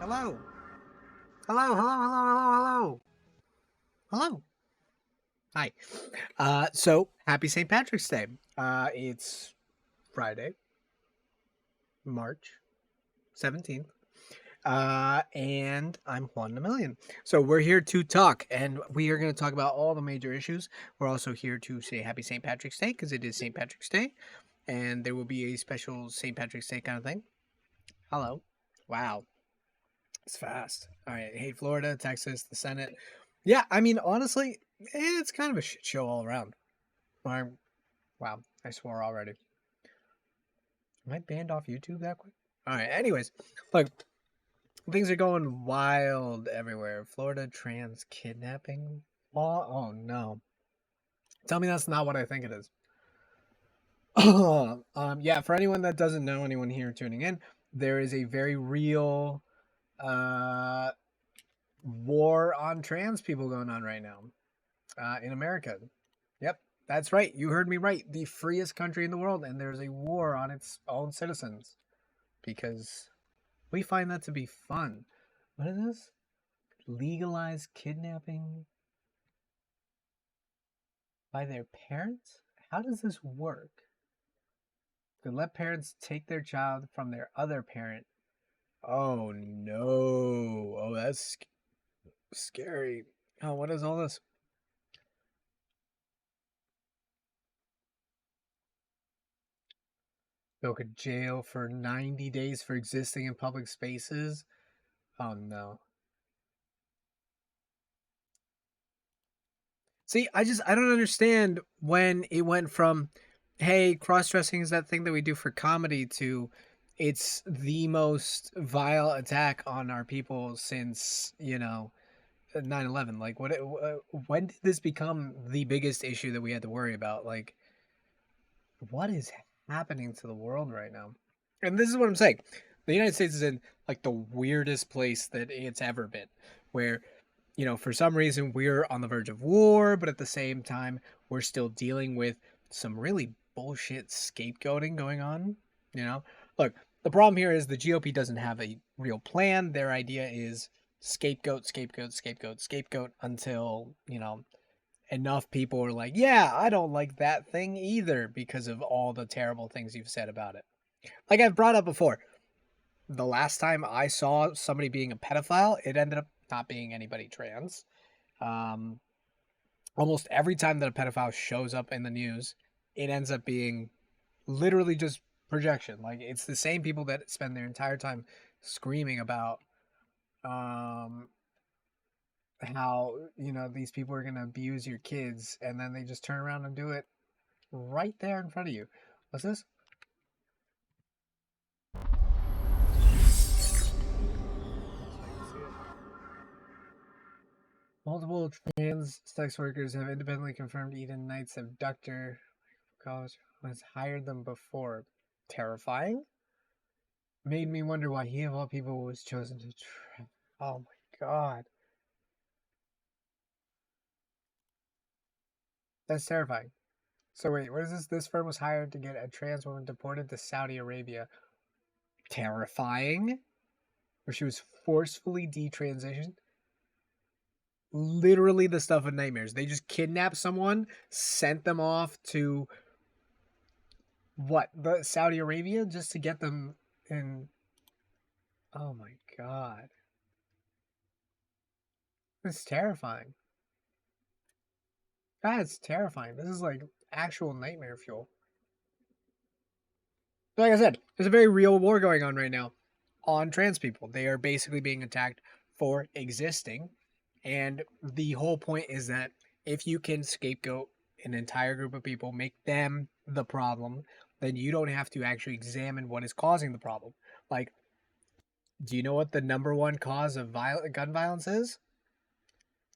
Hello. Hello, hello, hello, hello, hello. Hello. Hi. So happy St. Patrick's Day. It's Friday, March 17th. And I'm Juan a Million. So we're here to talk, and we are going to talk about all the major issues. We're also here to say happy St. Patrick's Day because it is St. Patrick's Day, and there will be a special St. Patrick's Day kind of thing. Hello. Wow. It's fast. All right. Hey, Florida, Texas, the Senate. Yeah, I mean, honestly, it's kind of a shit show all around. Wow, I swore already. Am I banned off YouTube that quick? All right. Anyways, look, things are going wild everywhere. Florida trans kidnapping law. Oh no! Tell me that's not what I think it is. Yeah. For anyone that doesn't know, anyone here tuning in, there is a very real uh war on trans people going on right now in America. Yep, that's right. You heard me right. The freest country in the world, and there's a war on its own citizens because we find that to be fun. What is this? Legalized kidnapping by their parents? How does this work? To let parents take their child from their other parent. Oh no. Oh, that's scary. Oh, what is all this? Go to jail for 90 days for existing in public spaces? Oh no. See, I don't understand when it went from, hey, cross dressing is that thing that we do for comedy to it's the most vile attack on our people since, 9/11. Like when did this become the biggest issue that we had to worry about? Like what is happening to the world right now? And this is what I'm saying. The United States is in like the weirdest place that it's ever been, where for some reason we're on the verge of war, but at the same time, we're still dealing with some really bullshit scapegoating going on. You know, look, the problem here is the GOP doesn't have a real plan. Their idea is scapegoat, scapegoat, scapegoat, scapegoat until, enough people are like, yeah, I don't like that thing either because of all the terrible things you've said about it. Like I've brought up before, the last time I saw somebody being a pedophile, it ended up not being anybody trans. Um, Almost every time that a pedophile shows up in the news, it ends up being literally just projection. Like it's the same people that spend their entire time screaming about um, how these people are gonna abuse your kids, and then they just turn around and do it right there in front of you. What's this? Multiple trans sex workers have independently confirmed Eden Knight's abductor college has hired them before. Terrifying. Made me wonder why he of all people was chosen to oh my god. That's terrifying. So wait, what is this? This firm was hired to get a trans woman deported to Saudi Arabia. Terrifying. Where she was forcefully detransitioned. Literally the stuff of nightmares. They just kidnapped someone, sent them off to what? The Saudi Arabia just to get them in. Oh my god. This is terrifying. That's terrifying. This is like actual nightmare fuel. Like I said, there's a very real war going on right now on trans people. They are basically being attacked for existing. And the whole point is that if you can scapegoat an entire group of people, make them the problem, then you don't have to actually examine what is causing the problem. Like, do you know what the number one cause of gun violence is?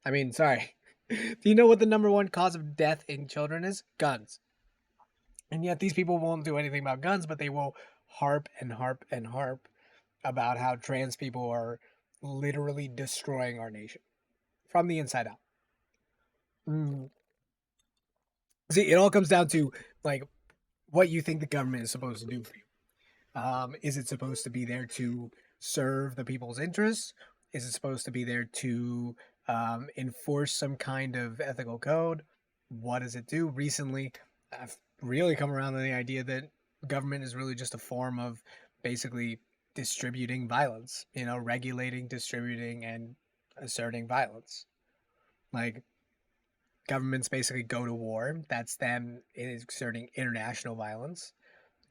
I mean, sorry. Do you know what the number one cause of death in children is? Guns. And yet these people won't do anything about guns, but they will harp and harp and harp about how trans people are literally destroying our nation from the inside out. Mm. See, it all comes down to like what you think the government is supposed to do for you. Is it supposed to be there to serve the people's interests? Is it supposed to be there to enforce some kind of ethical code? What does it do? Recently, I've really come around to the idea that government is really just a form of basically distributing violence, regulating, distributing, and asserting violence. Like, governments basically go to war. That's them exerting international violence.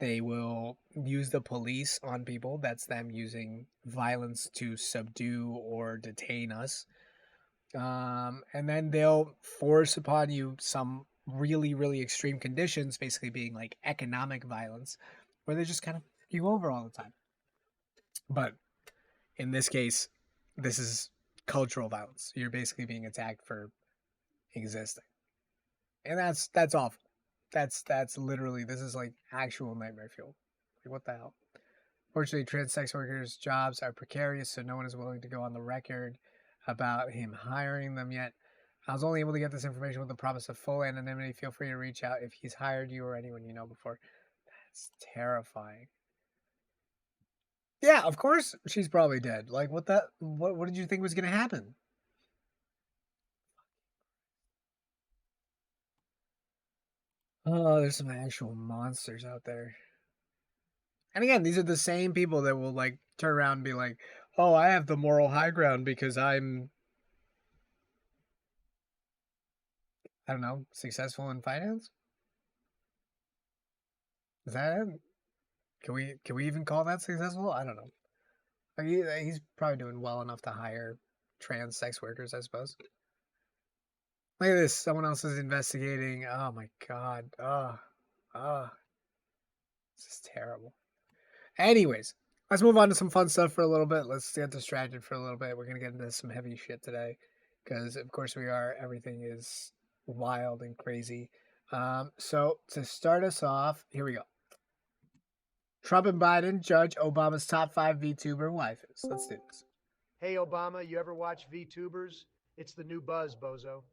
They will use the police on people. That's them using violence to subdue or detain us. And then they'll force upon you some really, really extreme conditions, basically being like economic violence, where they just kind of you over all the time. But in this case, this is cultural violence. You're basically being attacked for existing, and that's awful. That's literally, this is like actual nightmare fuel. Like, what the hell? Fortunately, trans sex workers' jobs are precarious, so no one is willing to go on the record about him hiring them yet. I was only able to get this information with the promise of full anonymity. Feel free to reach out if he's hired you or anyone you know before. That's terrifying. Yeah, of course she's probably dead. Like, what did you think was gonna happen? Oh, there's some actual monsters out there. And again, these are the same people that will like turn around and be like, "Oh, I have the moral high ground because I don't know, successful in finance." Is that it? Can we even call that successful? I don't know. Like, he's probably doing well enough to hire trans sex workers, I suppose. Look at this. Someone else is investigating. Oh my god. This is terrible. Anyways, let's move on to some fun stuff for a little bit. Let's get distracted for a little bit. We're gonna get into some heavy shit today, because of course we are. Everything is wild and crazy. So to start us off, here we go. Trump and Biden judge Obama's top 5 VTuber waifus. Let's do this. Hey, Obama, you ever watch VTubers? It's the new buzz, bozo.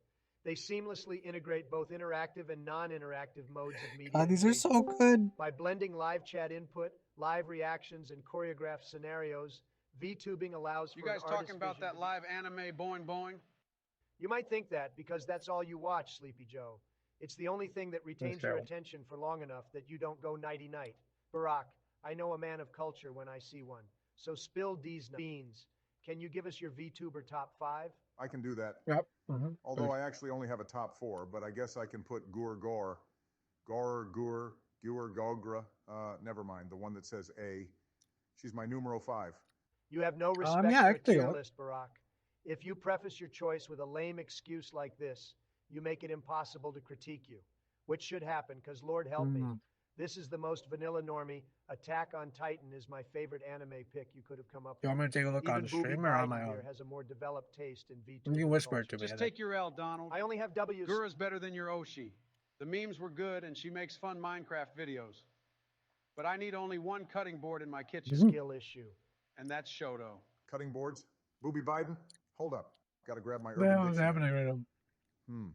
They seamlessly integrate both interactive and non-interactive modes of media. God, these are so good. By blending live chat input, live reactions, and choreographed scenarios, VTubing allows for you guys talking about that live anime boing boing? You might think that because that's all you watch, Sleepy Joe. It's the only thing that retains your attention for long enough that you don't go nighty-night. Barack, I know a man of culture when I see one. So spill these beans. Can you give us your VTuber top 5? I can do that. Yep. Although I actually only have a top 4, but I guess I can put Gur, Gogra. Never mind, the one that says A. She's my numero 5. You have no respect for a tier list, Barack. If you preface your choice with a lame excuse like this, you make it impossible to critique you, which should happen because Lord help me. This is the most vanilla normie. Attack on Titan is my favorite anime pick you could have come up with. You want me to take a look on stream or on my own? Has a more developed taste in VTuber. You can whisper it to me. Just take your L, Donald. I only have W's. Gura's better than your Oshi. The memes were good, and she makes fun Minecraft videos. But I need only one cutting board in my kitchen. Skill issue. And that's Shoto. Cutting boards? Booby Biden? Hold up. Gotta grab my What urban is dictionary. happening right now?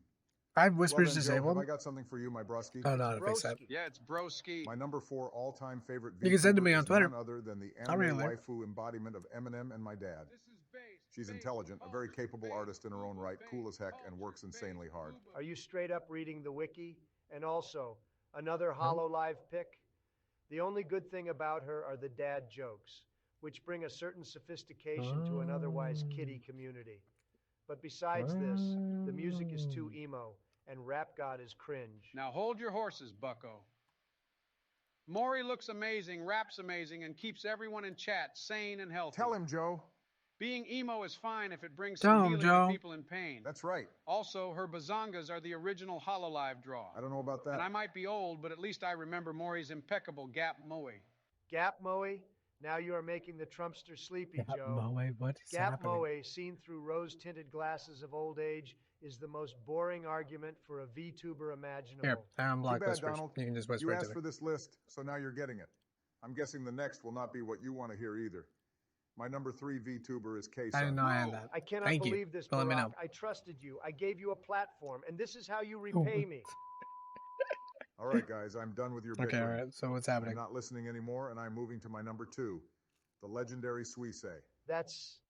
I have whispers disabled. Joe, have I got something for you, my brusky? Oh, no, to fix that. Yeah, it's broski. My number 4 all-time favorite VTuber You can send it to me on Twitter. is none other than the anime waifu embodiment of Eminem and my dad. She's intelligent, a very capable artist in her own right, cool as heck, and works insanely hard. Are you straight up reading the wiki? And also, another HoloLive pick? The only good thing about her are the dad jokes, which bring a certain sophistication to an otherwise kiddie community. But besides this, the music is too emo, and Rap God is cringe. Now hold your horses, bucko. Maury looks amazing, raps amazing, and keeps everyone in chat sane and healthy. Tell him, Joe. Being emo is fine if it brings some healing to people in pain. That's right. Also, her bazongas are the original HoloLive draw. I don't know about that. And I might be old, but at least I remember Maury's impeccable Gap Moe. Gap Moe? Now you are making the Trumpster sleepy, Gap Joe. Moe, what is Gap happening? Moe, seen through rose-tinted glasses of old age, is the most boring argument for a VTuber imaginable. Here, I unblock Too bad, whispers. Donald. You can just whisper You it to asked me. for this list, so now you're getting it. I'm guessing the next will not be what you want to hear either. My number 3 VTuber is K-Sun. I didn't know I had that. I cannot Thank you believe this, for letting me Barack. know. I trusted you. I gave you a platform, and this is how you repay me. All right, guys, I'm done with your Okay, bickering. all right. So what's happening? I'm not listening anymore, and I'm moving to my number 2. The legendary Suisse. That's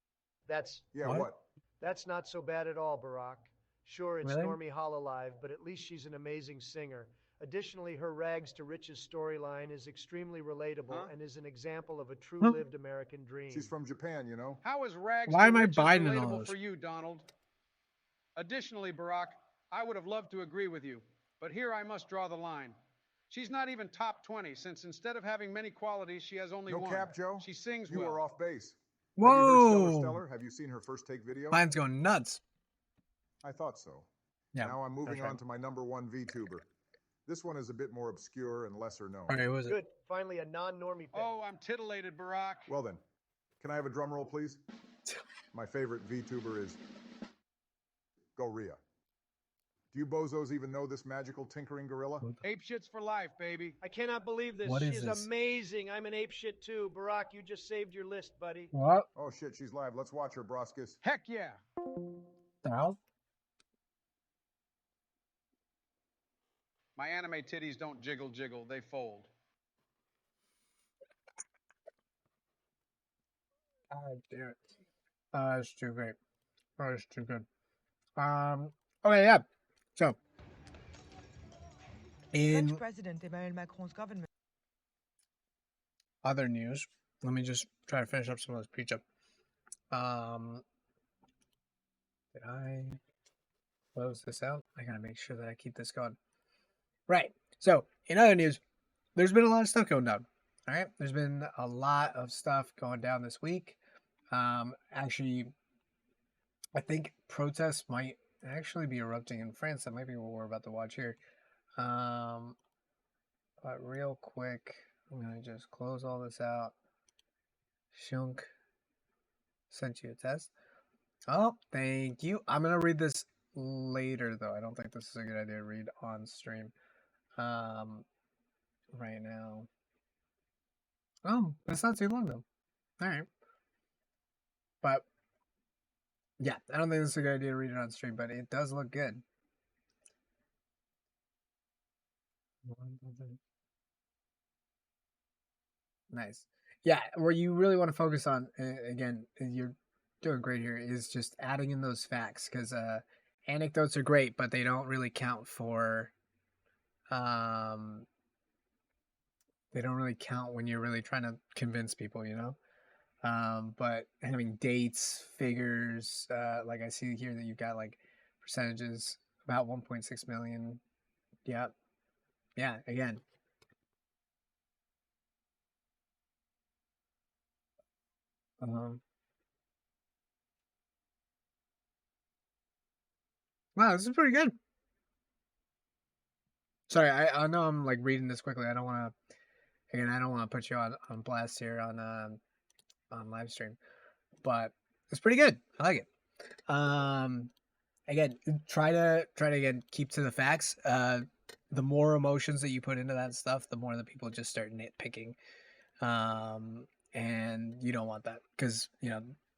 Yeah, What? what? that's not so bad at all, Barack. Sure, it's Really? Normie Hololive, but at least she's an amazing singer. Additionally, her Rags to Riches storyline is extremely relatable and is an example of a true Huh? lived American dream. She's from Japan, you know? How is rags Why to am I riches Biden in all relatable those? for you, Donald? Additionally, Barack, I would have loved to agree with you, but here I must draw the line. She's not even top 20, since instead of having many qualities, she has only No one. cap, Joe? She sings You well. are off base. Have you heard Stellar Whoa! Stellar? Have you seen her first take video? Mine's going nuts. I thought so. Yeah. Now I'm moving that's right. on to my number one VTuber. This one is a bit more obscure and lesser known. Okay, who is it? Good. Finally, a non-normie pick. Oh, I'm titillated, Barack. Well then, can I have a drum roll, please? My favorite VTuber is Gorilla. Do you bozos even know this magical tinkering gorilla? Ape shits for life, baby. I cannot believe this. What She is is this? amazing. I'm an ape shit too. Barack, you just saved your list, buddy. What Oh shit, she's live. Let's watch her, Broskis. Heck yeah. the hell? My anime titties don't jiggle jiggle, they fold. God damn it. That's too great. That's too good. Okay, yeah. So, in French President Emmanuel Macron's government. other news, let me just try to finish up some of this pizza. Did I close this out? I gotta make sure that I keep this going. Right. So, in other news, there's been a lot of stuff going down. All right. There's been a lot of stuff going down this week. Actually, I think protests might actually be erupting in France. That might be what we're about to watch here. But real quick, I'm gonna just close all this out. Shunk sent you a test. Oh, thank you. I'm gonna read this later though. I don't think this is a good idea to read on stream. Right now. Oh, that's not too long though. All right. But yeah, I don't think this is a good idea to read it on stream, but it does look good. Nice. Yeah, where you really want to focus on, again, you're doing great here, is just adding in those facts, because anecdotes are great, but they don't really count for, they don't really count when you're really trying to convince people, you know? But having dates, figures, like I see here that you've got like percentages, about 1.6 million. Yeah. Yeah, again. Wow, this is pretty good. Sorry, I know I'm like reading this quickly. I don't want to, again, I don't want to put you on blast here on live stream, but it's pretty good. I like it. Again, try to again keep to the facts. The more emotions that you put into that stuff, the more that people just start nitpicking. And you don't want that, because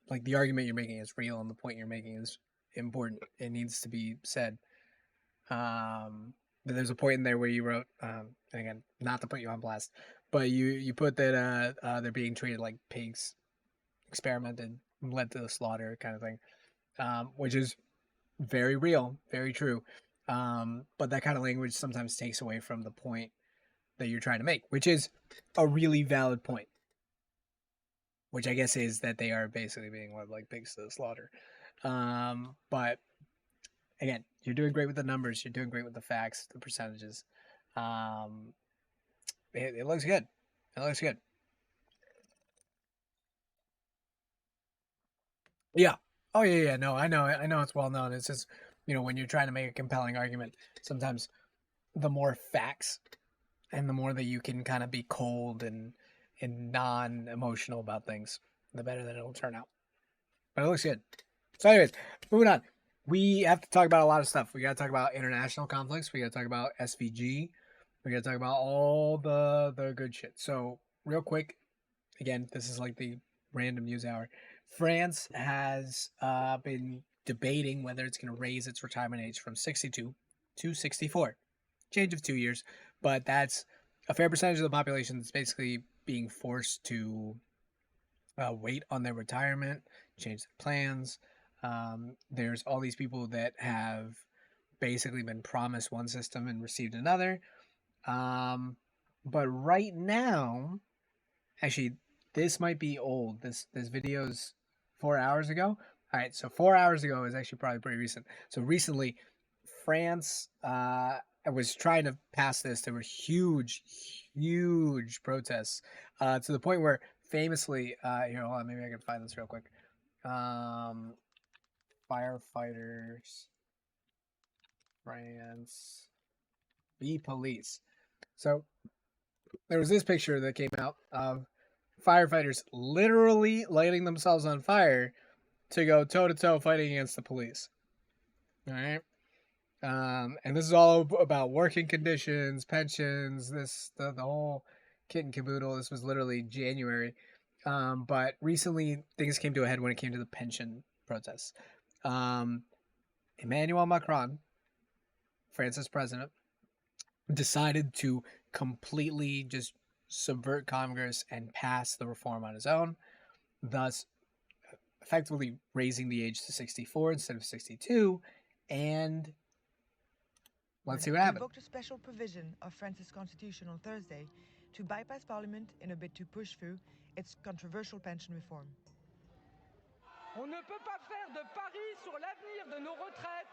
like the argument you're making is real and the point you're making is important. It needs to be said. But there's a point in there where you wrote, and again, not to put you on blast, but you put that they're being treated like pigs, experimented, led to the slaughter kind of thing, which is very real, very true. But that kind of language sometimes takes away from the point that you're trying to make, which is a really valid point, which I guess is that they are basically being led like pigs to the slaughter. But again, you're doing great with the numbers. You're doing great with the facts, the percentages. It looks good. It looks good. Yeah. Oh yeah. No, I know it's well known. It's just, when you're trying to make a compelling argument, sometimes the more facts and the more that you can kind of be cold and non-emotional about things, the better that it'll turn out. But it looks good. So anyways, moving on. We have to talk about a lot of stuff. We got to talk about international conflicts. We got to talk about SVG. We got to talk about all the good shit. So real quick, again, this is like the random news hour. France has been debating whether it's going to raise its retirement age from 62 to 64. Change of 2 years, but that's a fair percentage of the population that's basically being forced to wait on their retirement, change their plans. There's all these people that have basically been promised one system and received another. But right now, actually, this might be old. This video's 4 hours ago. All right, so 4 hours ago is actually probably pretty recent. So recently, France was trying to pass this. There were huge, huge protests to the point where famously, here, hold on, maybe I can find this real quick. Firefighters, France, be police. So there was this picture that came out of firefighters literally lighting themselves on fire to go toe to toe fighting against the police. All right. And this is all about working conditions, pensions, the whole kit and caboodle. This was literally January. But recently things came to a head when it came to the pension protests. Emmanuel Macron, France's president, decided to completely just subvert Congress and pass the reform on his own, thus effectively raising the age to 64 instead of 62. And let's see what happened. Invoked a special provision of France's constitution on Thursday to bypass Parliament in a bid to push through its controversial pension reform. On ne peut pas faire de paris sur l'avenir de nos retraites.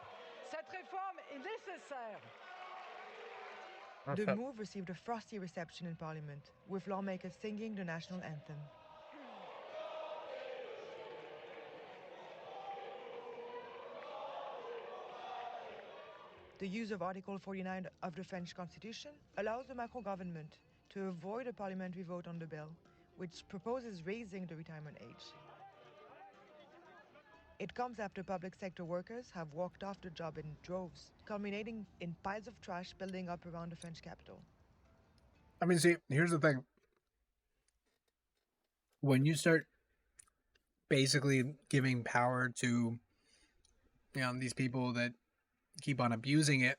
Cette réforme est nécessaire. The move received a frosty reception in Parliament, with lawmakers singing the national anthem. The use of Article 49 of the French Constitution allows the Macron government to avoid a parliamentary vote on the bill, which proposes raising the retirement age. It comes after public sector workers have walked off the job in droves, culminating in piles of trash building up around the French capital. I mean, see, here's the thing. When you start basically giving power to, these people that keep on abusing it,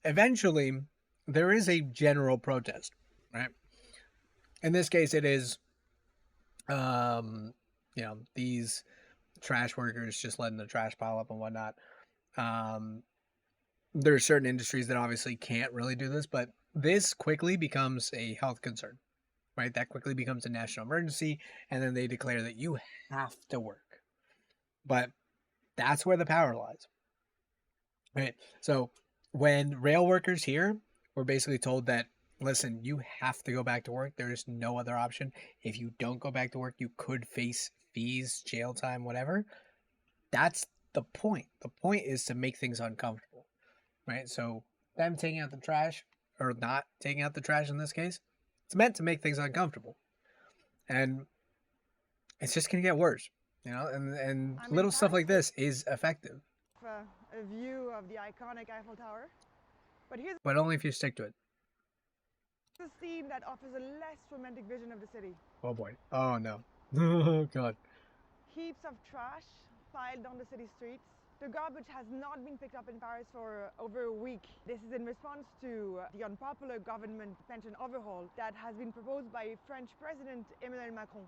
eventually there is a general protest, right? In this case, it is, these trash workers just letting the trash pile up and whatnot. There are certain industries that obviously can't really do this, but this quickly becomes a health concern, right? That quickly becomes a national emergency, and then they declare that you have to work. But that's where the power lies, right? So when rail workers here were basically told that, listen, you have to go back to work, there is no other option. If you don't go back to work, you could face fees, jail time, whatever. That's the point. The point is to make things uncomfortable, right? So them taking out the trash, or not taking out the trash in this case, it's meant to make things uncomfortable. And it's just going to get worse, and little stuff like this is effective. A view of the iconic Eiffel Tower. But only if you stick to it. A scene that offers a less romantic vision of the city. Oh boy. Oh no. Oh god. Heaps of trash piled on the city streets. The garbage has not been picked up in Paris for over a week. This is in response to the unpopular government pension overhaul that has been proposed by French President Emmanuel Macron.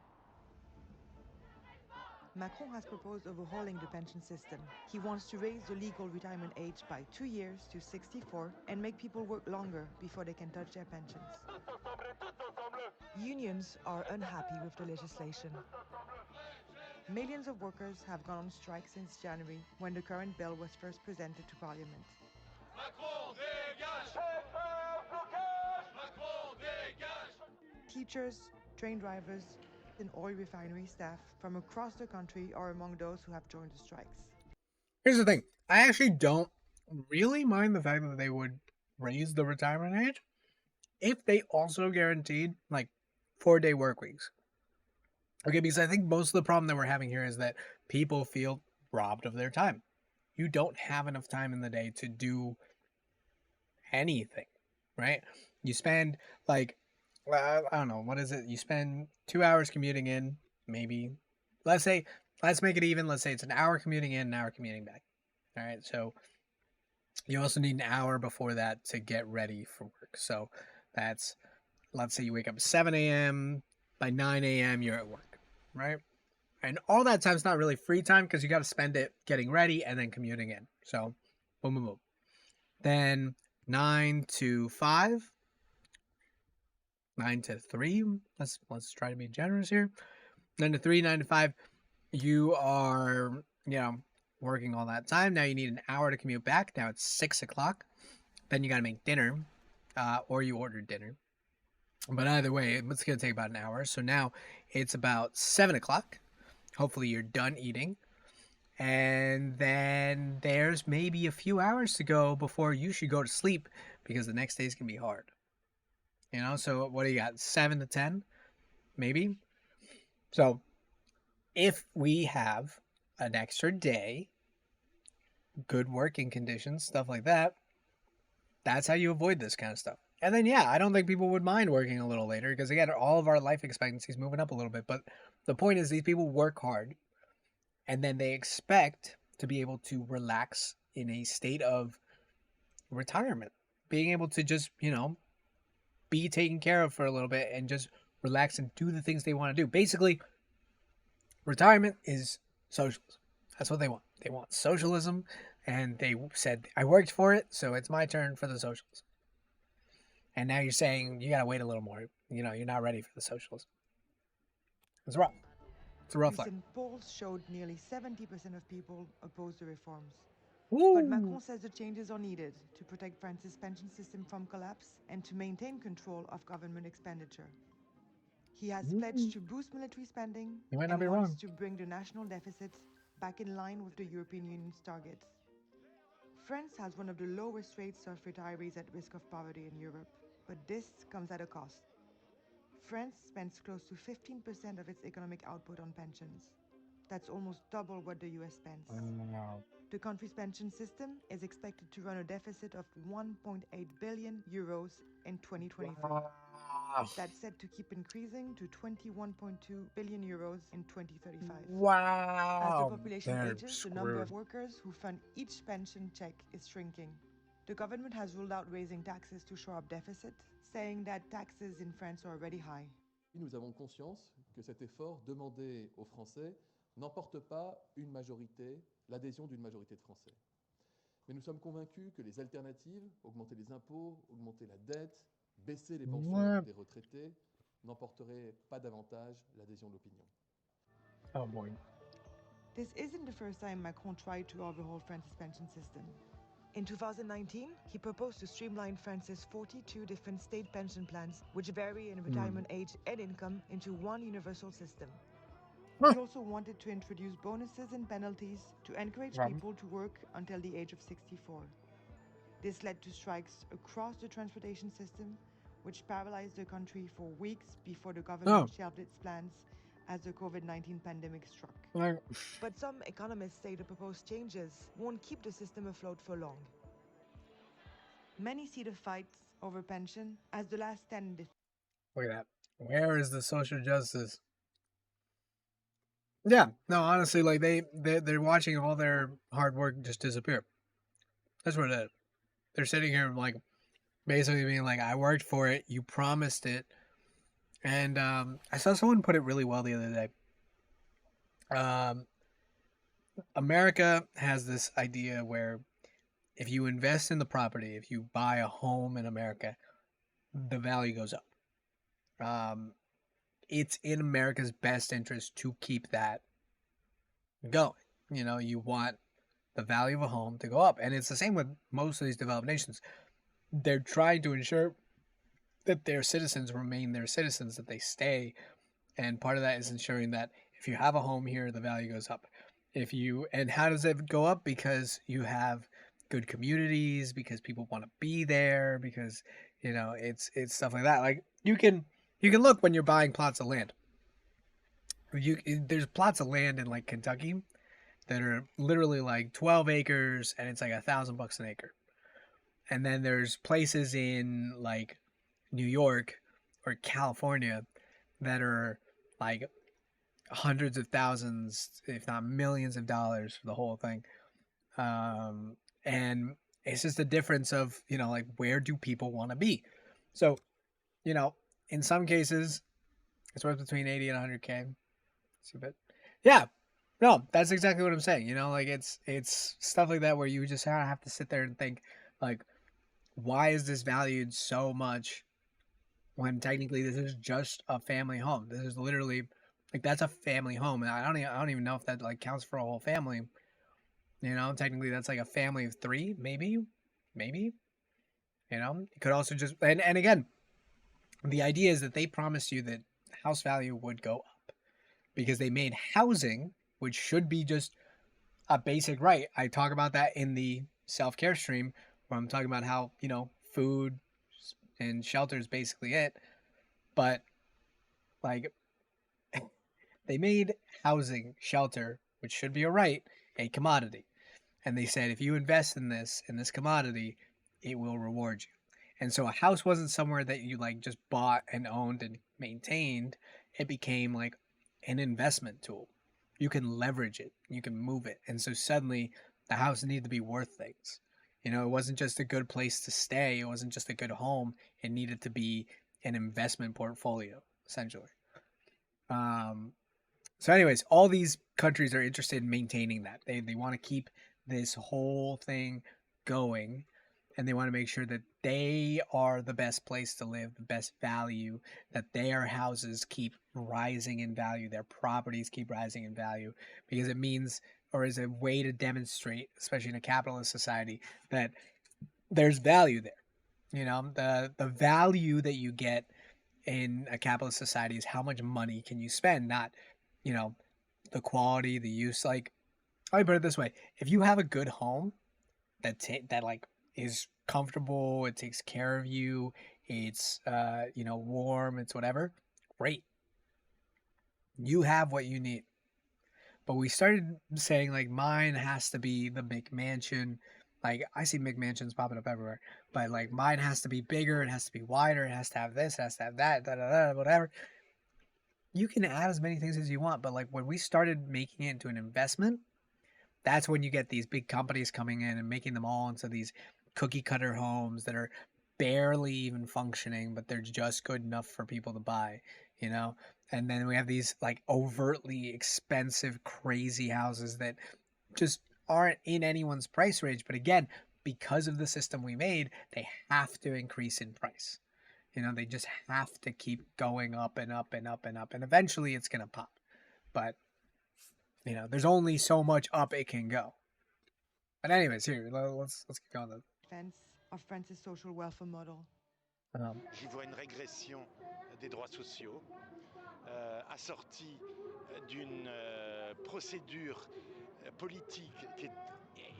Macron has proposed overhauling the pension system. He wants to raise the legal retirement age by 2 years to 64 and make people work longer before they can touch their pensions. Unions are unhappy with the legislation. Millions of workers have gone on strike since January, when the current bill was first presented to Parliament. Macron dégage! Macron dégage! Teachers, train drivers, and oil refinery staff from across the country are among those who have joined the strikes. Here's the thing. I actually don't really mind the fact that they would raise the retirement age if they also guaranteed 4-day work weeks. Okay, because I think most of the problem that we're having here is that people feel robbed of their time. You don't have enough time in the day to do anything, right? You spend I don't know, what is it? You spend 2 hours commuting in, maybe. Let's make it even. Let's say it's an hour commuting in, an hour commuting back. All right, so you also need an hour before that to get ready for work. So that's, let's say you wake up at 7 a.m., by 9 a.m. you're at work, right? And all that time's not really free time because you got to spend it getting ready and then commuting in. So, boom, boom, boom. Then 9 to 5, 9 to 3. Let's try to be generous here. 9 to 3, 9 to 5. You are, working all that time. Now you need an hour to commute back. Now it's 6 o'clock. Then you got to make dinner, or you order dinner. But either way, it's going to take about an hour. So now it's about 7 o'clock. Hopefully you're done eating. And then there's maybe a few hours to go before you should go to sleep because the next day's going to be hard. So what do you got? 7 to 10, maybe? So if we have an extra day, good working conditions, stuff like that, that's how you avoid this kind of stuff. And then, I don't think people would mind working a little later because, again, all of our life expectancy is moving up a little bit. But the point is these people work hard and then they expect to be able to relax in a state of retirement, being able to just, be taken care of for a little bit and just relax and do the things they want to do. Basically, retirement is socialism. That's what they want. They want socialism, and they said, I worked for it, so it's my turn for the socialism. And now you're saying you got to wait a little more. You're not ready for the socialism. It's rough. It's a rough life. Recent polls showed nearly 70% of people oppose the reforms. Ooh. But Macron says the changes are needed to protect France's pension system from collapse and to maintain control of government expenditure. He has pledged to boost military spending You might not and be wants wrong. to bring the national deficit back in line with the European Union's targets. France has one of the lowest rates of retirees at risk of poverty in Europe, but this comes at a cost. France spends close to 15% of its economic output on pensions. That's almost double what the US spends. No. The country's pension system is expected to run a deficit of 1.8 billion euros in 2023. That's set to keep increasing to 21.2 billion euros in 2035. Wow. As the population They're ages, the number screwed. of workers who fund each pension check is shrinking. The government has ruled out raising taxes to shore up deficit, saying that taxes in France are already high. Nous avons conscience que cet effort demandé aux Français n'emporte pas l'adhésion d'une majorité de Français. Mais nous sommes convaincus que les alternatives, augmenter les impôts, augmenter la dette, baisser les pensions des retraités, n'emporteraient pas davantage l'adhésion de l'opinion. Oh boy. This isn't the first time Macron tried to overhaul France's pension system. In 2019, he proposed to streamline France's 42 different state pension plans, which vary in retirement age and income, into one universal system. He also wanted to introduce bonuses and penalties to encourage people to work until the age of 64. This led to strikes across the transportation system, which paralyzed the country for weeks before the government shelved its plans as the COVID-19 pandemic struck. But some economists say the proposed changes won't keep the system afloat for long. Many see the fight over pension as the last stand. Look at that. Where is the social justice? Yeah, no, honestly, like they're watching all their hard work just disappear. That's what it is. They're sitting here like basically being like, I worked for it, you promised it. And I saw someone put it really well the other day. America has this idea where if you invest in the property, if you buy a home in America, the value goes up. It's in America's best interest to keep that going. You want the value of a home to go up. And it's the same with most of these developed nations. They're trying to ensure that their citizens remain their citizens, that they stay. And part of that is ensuring that if you have a home here, the value goes up. And how does it go up? Because you have good communities, because people want to be there, because, it's stuff like that. Like you can look when you're buying plots of land. There's plots of land in like Kentucky that are literally like 12 acres and it's like $1,000 an acre. And then there's places in like New York or California that are like hundreds of thousands, if not millions of dollars for the whole thing. And it's just a difference of, like where do people want to be? So, in some cases, it's worth between 80 and 100K. It's a bit. Yeah. No, that's exactly what I'm saying. You know, like it's stuff like that where you just kind of have to sit there and think, like, why is this valued so much when technically this is just a family home? This is literally like that's a family home, and I don't even know if that like counts for a whole family. You know, technically that's like a family of three, maybe, maybe. You know, it could also just and again, the idea is that they promised you that house value would go up because they made housing, which should be just a basic right. I talk about that in the self-care stream where I'm talking about how, you know, food and shelter is basically it. But like they made housing, shelter, which should be a right, a commodity. And they said if you invest in this commodity, it will reward you. And so a house wasn't somewhere that you like just bought and owned and maintained. It became like an investment tool. You can leverage it, you can move it. And so suddenly the house needed to be worth things. You know, it wasn't just a good place to stay, it wasn't just a good home, it needed to be an investment portfolio, essentially. Um, so, anyways, all these countries are interested in maintaining that. They want to keep this whole thing going, and they want to make sure that they are the best place to live, the best value, that their houses keep rising in value, their properties keep rising in value, because it means, or is a way to demonstrate, especially in a capitalist society, that there's value there. You know, the value that you get in a capitalist society is how much money can you spend, not, you know, the quality, the use. Like, I put it this way: if you have a good home that like is comfortable, it takes care of you, it's you know, warm, it's whatever, great. You have what you need. But we started saying like mine has to be the McMansion. Like I see McMansions popping up everywhere, but like mine has to be bigger, it has to be wider, it has to have this, it has to have that, da, da, da, whatever. You can add as many things as you want, but like when we started making it into an investment, that's when you get these big companies coming in and making them all into these cookie cutter homes that are barely even functioning, but they're just good enough for people to buy, you know? And then we have these like overtly expensive, crazy houses that just aren't in anyone's price range. But again, because of the system we made, they have to increase in price. You know, they just have to keep going up and up and up and up. And eventually it's going to pop. But you know, there's only so much up it can go. But anyways, here let's get going. Defense of France's social welfare model. J'y vois une régression des droits sociaux, assortie d'une procédure politique qui est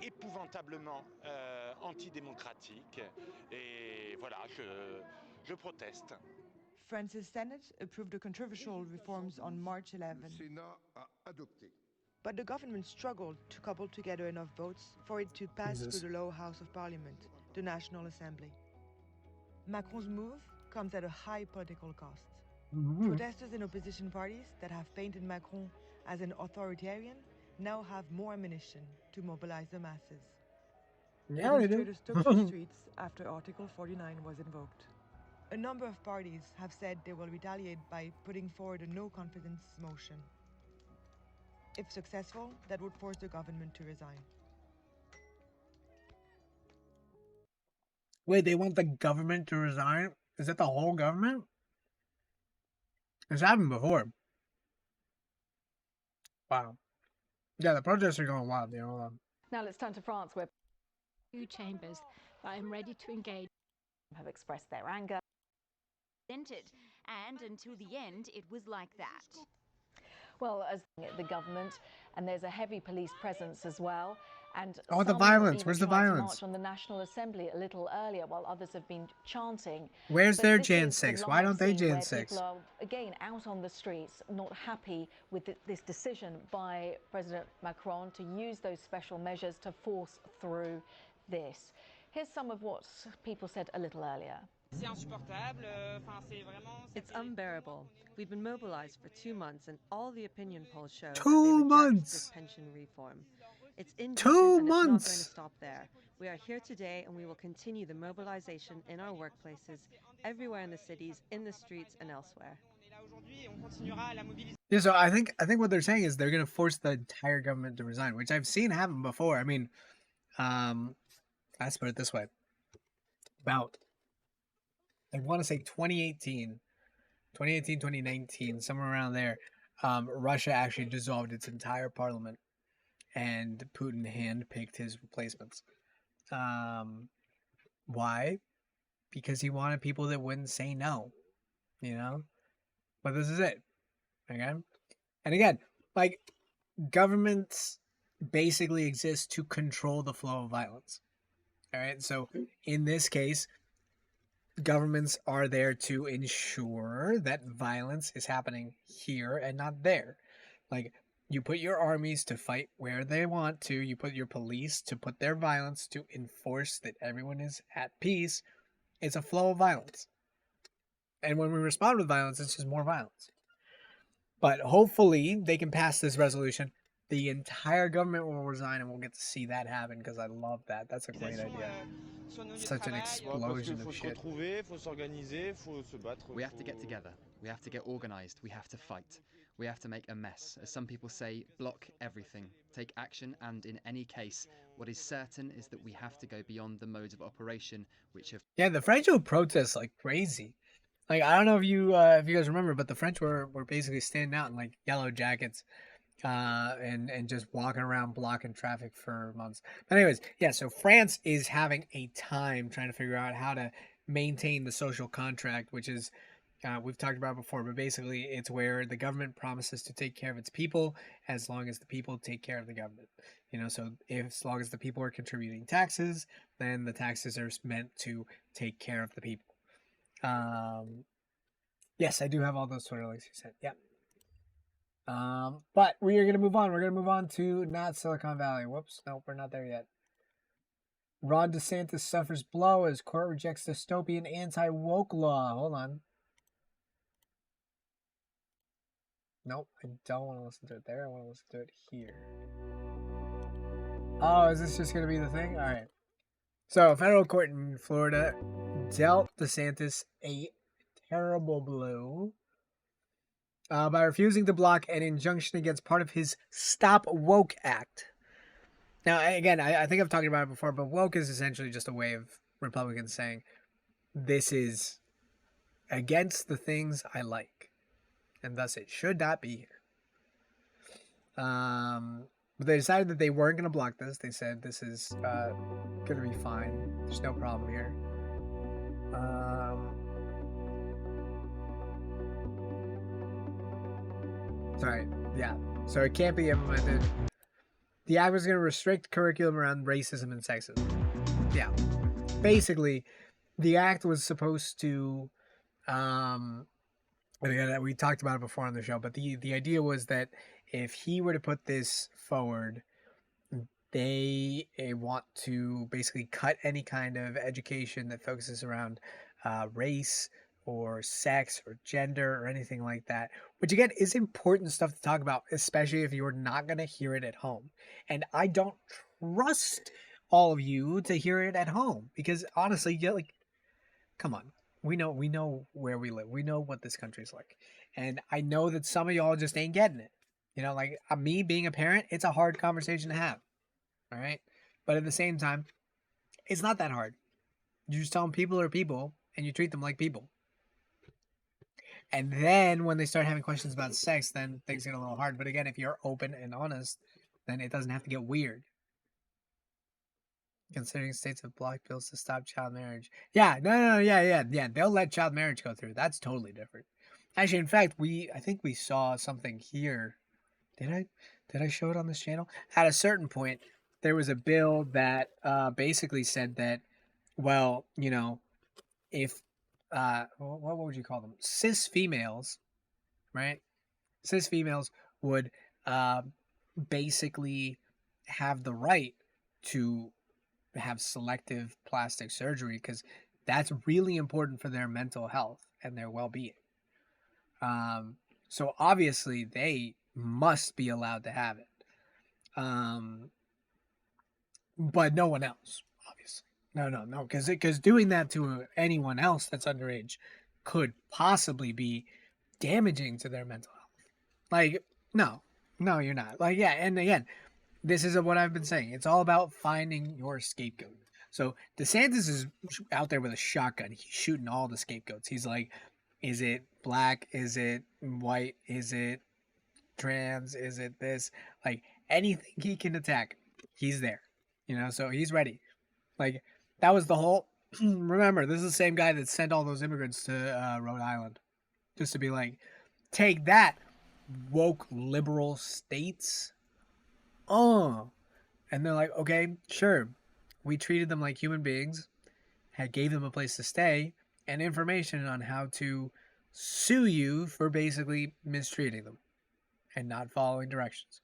épouvantablement antidémocratique. Et voilà, je proteste. France's Senate approved the controversial reforms on March 11. But the government struggled to cobble together enough votes for it to pass through the lower house of parliament, the National Assembly. Macron's move comes at a high political cost. Protesters in opposition parties that have painted Macron as an authoritarian now have more ammunition to mobilize the masses. Yeah, they do. Demonstrators took to the streets after Article 49 was invoked. A number of parties have said they will retaliate by putting forward a no-confidence motion. If successful, that would force the government to resign. Wait, they want the government to resign? Is that the whole government? It's happened before. Wow. Yeah, the protests are going wild, you know. Now let's turn to France, where two chambers that I'm ready to engage have expressed their anger. And until the end, it was like that. well, as the government, and there's a heavy police presence as well. And oh, the violence! Where's the violence? March on the National Assembly a little earlier, while others have been chanting. Where's their Jan 6? Why don't they Jan 6? People are again out on the streets, not happy with this decision by President Macron to use those special measures to force through this. Here's some of what people said a little earlier. It's unbearable. We've been mobilized for 2 months, and all the opinion polls show that 2 they reject months. this pension reform. It's indecent 2 and months. it's not going to stop there. We are here today, and we will continue the mobilization in our workplaces, everywhere in the cities, in the streets, and elsewhere. Yeah, so I think what they're saying is they're going to force the entire government to resign, which I've seen happen before. I mean, let's put it this way: about I want to say 2019, somewhere around there, Russia actually dissolved its entire parliament, and Putin handpicked his replacements. Why? Because he wanted people that wouldn't say no, you know. But this is it, again, and again, like governments basically exist to control the flow of violence. All right, so in this case, governments are there to ensure that violence is happening here and not there. Like, you put your armies to fight where they want to, you put your police to put their violence to enforce that everyone is at peace. It's a flow of violence. And when we respond with violence, it's just more violence. But hopefully they can pass this resolution. The entire government will resign and we'll get to see that happen because I love that. That's a great idea. Such an explosion of shit. We have to get together. We have to get organized. We have to fight. We have to make a mess. As some people say, block everything. Take action, and in any case, what is certain is that we have to go beyond the modes of operation which have... Yeah, the French will protest like crazy. Like, I don't know if you guys remember, but the French were basically standing out in like yellow jackets and just walking around blocking traffic for months. But anyways, yeah, so France is having a time trying to figure out how to maintain the social contract, which is we've talked about before, but basically it's where the government promises to take care of its people as long as the people take care of the government. You know, so if, as long as the people are contributing taxes, then the taxes are meant to take care of the people. Yes, I do have all those Twitter links you sent. Yeah. But we are going to move on. We're going to move on to not Silicon Valley. Whoops. Nope, we're not there yet. Ron DeSantis suffers blow as court rejects dystopian anti-woke law. Hold on. Nope, I don't want to listen to it there. I want to listen to it here. Oh, is this just going to be the thing? All right. So, a federal court in Florida dealt DeSantis a terrible blow by refusing to block an injunction against part of his Stop Woke Act. Now, again, I think I've talked about it before, but woke is essentially just a way of Republicans saying, this is against the things I like, and thus it should not be here. But they decided that they weren't going to block this. They said this is going to be fine. There's no problem here. Sorry, yeah. So it can't be implemented. The act was going to restrict curriculum around racism and sexism. Yeah. Basically, the act was supposed to, and again, we talked about it before on the show, but the idea was that if he were to put this forward, they want to basically cut any kind of education that focuses around race or sex or gender or anything like that, which again is important stuff to talk about, especially if you're not going to hear it at home. And I don't trust all of you to hear it at home because honestly, you're like, come on, we know where we live, we know what this country's like, and I know that some of y'all just ain't getting it. You know, like me being a parent, it's a hard conversation to have. All right, but at the same time, it's not that hard. You just tell them people are people, and you treat them like people. And then when they start having questions about sex, then things get a little hard. But again, if you're open and honest, then it doesn't have to get weird. Considering states have blocked bills to stop child marriage. Yeah, no, yeah. They'll let child marriage go through. That's totally different. Actually, in fact, I think we saw something here. Did I show it on this channel? At a certain point, there was a bill that basically said that, well, you know, if what would you call them? Cis females, right? Cis females would basically have the right to have selective plastic surgery because that's really important for their mental health and their well-being. So obviously they must be allowed to have it. But no one else, obviously. No, because doing that to anyone else that's underage could possibly be damaging to their mental health. Like, no, you're not. Like, yeah, and again, this is what I've been saying. It's all about finding your scapegoat. So DeSantis is out there with a shotgun. He's shooting all the scapegoats. He's like, is it black? Is it white? Is it trans? Is it this? Like anything he can attack, he's there. So he's ready. Like that was the whole. Remember, this is the same guy that sent all those immigrants to Rhode Island, just to be like, take that, woke liberal states. Oh, and they're like, okay, sure. We treated them like human beings, gave them a place to stay, and information on how to sue you for basically mistreating them and not following directions.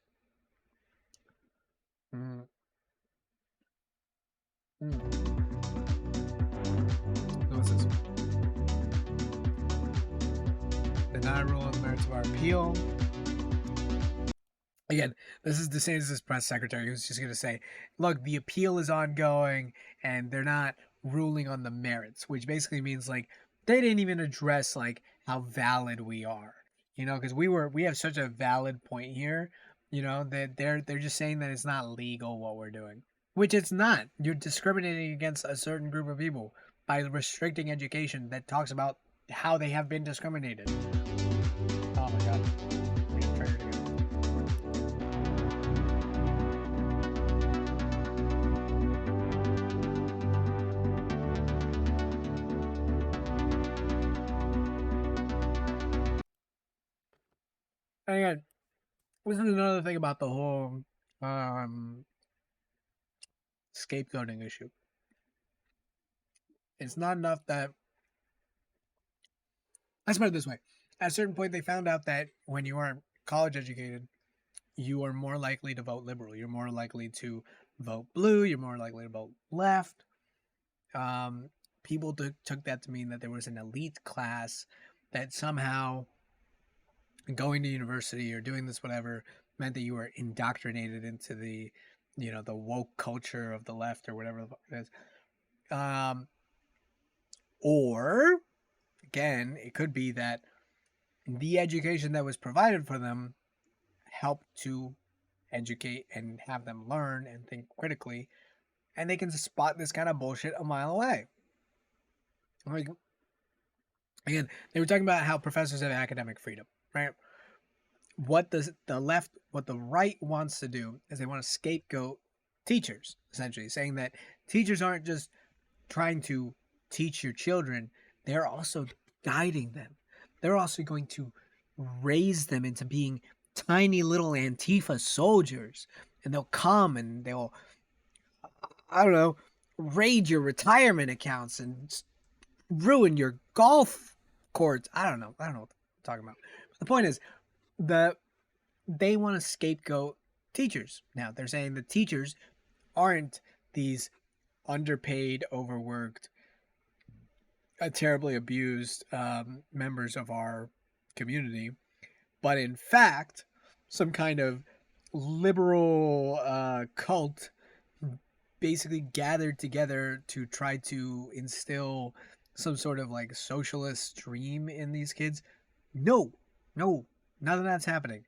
What's this? Deny rule on the merits of our appeal. Again, this is DeSantis' press secretary who's just going to say, look, the appeal is ongoing and they're not ruling on the merits, which basically means like they didn't even address like how valid we are, because we have such a valid point here, that they're just saying that it's not legal what we're doing, which it's not. You're discriminating against a certain group of people by restricting education that talks about how they have been discriminated. Oh my God. And again, this is another thing about the whole scapegoating issue. It's not enough that, let's put it this way. At a certain point, they found out that when you are college educated, you are more likely to vote liberal. You're more likely to vote blue. You're more likely to vote left. People took that to mean that there was an elite class that somehow going to university or doing this whatever meant that you were indoctrinated into the the woke culture of the left or whatever it is. Or again, it could be that the education that was provided for them helped to educate and have them learn and think critically, and they can spot this kind of bullshit a mile away. Like, again, they were talking about how professors have academic freedom, right? What the right wants to do is they want to scapegoat teachers, essentially, saying that teachers aren't just trying to teach your children, they're also guiding them. They're also going to raise them into being tiny little Antifa soldiers, and they'll come and they'll, I don't know, raid your retirement accounts and ruin your golf courts. I don't know what I'm talking about. But the point is, they want to scapegoat teachers. Now they're saying the teachers aren't these underpaid, overworked, terribly abused members of our community, but in fact, some kind of liberal cult basically gathered together to try to instill some sort of like socialist dream in these kids. No, none of that's happening.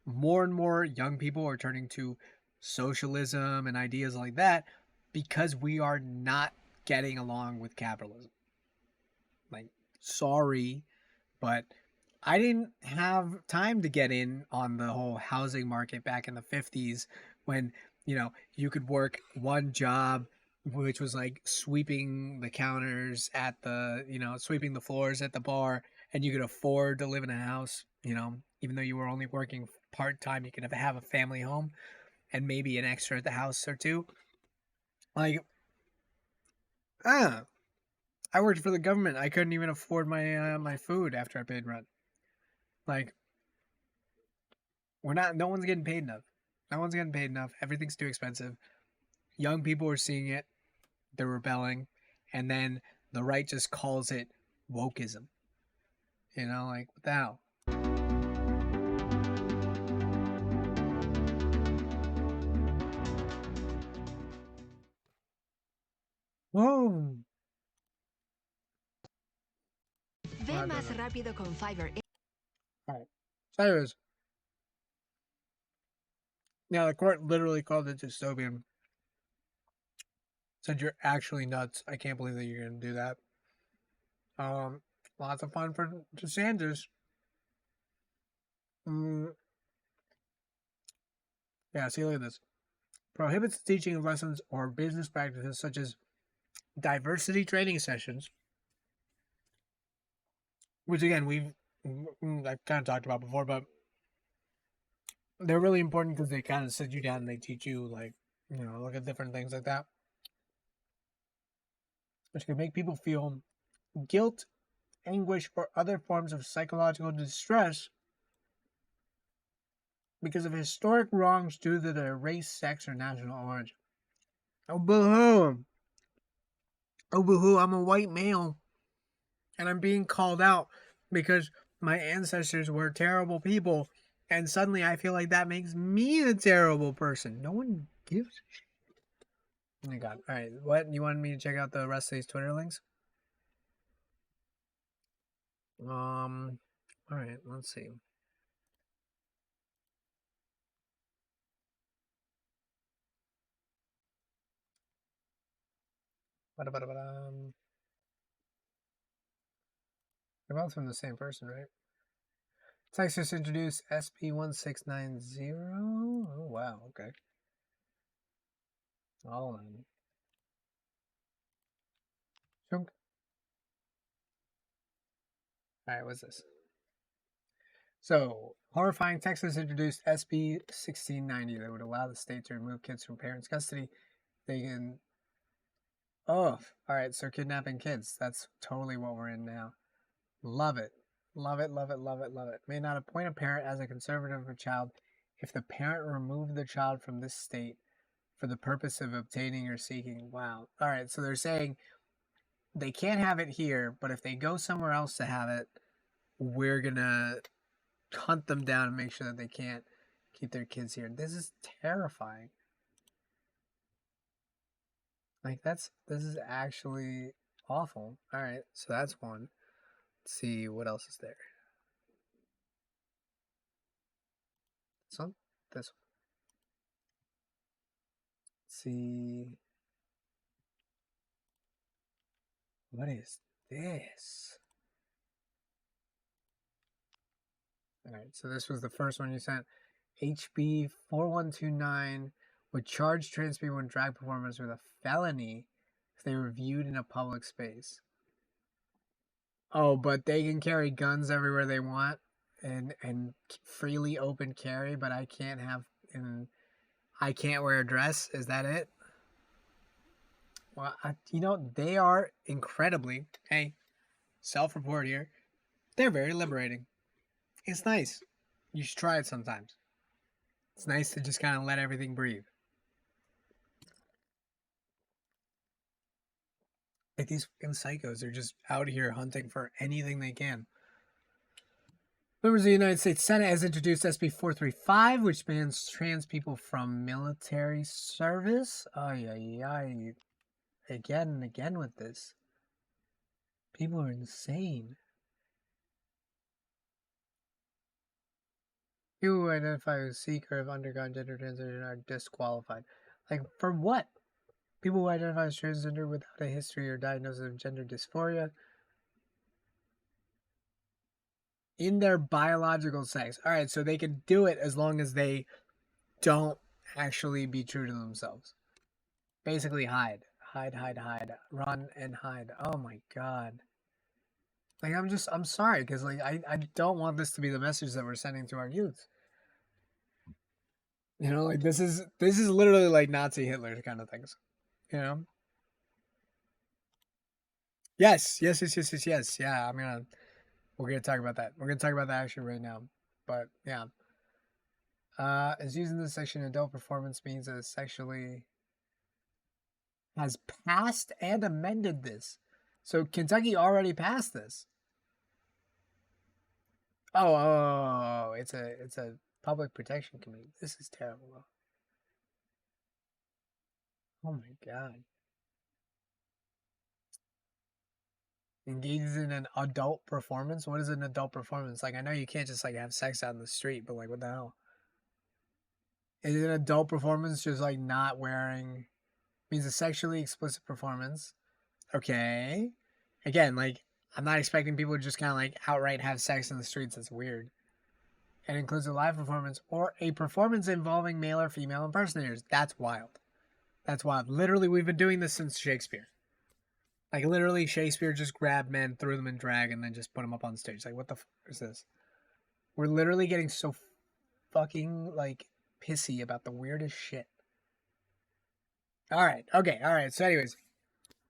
More and more young people are turning to socialism and ideas like that because we are not getting along with capitalism. Like, sorry, but I didn't have time to get in on the whole housing market back in the 50s when, you could work one job, which was like sweeping the counters at the, sweeping the floors at the bar, and you could afford to live in a house, even though you were only working part-time, you could have a family home and maybe an extra at the house or two. Like, I worked for the government. I couldn't even afford my my food after I paid rent. Like, no one's getting paid enough. No one's getting paid enough. Everything's too expensive. Young people are seeing it. They're rebelling. And then the right just calls it wokeism. Like, what the hell? Whoa. Ve más rápido con Fiverr. All right. So anyways, Yeah, the court literally called it dystopian. Said you're actually nuts. I can't believe that you're gonna do that. Lots of fun for DeSantis. Yeah, see, look at this. Prohibits the teaching of lessons or business practices such as diversity training sessions, which again I've kind of talked about before, but they're really important because they kind of sit you down and they teach you, like, look at different things like that, which can make people feel guilt, anguish, or other forms of psychological distress because of historic wrongs due to their race, sex, or national origin. Oh, boo-hoo! Oh, boo-hoo, I'm a white male, and I'm being called out because my ancestors were terrible people, and suddenly I feel like that makes me a terrible person. No one gives a shit. Oh my god. Alright, what? You wanted me to check out the rest of these Twitter links? Alright, let's see. They're both from the same person, right? Texas introduced SB 1690. Oh, wow, okay. All in. Chunk. Alright, what's this? So, horrifying, Texas introduced SB 1690 that would allow the state to remove kids from parents' custody. They can. Oh, alright, so kidnapping kids. That's totally what we're in now. Love it. Love it, love it, love it, love it. May not appoint a parent as a conservative of a child if the parent removed the child from this state for the purpose of obtaining or seeking. Wow. Alright, so they're saying they can't have it here, but if they go somewhere else to have it, we're gonna hunt them down and make sure that they can't keep their kids here. This is terrifying. Like, this is actually awful. All right, so that's one. Let's see what else is there. This one, this one. Let's see. What is this? All right, so this was the first one you sent. HB 4129 would charge trans people and drag performers with a felony if they were viewed in a public space. Oh, but they can carry guns everywhere they want and freely open carry, but I can't wear a dress. Is that it? Well, they are incredibly, hey, self-report here. They're very liberating. It's nice. You should try it sometimes. It's nice to just kind of let everything breathe. Like, these fucking psychos are just out here hunting for anything they can. Members of the United States Senate has introduced SB 435, which bans trans people from military service. Ay, again and again with this. People are insane. People who identify as Sikh or have undergone gender transition are disqualified. Like, for what? People who identify as transgender without a history or diagnosis of gender dysphoria in their biological sex. All right, so they can do it as long as they don't actually be true to themselves. Basically, hide, run and hide. Oh my god. Like, I'm sorry, because like I don't want this to be the message that we're sending to our youth. Like, this is literally like Nazi Hitler kind of things. Yes. Yeah, we're gonna talk about that. We're gonna talk about that actually right now. But yeah. As using this section, adult performance means that it sexually has passed and amended this. So Kentucky already passed this. Oh, it's a public protection committee. This is terrible. Oh my god. Engages in an adult performance? What is an adult performance? Like, I know you can't just like have sex out in the street, but like, what the hell? Is it an adult performance just like not wearing means a sexually explicit performance? Okay. Again, like I'm not expecting people to just kind of like outright have sex in the streets. That's weird. It includes a live performance or a performance involving male or female impersonators. That's wild. That's wild. Literally, we've been doing this since Shakespeare. Like literally, Shakespeare just grabbed men, threw them in drag, and then just put them up on stage. Like, what the fuck is this? We're literally getting so fucking like pissy about the weirdest shit. All right. Okay. All right. So, anyways,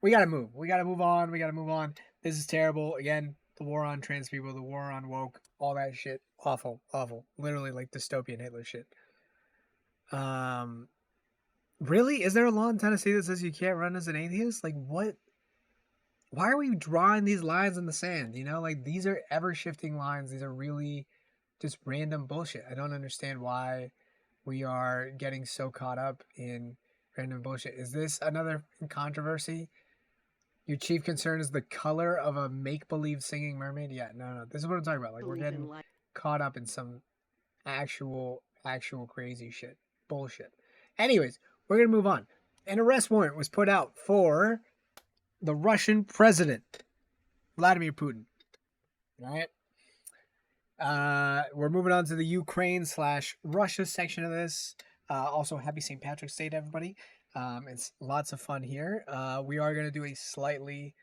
we gotta move. We gotta move on. We gotta move on. This is terrible. Again, the war on trans people, the war on woke, all that shit. Awful. Awful. Literally like dystopian Hitler shit. Really? Is there a law in Tennessee that says you can't run as an atheist? Like, what? Why are we drawing these lines in the sand? You know, like these are ever shifting lines. These are really just random bullshit. I don't understand why we are getting so caught up in random bullshit. Is this another controversy? Your chief concern is the color of a make-believe singing mermaid? Yeah, no. This is what I'm talking about. Like we're getting caught up in some actual crazy shit. Bullshit. Anyways, we're going to move on. An arrest warrant was put out for the Russian president, Vladimir Putin. All right. We're moving on to the Ukraine/Russia section of this. Also, happy St. Patrick's Day to everybody. It's lots of fun here. We are going to do a slightly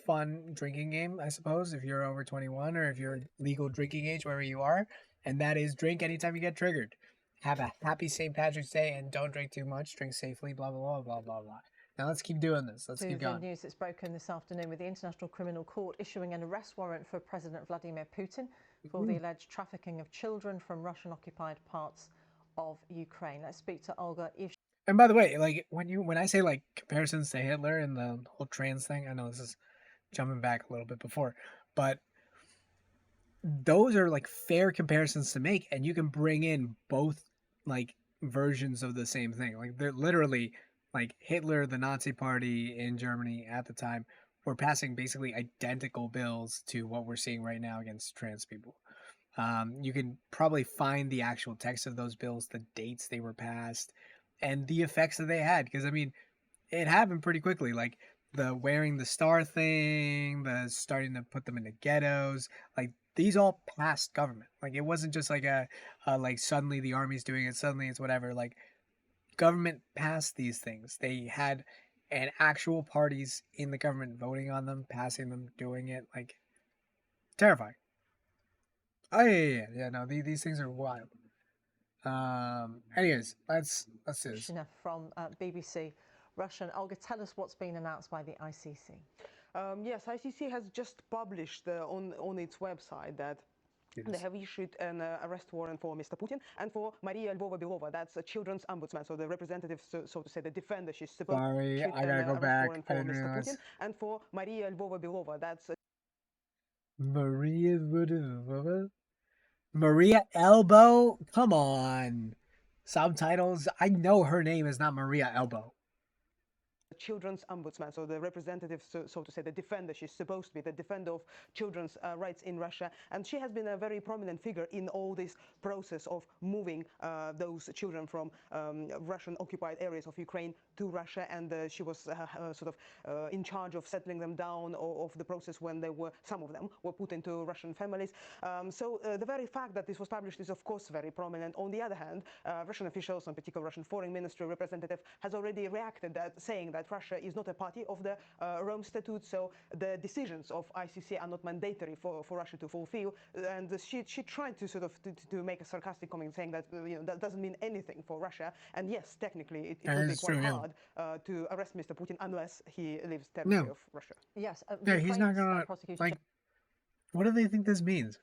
fun drinking game, I suppose, if you're over 21 or if you're legal drinking age, wherever you are. And that is drink anytime you get triggered. Have a happy St. Patrick's Day and don't drink too much. Drink safely, blah, blah, blah, blah, blah, blah. Now let's keep doing this. Let's keep going. The news that's broken this afternoon with the International Criminal Court issuing an arrest warrant for President Vladimir Putin for the alleged trafficking of children from Russian-occupied parts of Ukraine. Let's speak to Olga. And by the way, like when I say like comparisons to Hitler and the whole trans thing, I know this is jumping back a little bit before, but those are like fair comparisons to make, and you can bring in both like versions of the same thing. Like they're literally like Hitler, the Nazi party in Germany at the time, were passing basically identical bills to what we're seeing right now against trans people. You can probably find the actual text of those bills, the dates they were passed, and the effects that they had. Because I mean, it happened pretty quickly. Like the wearing the star thing, the starting to put them into ghettos, like these all passed government. Like it wasn't just like a like suddenly the army's doing it, suddenly it's whatever. Like government passed these things. They had an actual parties in the government voting on them, passing them, doing it. Like terrifying. Oh yeah. No, these things are wild. Anyways, let's do this. From BBC Russian. Olga, tell us what's been announced by the ICC. Yes, ICC has just published on its website that they have issued an arrest warrant for Mr. Putin and for Maria Lvova-Belova. That's a children's ombudsman, so the representative, so to say, the defender. She's supposed to issue an arrest warrant for Mr. Putin and for Maria Lvova-Belova. That's Maria Elbow? Come on. Subtitles? I know her name is not Maria Elbow. Children's ombudsman, so the representative, so to say, the defender. She's supposed to be the defender of children's rights in Russia, and she has been a very prominent figure in all this process of moving those children from Russian-occupied areas of Ukraine to Russia, and she was sort of in charge of settling them down of the process when some of them were put into Russian families. So the very fact that this was published is, of course, very prominent. On the other hand, Russian officials, in particular Russian Foreign Ministry representative, has already reacted saying that Russia is not a party of the Rome Statute, so the decisions of ICC are not mandatory for Russia to fulfill. And she tried to sort of to make a sarcastic comment saying that that doesn't mean anything for Russia. And yes, technically it would be quite hard to arrest Mr. Putin unless he leaves territory of Russia. Yes, yeah, he's not gonna like. What do they think this means?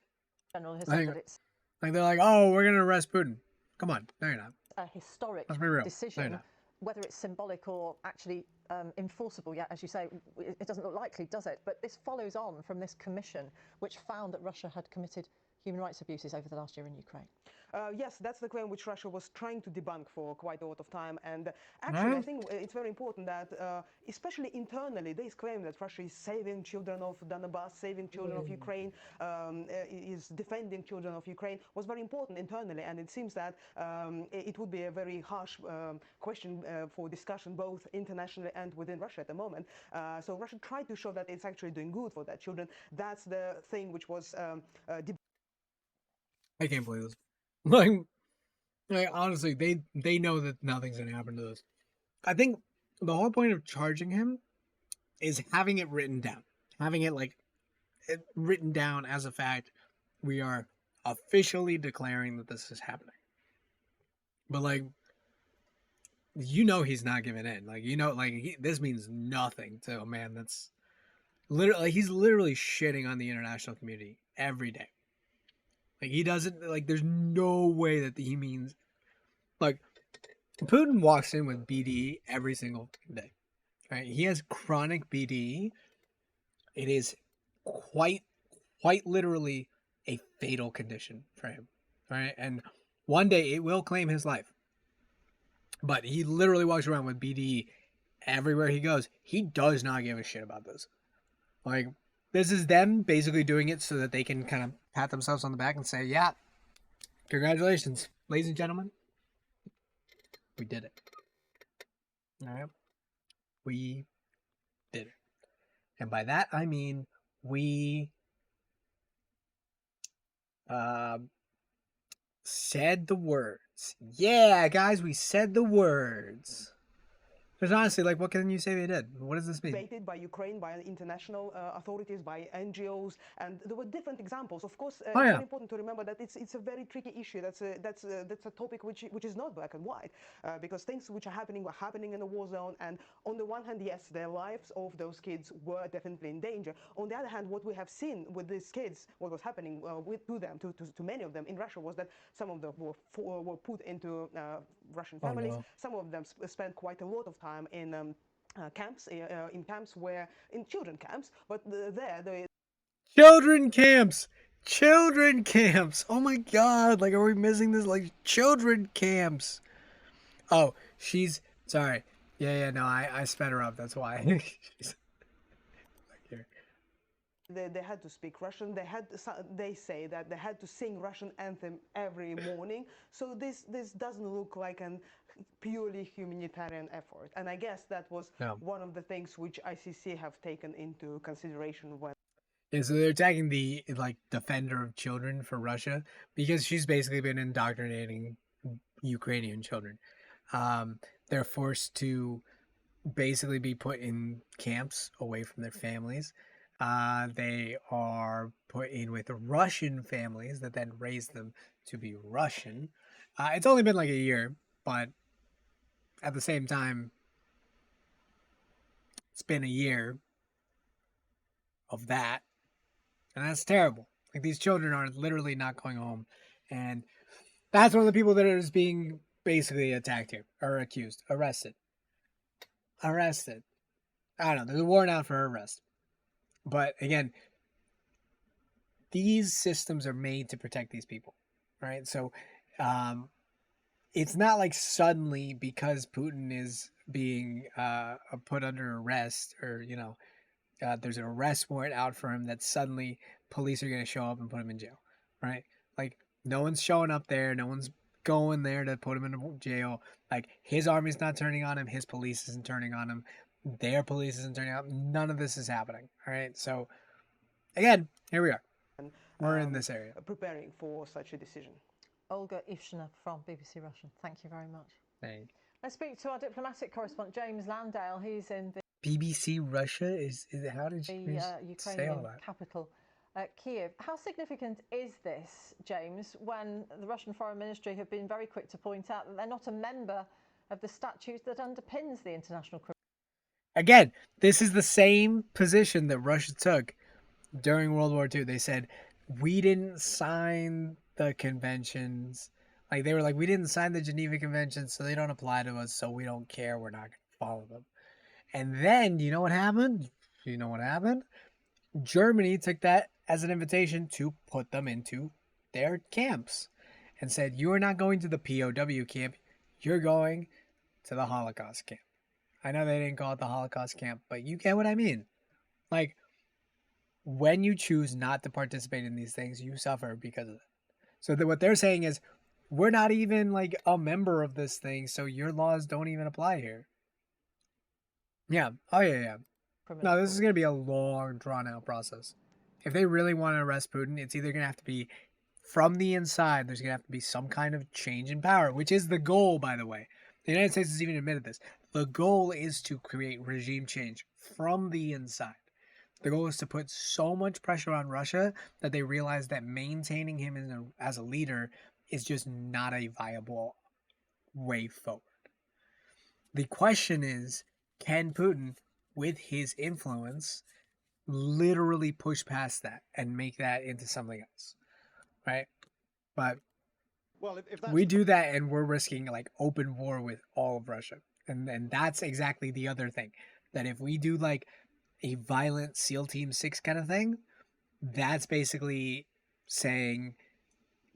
General has like, said that it's like they're like, oh, we're gonna arrest Putin. Come on, no, you're not. A historic decision. Whether it's symbolic or actually enforceable yet, as you say, it doesn't look likely, does it? But this follows on from this commission, which found that Russia had committed human rights abuses over the last year in Ukraine? Yes, that's the claim which Russia was trying to debunk for quite a lot of time. And actually, I think it's very important that, especially internally, this claim that Russia is saving children of Donbass, saving children of Ukraine, is defending children of Ukraine, was very important internally. And it seems that it would be a very harsh question for discussion, both internationally and within Russia at the moment. So Russia tried to show that it's actually doing good for their children. That's the thing which was I can't believe this. Like honestly, they know that nothing's gonna happen to this. I think the whole point of charging him is having it written down, having it written down as a fact. We are officially declaring that this is happening. But he's not giving in. This means nothing to a man that's literally he's literally shitting on the international community every day. He doesn't there's no way that he means Putin walks in with BD every single day. Right? He has chronic BD. It is quite literally a fatal condition for him. Right? And one day it will claim his life. But he literally walks around with BD everywhere he goes. He does not give a shit about this. This is them basically doing it so that they can kind of pat themselves on the back and say, yeah, congratulations, ladies and gentlemen. We did it. All right. We did it. And by that, I mean we said the words. Yeah, guys, we said the words. Because honestly, what can you say they did? What does this mean? Debated by Ukraine, by international authorities, by NGOs, and there were different examples. Of course, it's very important to remember that it's a very tricky issue. That's a topic which is not black and white, because things which are happening in the war zone. And on the one hand, yes, the lives of those kids were definitely in danger. On the other hand, what we have seen with these kids, what was happening to many of them in Russia, was that some of them were put into Russian families. Some of them spent quite a lot of time in camps, in children camps, but children camps. Oh my god! Are we missing this? Children camps. Oh, she's sorry. Yeah. No, I sped her up. That's why. They had to speak Russian. They say that they had to sing Russian anthem every morning. So this doesn't look like a purely humanitarian effort. And I guess that was one of the things which ICC have taken into consideration when. Yeah, so they're attacking the defender of children for Russia because she's basically been indoctrinating Ukrainian children. They're forced to basically be put in camps away from their families. They are put in with Russian families that then raise them to be Russian. It's only been a year, but at the same time, it's been a year of that. And that's terrible. These children are literally not going home. And that's one of the people that is being basically attacked here, or accused, arrested. I don't know. There's a warrant out for her arrest. But again, these systems are made to protect these people, right? So it's not suddenly because Putin is being put under arrest or, there's an arrest warrant out for him that suddenly police are going to show up and put him in jail, right? No one's showing up there. No one's going there to put him in jail. His army's not turning on him. His police isn't turning on him. Their police isn't turning out. None of this is happening. All right. So, again, here we are. We're in this area. Preparing for such a decision. Olga Ivshina from BBC Russian. Thank you very much. Thanks. Let's speak to our diplomatic correspondent, James Landale. He's in the BBC Russia. Is how did you say all that? Capital, Kiev. How significant is this, James, when the Russian Foreign Ministry have been very quick to point out that they're not a member of the statute that underpins the international criminal? Again, this is the same position that Russia took during World War II. They said, we didn't sign the conventions. They were we didn't sign the Geneva Conventions, so they don't apply to us, so we don't care. We're not going to follow them. And then, you know what happened? Germany took that as an invitation to put them into their camps and said, you are not going to the POW camp, you're going to the Holocaust camp. I know they didn't call it the Holocaust camp, but you get what I mean. Like, when you choose not to participate in these things, you suffer because of it. So what they're saying is, we're not even like a member of this thing, so your laws don't even apply here. Yeah. Oh, yeah. No, this is going to be a long, drawn-out process. If they really want to arrest Putin, it's either going to have to be from the inside. There's going to have to be some kind of change in power, which is the goal, by the way. The United States has even admitted this. The goal is to create regime change from the inside. The goal is to put so much pressure on Russia that they realize that maintaining him as a leader is just not a viable way forward. The question is, can Putin, with his influence, literally push past that and make that into something else, right? But if we do that, and we're risking like open war with all of Russia, and that's exactly the other thing, that if we do like a violent SEAL Team 6 kind of thing, that's basically saying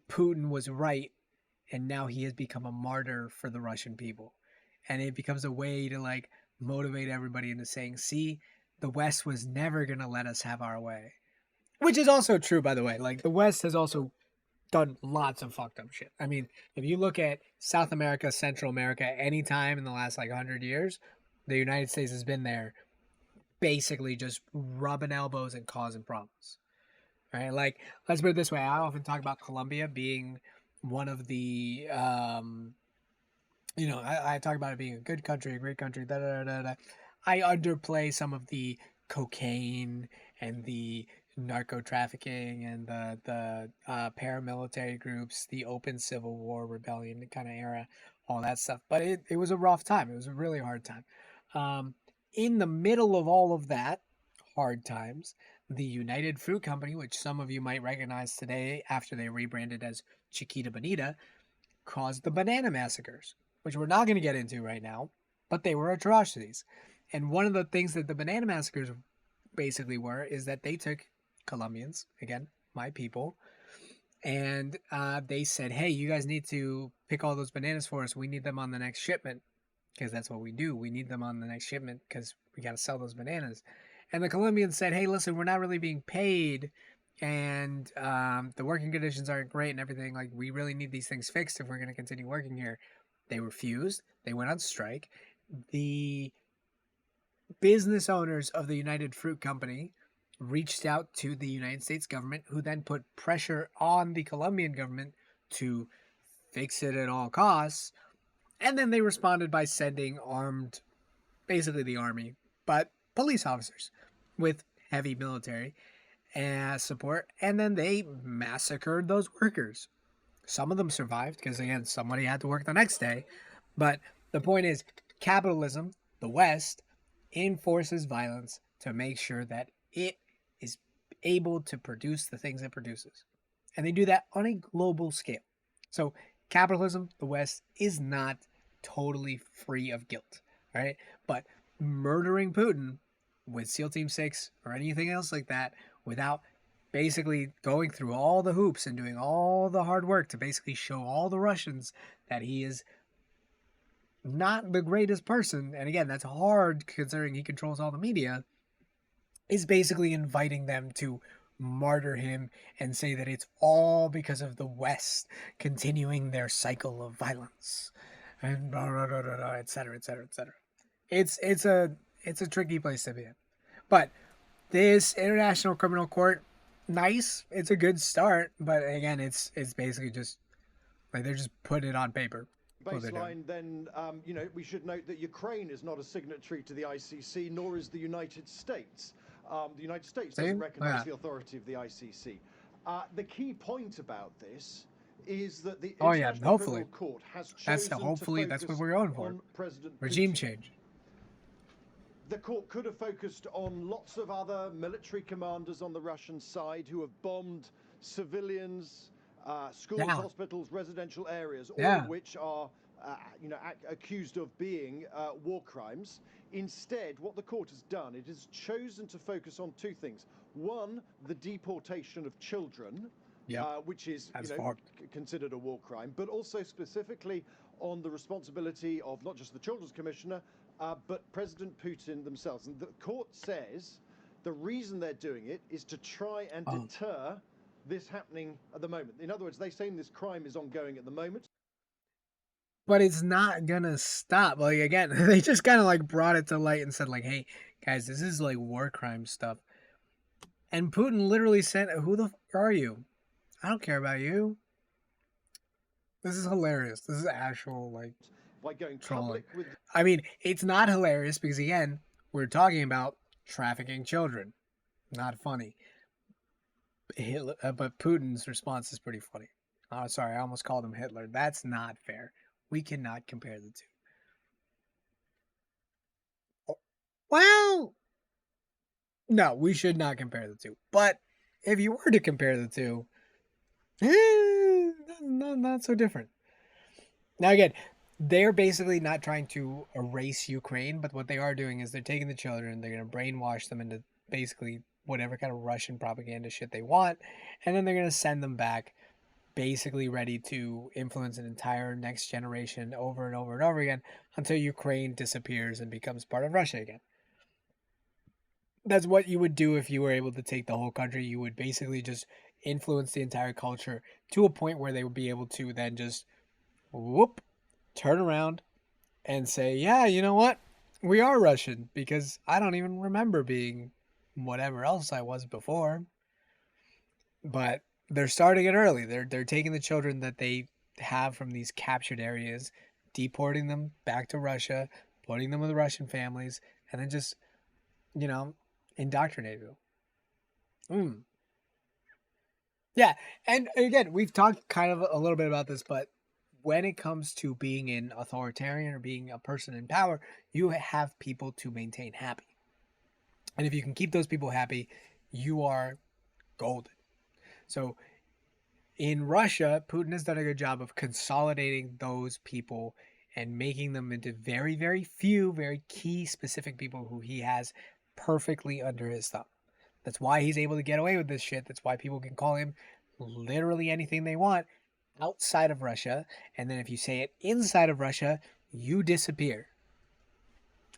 Putin was right, and now he has become a martyr for the Russian people, and it becomes a way to like motivate everybody into saying, see, the West was never going to let us have our way. Which is also true, by the way. Like, the West has also done lots of fucked up shit. I mean, if you look at South America, Central America, any time in the last, like, 100 years, the United States has been there basically just rubbing elbows and causing problems. Right? Like, let's put it this way. I often talk about Colombia being one of the, I talk about it being a good country, a great country, da-da-da-da-da. I underplay some of the cocaine and the narco trafficking and the paramilitary groups, the open civil war rebellion kind of era, all that stuff. But it was a rough time. It was a really hard time. In the middle of all of that hard times, the United Fruit Company, which some of you might recognize today after they rebranded as Chiquita Bonita, caused the banana massacres, which we're not going to get into right now, but they were atrocities. And one of the things that the banana massacres basically were is that they took Colombians, again, my people, and they said, hey, you guys need to pick all those bananas for us. We need them on the next shipment, because that's what we do. We need them on the next shipment because we got to sell those bananas. And the Colombians said, hey, listen, we're not really being paid, and the working conditions aren't great and everything. Like, we really need these things fixed if we're going to continue working here. They refused. They went on strike. The business owners of the United Fruit Company reached out to the United States government, who then put pressure on the Colombian government to fix it at all costs. And then they responded by sending armed, basically the army, but police officers with heavy military support. And then they massacred those workers. Some of them survived because, again, somebody had to work the next day. But the point is, capitalism, the West, enforces violence to make sure that it is able to produce the things it produces. And they do that on a global scale. So capitalism, the West, is not totally free of guilt, right? But murdering Putin with SEAL Team 6 or anything else like that, without basically going through all the hoops and doing all the hard work to basically show all the Russians that he is not the greatest person, and again, that's hard considering he controls all the media, is basically inviting them to martyr him and say that it's all because of the West continuing their cycle of violence, and blah, blah, blah, blah, blah, et cetera, et cetera, et cetera. It's a tricky place to be in. But this International Criminal Court, nice. It's a good start, but again, it's basically just like they're just putting it on paper. Baseline, then, we should note that Ukraine is not a signatory to the ICC, nor is the United States. The United States doesn't recognize the authority of the ICC. The key point about this is that the International Criminal Court has chosen hopefully that's what we're going for. Regime change. The court could have focused on lots of other military commanders on the Russian side who have bombed civilians, schools, hospitals, residential areas, all of which are, accused of being war crimes. Instead, what the court has done, it has chosen to focus on two things. One, the deportation of children, which is considered a war crime, but also specifically on the responsibility of not just the Children's Commissioner, but President Putin themselves. And the court says the reason they're doing it is to try and deter this happening at the moment. In other words, they say this crime is ongoing at the moment. But it's not gonna stop. Like, again, they just kind of like brought it to light and said like, hey, guys, this is like war crime stuff. And Putin literally said, who the fuck are you? I don't care about you. This is hilarious. This is actual, like, by going trolling. public with... I mean, it's not hilarious because, again, we're talking about trafficking children. Not funny. But Putin's response is pretty funny. Oh, sorry, I almost called him Hitler. That's not fair. We cannot compare the two. Oh, well, no, we should not compare the two. But if you were to compare the two, not so different. Now, again, they're basically not trying to erase Ukraine, but what they are doing is they're taking the children, they're going to brainwash them into basically whatever kind of Russian propaganda shit they want, and then they're going to send them back basically ready to influence an entire next generation over and over and over again until Ukraine disappears and becomes part of Russia again. That's what you would do if you were able to take the whole country. You would basically just influence the entire culture to a point where they would be able to then just turn around and say, yeah, you know what? We are Russian, because I don't even remember being whatever else I was before. But they're starting it early. They're taking the children that they have from these captured areas, deporting them back to Russia, putting them with Russian families, and then just, indoctrinating them. Yeah, and again, we've talked kind of a little bit about this, but when it comes to being an authoritarian or being a person in power, you have people to maintain happy. And if you can keep those people happy, you are golden. So in Russia, Putin has done a good job of consolidating those people and making them into very, very few, very key, specific people who he has perfectly under his thumb. That's why he's able to get away with this shit. That's why people can call him literally anything they want outside of Russia. And then if you say it inside of Russia, you disappear.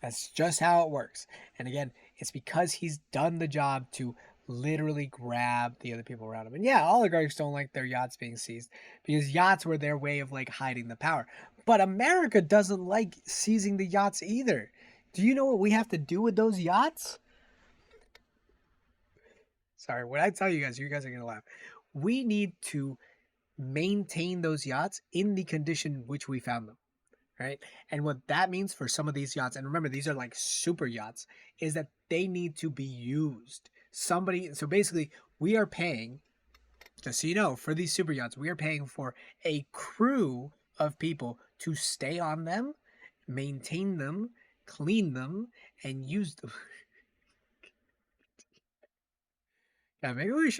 That's just how it works. And again, it's because he's done the job to literally grab the other people around him. And yeah, oligarchs don't like their yachts being seized because yachts were their way of like hiding the power. But America doesn't like seizing the yachts either. Do you know what we have to do with those yachts? Sorry, when I tell you guys are going to laugh. We need to maintain those yachts in the condition which we found them, right? And what that means for some of these yachts, and remember, these are like super yachts, is that they need to be used. So basically, we are paying, just so you know, for these super yachts, we are paying for a crew of people to stay on them, maintain them, clean them, and use them. Yeah, maybe we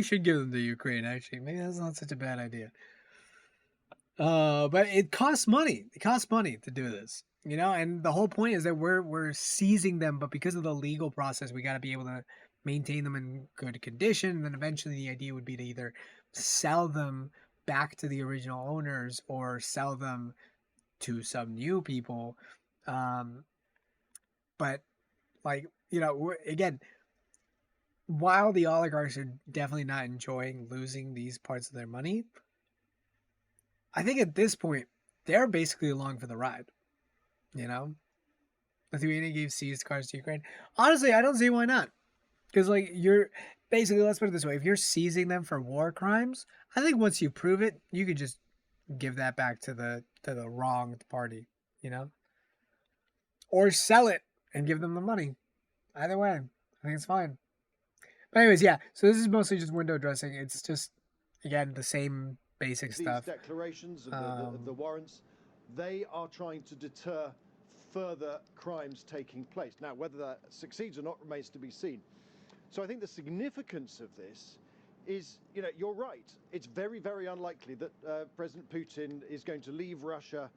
should give them to Ukraine, actually. Maybe that's not such a bad idea. But it costs money. It costs money to do this, and the whole point is that we're seizing them, but because of the legal process, we got to be able to maintain them in good condition. And then eventually the idea would be to either sell them back to the original owners or sell them to some new people. But again, while the oligarchs are definitely not enjoying losing these parts of their money, I think at this point, they're basically along for the ride. Lithuania gave seized cars to Ukraine. Honestly, I don't see why not. Because, you're basically, let's put it this way, if you're seizing them for war crimes, I think once you prove it, you could just give that back to the wronged party, Or sell it and give them the money. Either way, I think it's fine. But anyways, yeah, so this is mostly just window dressing. It's just, again, the same basic stuff. These declarations and the warrants, they are trying to deter further crimes taking place. Now, whether that succeeds or not remains to be seen. So I think the significance of this is, you're right. It's very, very unlikely that President Putin is going to leave Russia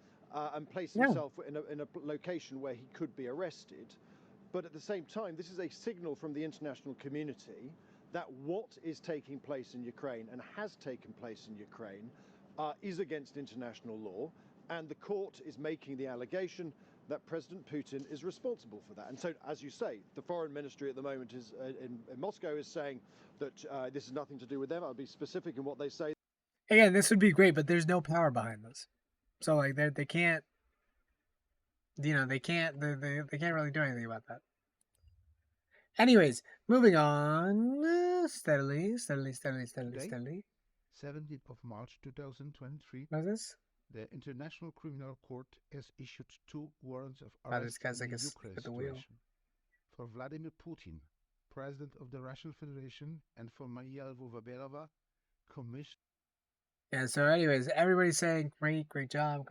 and place himself in a location where he could be arrested. But at the same time, this is a signal from the international community that what is taking place in Ukraine and has taken place in Ukraine is against international law, and the court is making the allegation that President Putin is responsible for that. And so, as you say, the foreign ministry at the moment is in Moscow is saying that this has nothing to do with them. I'll be specific in what they say. Again, this would be great, but there's no power behind this. So like they can't, they can't really do anything about that. Anyways, moving on steadily. 17th of March 2023. What is this? The International Criminal Court has issued 2 warrants of arrest in the Ukraine situation for Vladimir Putin, President of the Russian Federation, and for Maria Lvova-Belova, Commissioner. Yeah, so anyways, everybody's saying great job,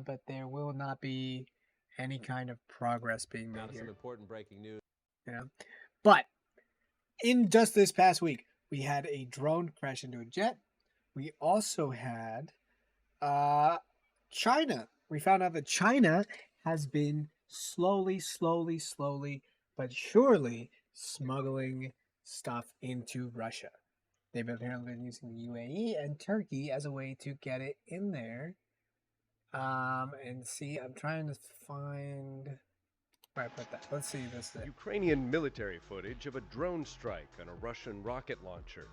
but there will not be any kind of progress being made here. Some important breaking news. But in just this past week, we had a drone crash into a jet. We also had China. We found out that China has been slowly, but surely smuggling stuff into Russia. They've apparently been using the UAE and Turkey as a way to get it in there. And see, I'm trying to find where I put that. Let's see this. Ukrainian military footage of a drone strike on a Russian rocket launcher.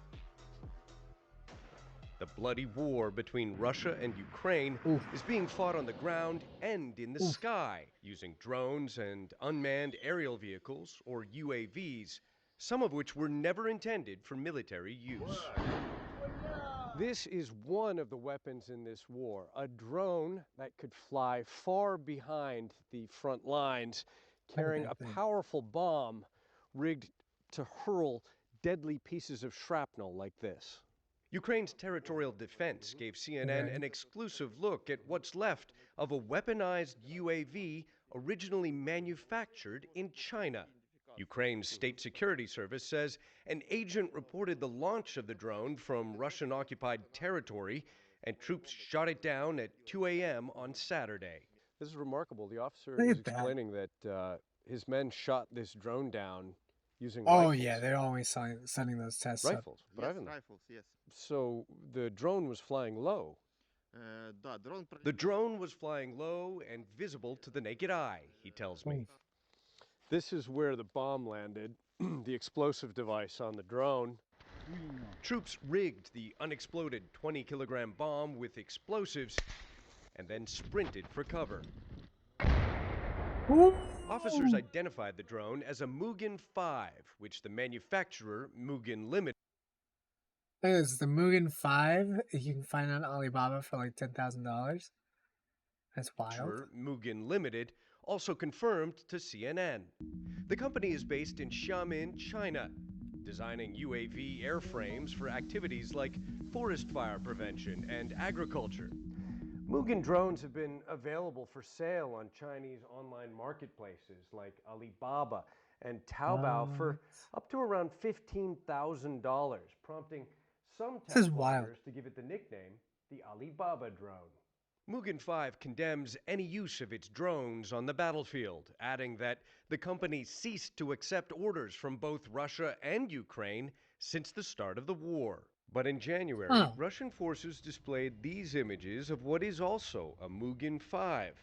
The bloody war between Russia and Ukraine is being fought on the ground and in the sky using drones and unmanned aerial vehicles, or UAVs, some of which were never intended for military use. This is one of the weapons in this war, a drone that could fly far behind the front lines, carrying a powerful bomb rigged to hurl deadly pieces of shrapnel like this. Ukraine's territorial defense gave CNN an exclusive look at what's left of a weaponized UAV originally manufactured in China. Ukraine's state security service says an agent reported the launch of the drone from Russian-occupied territory, and troops shot it down at 2 a.m. on Saturday. This is remarkable. The officer is explaining that his men shot this drone down using rifles. Yeah, they're always sending those tests rifles. up. Rifles, yes. So the drone was flying low. The drone was flying low and visible to the naked eye, he tells me. This is where the bomb landed, the explosive device on the drone. Troops rigged the unexploded 20-kilogram bomb with explosives and then sprinted for cover. Officers identified the drone as a Mugen 5, which the manufacturer, Mugen Limited. This is the Mugen 5. You can find on Alibaba for like $10,000. That's wild. Mugen Limited also confirmed to CNN. The company is based in Xiamen, China, designing UAV airframes for activities like forest fire prevention and agriculture. Mugen drones have been available for sale on Chinese online marketplaces like Alibaba and Taobao for up to around $15,000, prompting some tech bloggers to give it the nickname the Alibaba drone. Mugen 5 condemns any use of its drones on the battlefield, adding that the company ceased to accept orders from both Russia and Ukraine since the start of the war. But in January, Russian forces displayed these images of what is also a Mugen 5.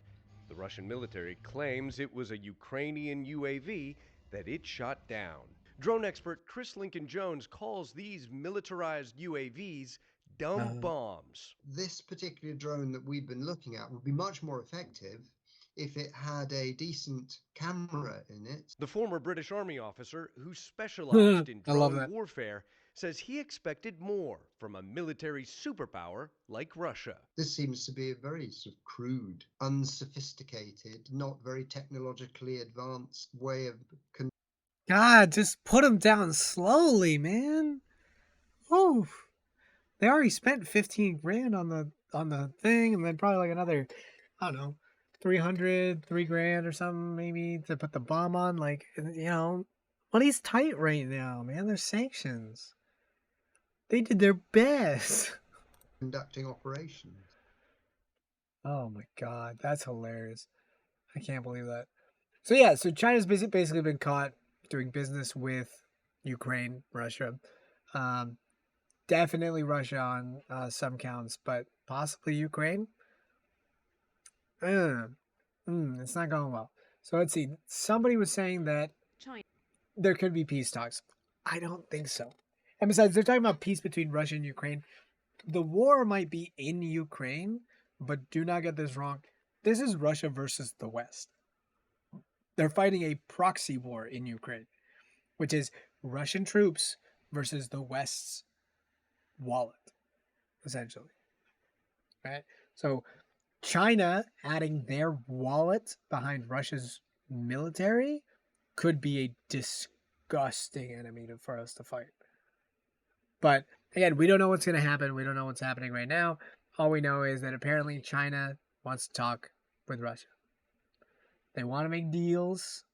The Russian military claims it was a Ukrainian UAV that it shot down. Drone expert Chris Lincoln-Jones calls these militarized UAVs dumb bombs. This particular drone that we've been looking at would be much more effective if it had a decent camera in it. The former British Army officer who specialized in drone warfare says he expected more from a military superpower like Russia. This seems to be a very sort of crude, unsophisticated, not very technologically advanced way of... God, just put them down slowly, man. Oh, they already spent 15 grand on the thing, and then probably like another, I don't know, 3 grand or something maybe to put the bomb on. Like, money's tight right now, man. There's sanctions. They did their best. Conducting operations. Oh my God, that's hilarious. I can't believe that. So yeah, so China's basically been caught doing business with Ukraine, Russia, Definitely Russia on some counts, but possibly Ukraine. It's not going well. So let's see. Somebody was saying that China. There could be peace talks. I don't think so. And besides, they're talking about peace between Russia and Ukraine. The war might be in Ukraine, but do not get this wrong. This is Russia versus the West. They're fighting a proxy war in Ukraine, which is Russian troops versus the West's wallet, essentially. Right? So China adding their wallet behind Russia's military could be a disgusting enemy for us to fight. But again, we don't know what's going to happen. We don't know what's happening right now. All we know is that apparently China wants to talk with Russia. They want to make deals.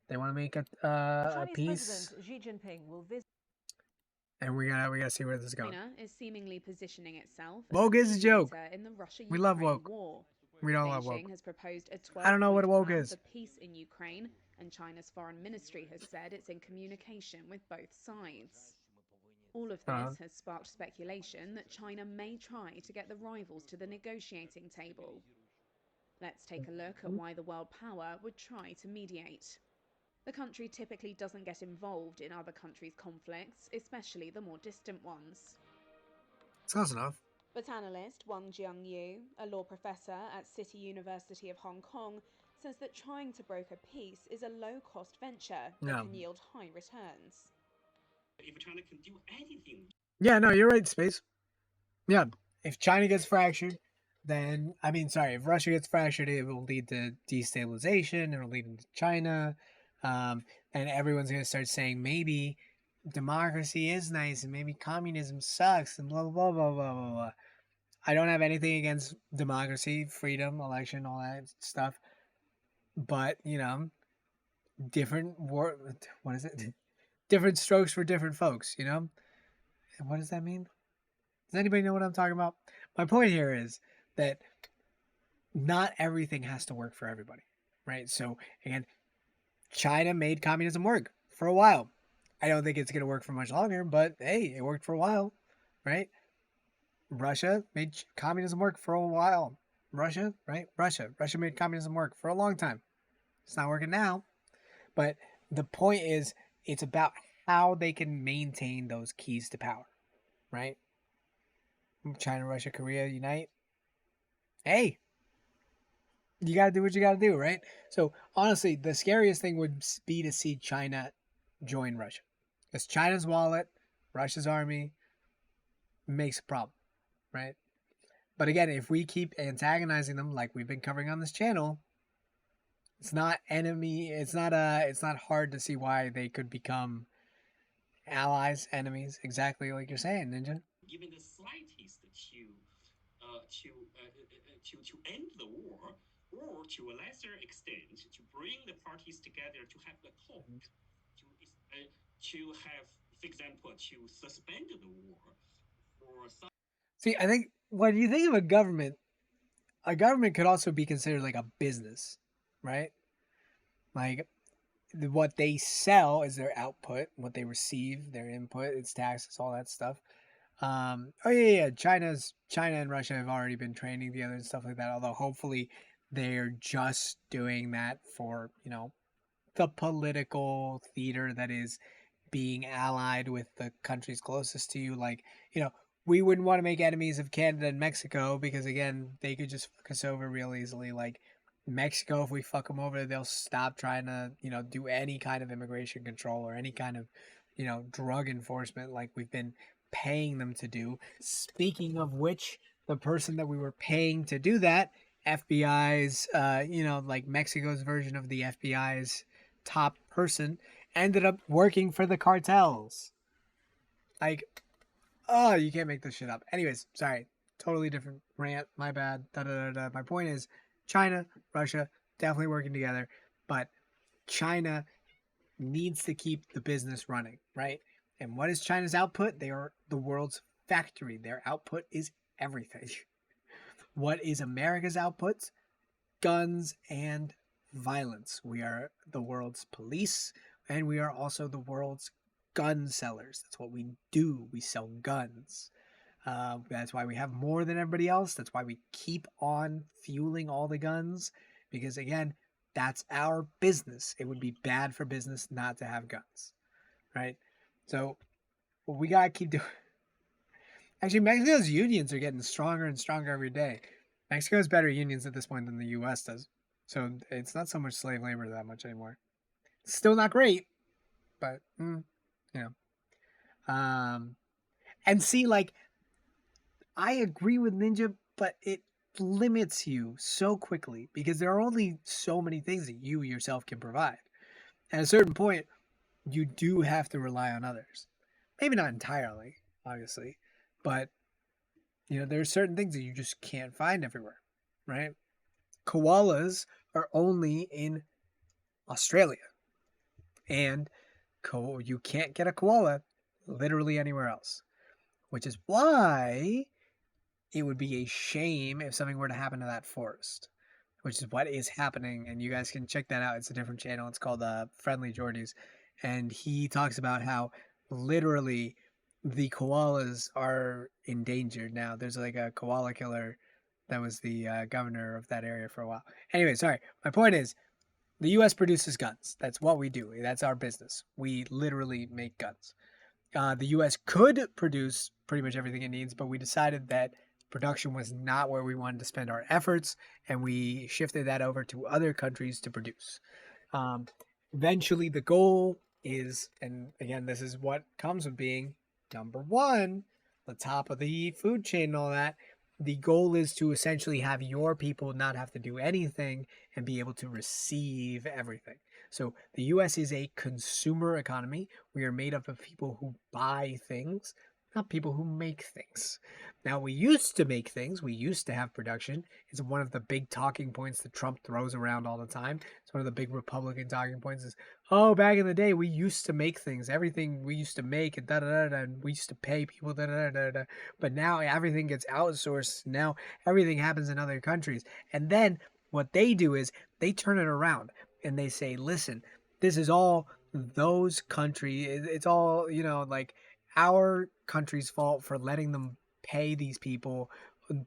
They want to make a peace. President Xi Jinping will visit. And we gotta see where this is going. China is seemingly positioning itself woke is a joke. in the We love woke. War. We don't love woke. Beijing has proposed a 12 I don't know what woke plan is. for peace in Ukraine, and China's foreign ministry has said it's in communication with both sides. All of this has sparked speculation that China may try to get the rivals to the negotiating table. Let's take a look at why the world power would try to mediate. The country typically doesn't get involved in other countries' conflicts, especially the more distant ones. Close enough. But analyst Wang Jiangyu, a law professor at City University of Hong Kong, says that trying to broker peace is a low-cost venture that can yield high returns. If China can do anything. Yeah, no, you're right, Space. Yeah, if China gets fractured, then, if Russia gets fractured, it will lead to destabilization, it will lead into China, and everyone's going to start saying maybe democracy is nice and maybe communism sucks and blah, blah, blah, blah, blah, blah. I don't have anything against democracy, freedom, election, all that stuff, but, different different strokes for different folks, And what does that mean? Does anybody know what I'm talking about? My point here is that not everything has to work for everybody, right? So, again, China made communism work for a while. I don't think it's going to work for much longer, but hey, it worked for a while, right? Russia made communism work for a while. Russia made communism work for a long time. It's not working now. But the point is, it's about how they can maintain those keys to power, right? China, Russia, Korea, unite. Hey, you got to do what you got to do, right? So, honestly, the scariest thing would be to see China join Russia. Because China's wallet, Russia's army, makes a problem, right? But again, if we keep antagonizing them like we've been covering on this channel, it's not hard to see why they could become allies, enemies, exactly like you're saying, Ninja. Given the slightest to end the war, or to a lesser extent to bring the parties together to have a talk, to have, for example, to suspend the war, or some. See, I think when you think of a government could also be considered like a business, right? Like what they sell is their output, what they receive, their input, its taxes, all that stuff. China and Russia have already been training together and stuff like that. Although hopefully they're just doing that for, the political theater that is being allied with the countries closest to you. Like, we wouldn't want to make enemies of Canada and Mexico because, again, they could just fuck us over real easily. Like, Mexico, if we fuck them over, they'll stop trying to, do any kind of immigration control or any kind of, drug enforcement like we've been paying them to do. Speaking of which, the person that we were paying to do that, FBI's, like Mexico's version of the FBI's top person, ended up working for the cartels. Like, oh, you can't make this shit up. Anyways, sorry. Totally different rant. My bad. My point is, China, Russia, definitely working together. But China needs to keep the business running, right? And what is China's output? They are the world's factory. Their output is everything. What is America's output? Guns and violence. We are the world's police, and we are also the world's gun sellers. That's what we do. We sell guns. That's why we have more than everybody else. That's why we keep on fueling all the guns, because again, that's our business. It would be bad for business not to have guns, right? So what we gotta keep doing. Actually, Mexico's unions are getting stronger and stronger every day. Mexico has better unions at this point than the U.S. does, so it's not so much slave labor that much anymore. It's still not great, but and see, like, I agree with Ninja, but it limits you so quickly because there are only so many things that you yourself can provide. At a certain point, you do have to rely on others. Maybe not entirely, obviously, but there are certain things that you just can't find everywhere, right? Koalas are only in Australia, and you can't get a koala literally anywhere else, which is why it would be a shame if something were to happen to that forest, which is what is happening. And you guys can check that out. It's a different channel. It's called Friendly Geordies. And he talks about how literally the koalas are endangered now. There's like a koala killer that was the governor of that area for a while. Anyway, sorry. My point is the U.S. produces guns. That's what we do. That's our business. We literally make guns. The U.S. could produce pretty much everything it needs, but we decided that production was not where we wanted to spend our efforts, and we shifted that over to other countries to produce. Eventually, the goal is, and again, this is what comes with being number one, the top of the food chain and all that. The goal is to essentially have your people not have to do anything and be able to receive everything. So the U.S. is a consumer economy. We are made up of people who buy things, not people who make things. Now, we used to make things. We used to have production. It's one of the big talking points that Trump throws around all the time. It's one of the big Republican talking points is, oh, back in the day, we used to make things. Everything we used to make and da-da-da-da, and we used to pay people, da-da-da-da-da. But now everything gets outsourced. Now everything happens in other countries. And then what they do is they turn it around and they say, listen, this is all those countries. It's all, like our country's fault for letting them pay these people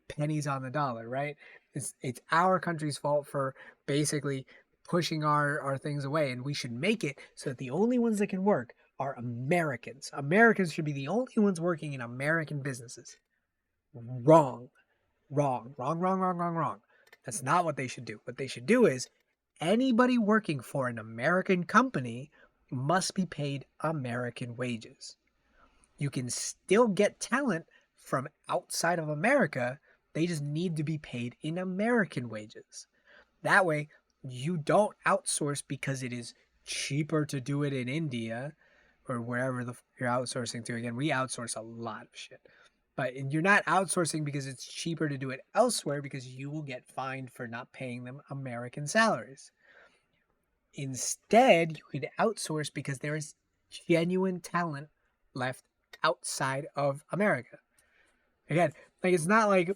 pennies on the dollar, right? It's our country's fault for basically pushing our things away, and we should make it so that the only ones that can work are Americans. Americans should be the only ones working in American businesses. Wrong. That's not what they should do. What they should do is anybody working for an American company must be paid American wages. You can still get talent from outside of America. They just need to be paid in American wages. That way, you don't outsource because it is cheaper to do it in India or wherever you're outsourcing to. Again, we outsource a lot of shit. But you're not outsourcing because it's cheaper to do it elsewhere because you will get fined for not paying them American salaries. Instead, you could outsource because there is genuine talent left outside of America. Again, like it's not like,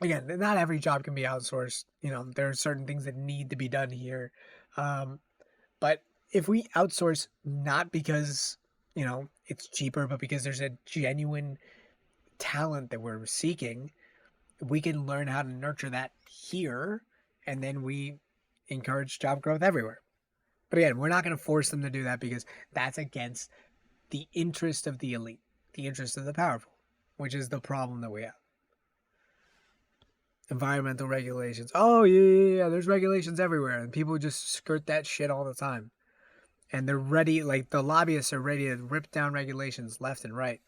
again, not every job can be outsourced. There are certain things that need to be done here. But if we outsource not because, it's cheaper, but because there's a genuine talent that we're seeking, we can learn how to nurture that here, and then we encourage job growth everywhere. But again, we're not going to force them to do that because that's against the interest of the elite, the interest of the powerful, which is the problem that we have. Environmental regulations. Oh, yeah, there's regulations everywhere, and people just skirt that shit all the time. And they're ready, like the lobbyists are ready to rip down regulations left and right.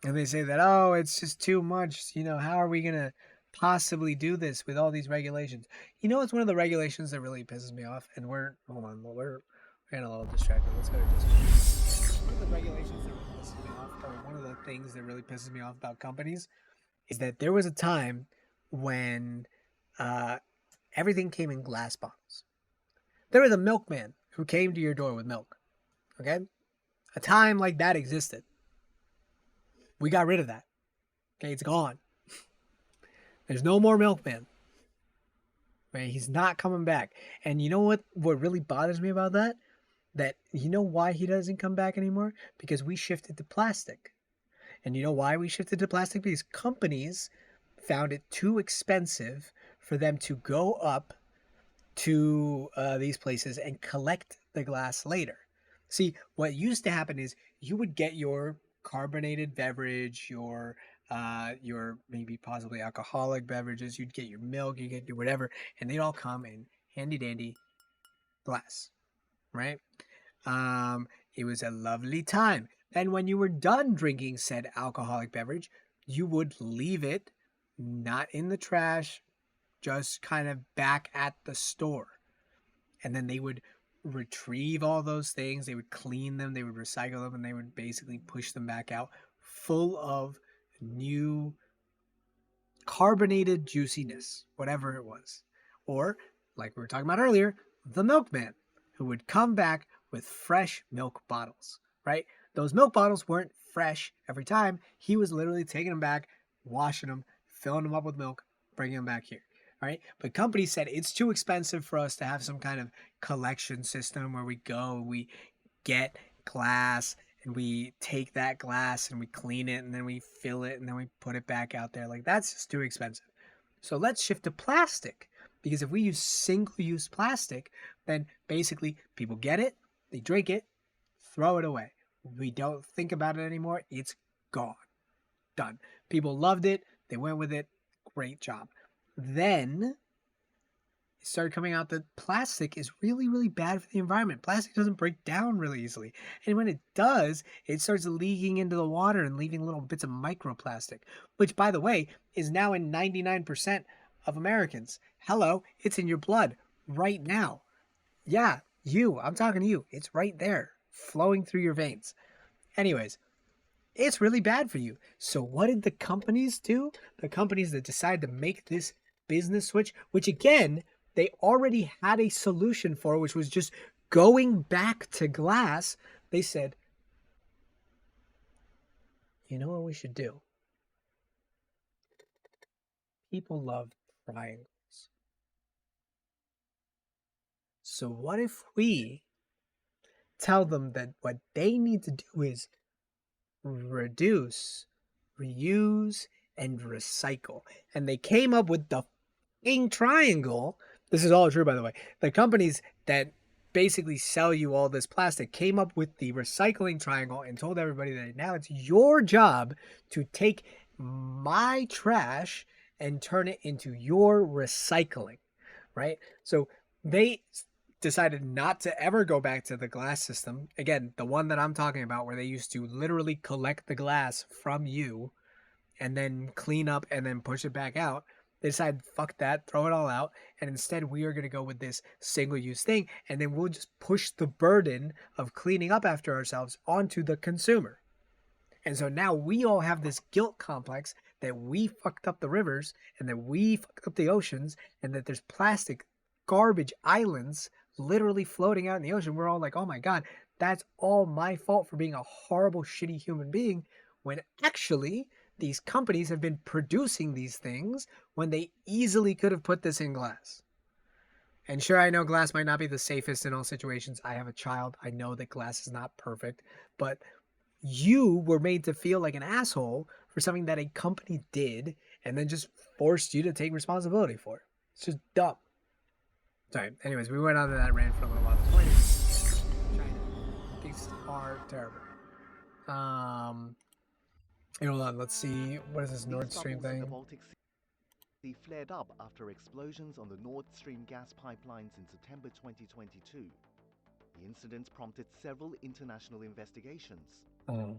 And they say that, oh, it's just too much. How are we going to possibly do this with all these regulations? It's one of the regulations that really pisses me off. And we're getting a little distracted. Let's go to Discord. One of the regulations that really pisses me off, or one of the things that really pisses me off about companies, is that there was a time when everything came in glass bottles. There was a milkman who came to your door with milk. Okay? A time like that existed. We got rid of that. Okay, it's gone. There's no more milkman. Right? He's not coming back. And you know what really bothers me about that? that you know why he doesn't come back anymore? Because we shifted to plastic. And you know why we shifted to plastic? Because companies found it too expensive for them to go up to these places and collect the glass later. See, what used to happen is you would get your carbonated beverage, your maybe possibly alcoholic beverages, you'd get your milk, you get your whatever, and they'd all come in handy dandy glass, right? It was a lovely time. Then when you were done drinking said alcoholic beverage, you would leave it not in the trash, just kind of back at the store. And then they would retrieve all those things, they would clean them, they would recycle them, and they would basically push them back out full of new carbonated juiciness, whatever it was. Or, like we were talking about earlier, the milkman, who would come back with fresh milk bottles, right? Those milk bottles weren't fresh every time. He was literally taking them back, washing them, filling them up with milk, bringing them back here. All right. But companies said it's too expensive for us to have some kind of collection system where we go, we get glass and we take that glass and we clean it and then we fill it and then we put it back out there. Like, that's just too expensive. So let's shift to plastic, because if we use single-use plastic, then basically people get it, they drink it, throw it away. We don't think about it anymore. It's gone. Done. People loved it. They went with it. Great job. Then it started coming out that plastic is really, really bad for the environment. Plastic doesn't break down really easily. And when it does, it starts leaking into the water and leaving little bits of microplastic, which, by the way, is now in 99% of Americans. Hello, it's in your blood right now. Yeah, you. I'm talking to you. It's right there, flowing through your veins. Anyways, it's really bad for you. So what did the companies do? The companies that decided to make this business switch, which again, they already had a solution for, which was just going back to glass. They said, you know what we should do? People love triangles. So what if we tell them that what they need to do is reduce, reuse, and recycle? And they came up with the fucking triangle. This is all true, by the way. The companies that basically sell you all this plastic came up with the recycling triangle and told everybody that now it's your job to take my trash and turn it into your recycling, right? So they decided not to ever go back to the glass system. Again, the one that I'm talking about, where they used to literally collect the glass from you and then clean up and then push it back out. They decided, fuck that, throw it all out. And instead, we are going to go with this single-use thing. And then we'll just push the burden of cleaning up after ourselves onto the consumer. And so now we all have this guilt complex that we fucked up the rivers and that we fucked up the oceans and that there's plastic garbage islands literally floating out in the ocean. We're all like, oh my God, that's all my fault for being a horrible, shitty human being, when actually these companies have been producing these things when they easily could have put this in glass. And sure, I know glass might not be the safest in all situations. I have a child. I know that glass is not perfect, but you were made to feel like an asshole for something that a company did and then just forced you to take responsibility for. It's just dumb. Sorry. Anyways, we went on to that rant for a little while. China. These are terrible. Hold on. Let's see. What is this Nord Stream thing? The Baltic Sea flared up after explosions on the Nord Stream gas pipelines in September 2022. The incident prompted several international investigations.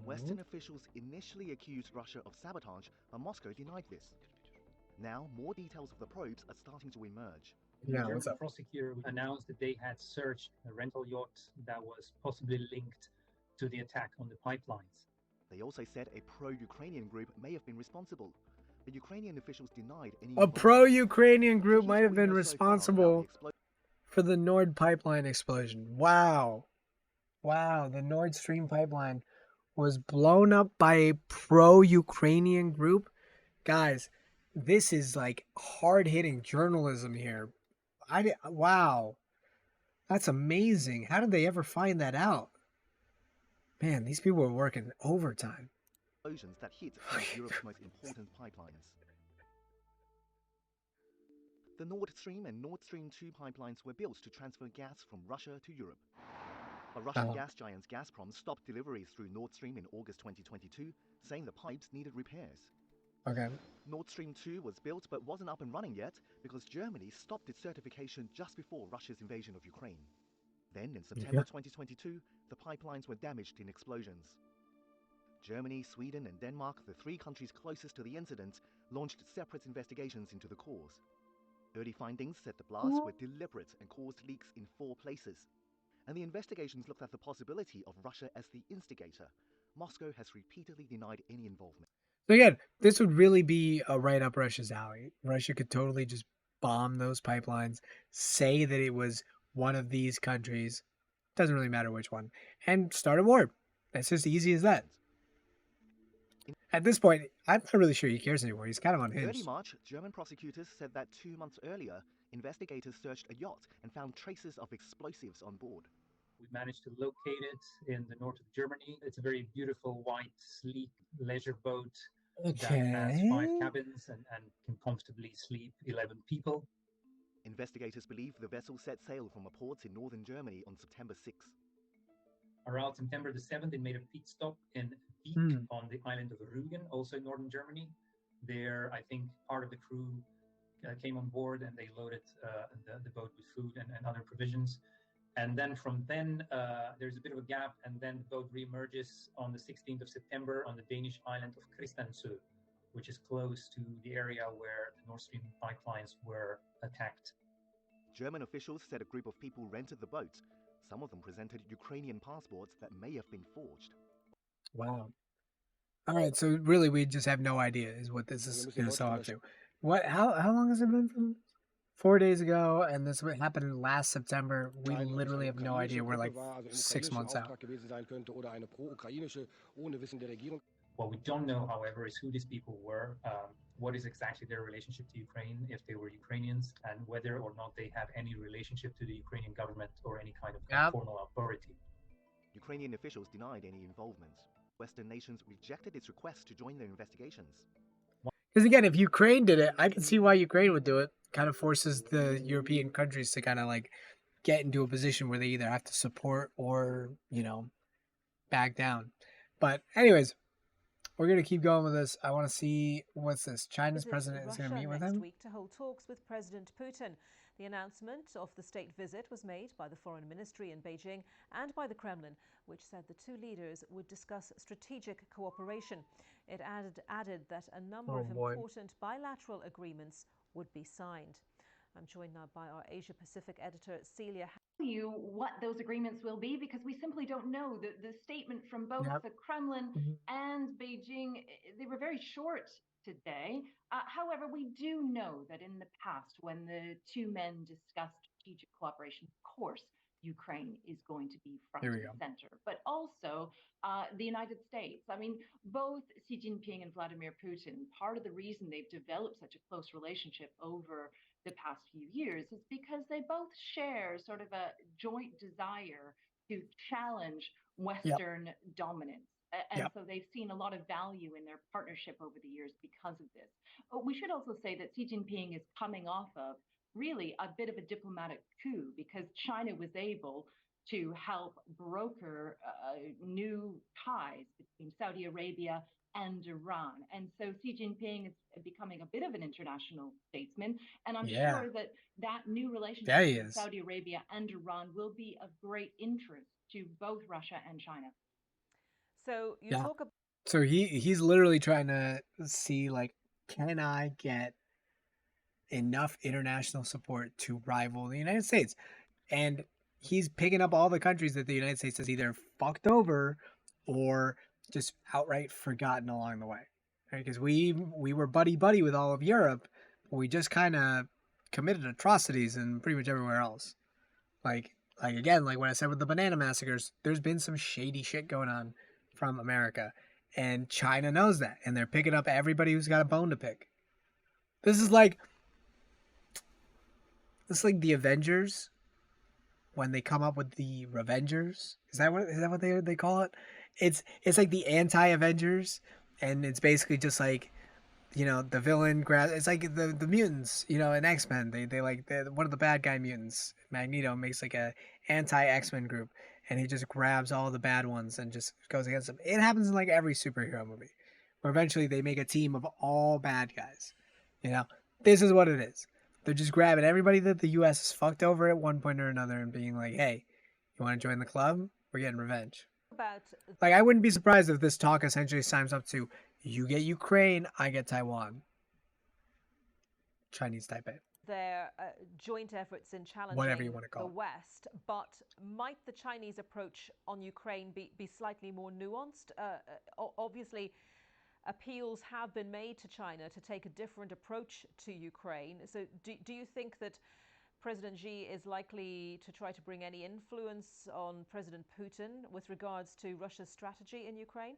Western officials initially accused Russia of sabotage, and Moscow denied this. Now, more details of the probes are starting to emerge. Yeah, The what's German up? prosecutor announced that they had searched a rental yacht that was possibly linked to the attack on the pipelines. They also said a pro-Ukrainian group may have been responsible, but Ukrainian officials denied any A pro-Ukrainian group might have been responsible for the Nord pipeline explosion. Wow. Wow, the Nord Stream pipeline was blown up by a pro-Ukrainian group. Guys, this is like hard-hitting journalism here. Wow. That's amazing. How did they ever find that out? Man, these people were working overtime. Explosions that hit one of Europe's most important pipelines. The Nord Stream and Nord Stream 2 pipelines were built to transfer gas from Russia to Europe. But Russian gas giant Gazprom stopped deliveries through Nord Stream in August 2022, saying the pipes needed repairs. Okay. Nord Stream 2 was built but wasn't up and running yet because Germany stopped its certification just before Russia's invasion of Ukraine. Then, in September 2022, the pipelines were damaged in explosions. Germany, Sweden, and Denmark, the three countries closest to the incident, launched separate investigations into the cause. Early findings said the blasts were deliberate and caused leaks in 4 places. And the investigations looked at the possibility of Russia as the instigator. Moscow has repeatedly denied any involvement. So again, this would really be a right up Russia's alley. Russia could totally just bomb those pipelines, say that it was one of these countries, doesn't really matter which one, and start a war. That's just easy as that. At this point, I'm not really sure he cares anymore. He's kind of unhinged. In early March, German prosecutors said that 2 months earlier, investigators searched a yacht and found traces of explosives on board. We managed to locate it in the north of Germany. It's a very beautiful, white, sleek leisure boat that has 5 cabins and can comfortably sleep 11 people. Investigators believe the vessel set sail from a port in northern Germany on September 6th. Around September the 7th, it made a pit stop in Wiek on the island of Rügen, also in northern Germany. There, I think part of the crew came on board and they loaded the boat with food and other provisions. And then from then, there's a bit of a gap, and then the boat reemerges on the 16th of September on the Danish island of Christiansø, which is close to the area where the Nord Stream pipelines were attacked. German officials said a group of people rented the boat. Some of them presented Ukrainian passports that may have been forged. Wow. All right, so really we just have no idea is what this is going to sell up to. How long has it been from 4 days ago, and this happened last September? We literally have no idea. We're like 6 months out. What we don't know, however, is who these people were, what is exactly their relationship to Ukraine, if they were Ukrainians, and whether or not they have any relationship to the Ukrainian government or any kind of formal authority. Ukrainian officials denied any involvement. Western nations rejected its request to join their investigations. Because again, if Ukraine did it, I can see why Ukraine would do it. Kind of forces the European countries to kind of like get into a position where they either have to support or, back down. But anyways, we're going to keep going with this. I want to see what's this. China's president is going to meet with him next week to hold talks with President Putin. The announcement of the state visit was made by the Foreign Ministry in Beijing and by the Kremlin, which said the two leaders would discuss strategic cooperation. It added that a number of important bilateral agreements would be signed. I'm joined now by our Asia Pacific editor, Celia. You what those agreements will be, because we simply don't know. The statement from both the Kremlin and Beijing, they were very short today. However, we do know that in the past, when the two men discussed strategic cooperation, of course, Ukraine is going to be front and center, but also the United States. I mean, both Xi Jinping and Vladimir Putin, part of the reason they've developed such a close relationship over the past few years is because they both share sort of a joint desire to challenge Western dominance. And so they've seen a lot of value in their partnership over the years because of this. But we should also say that Xi Jinping is coming off of really a bit of a diplomatic coup, because China was able to help broker new ties between Saudi Arabia and Iran. And so Xi Jinping is becoming a bit of an international statesman. And I'm sure that that new relationship with Saudi Arabia and Iran will be of great interest to both Russia and China. So you talk about... So he's literally trying to see, like, can I get enough international support to rival the United States? And he's picking up all the countries that the United States has either fucked over or just outright forgotten along the way, right? Because we were buddy with all of Europe, but we just kind of committed atrocities in pretty much everywhere else. Like again, like what I said with the banana massacres, there's been some shady shit going on from America, and China knows that, and they're picking up everybody who's got a bone to pick. This is like the Avengers, when they come up with the Revengers. Is that what they call it? It's like the anti-Avengers, and it's basically just like, you know, the villain grabs. It's like the mutants, you know, in X-Men. They like one of the bad guy mutants. Magneto makes like a anti-X-Men group, and he just grabs all the bad ones and just goes against them. It happens in like every superhero movie, where eventually they make a team of all bad guys. You know, this is what it is. They're just grabbing everybody that the U.S. has fucked over at one point or another and being like, "Hey, you want to join the club? We're getting revenge." Like, I wouldn't be surprised if this talk essentially signs up to, you get Ukraine, I get Taiwan. Chinese Taipei. Their joint efforts in challenging Whatever you want to call the West, but might the Chinese approach on Ukraine be slightly more nuanced? Obviously, appeals have been made to China to take a different approach to Ukraine. So do you think that President Xi is likely to try to bring any influence on President Putin with regards to Russia's strategy in Ukraine?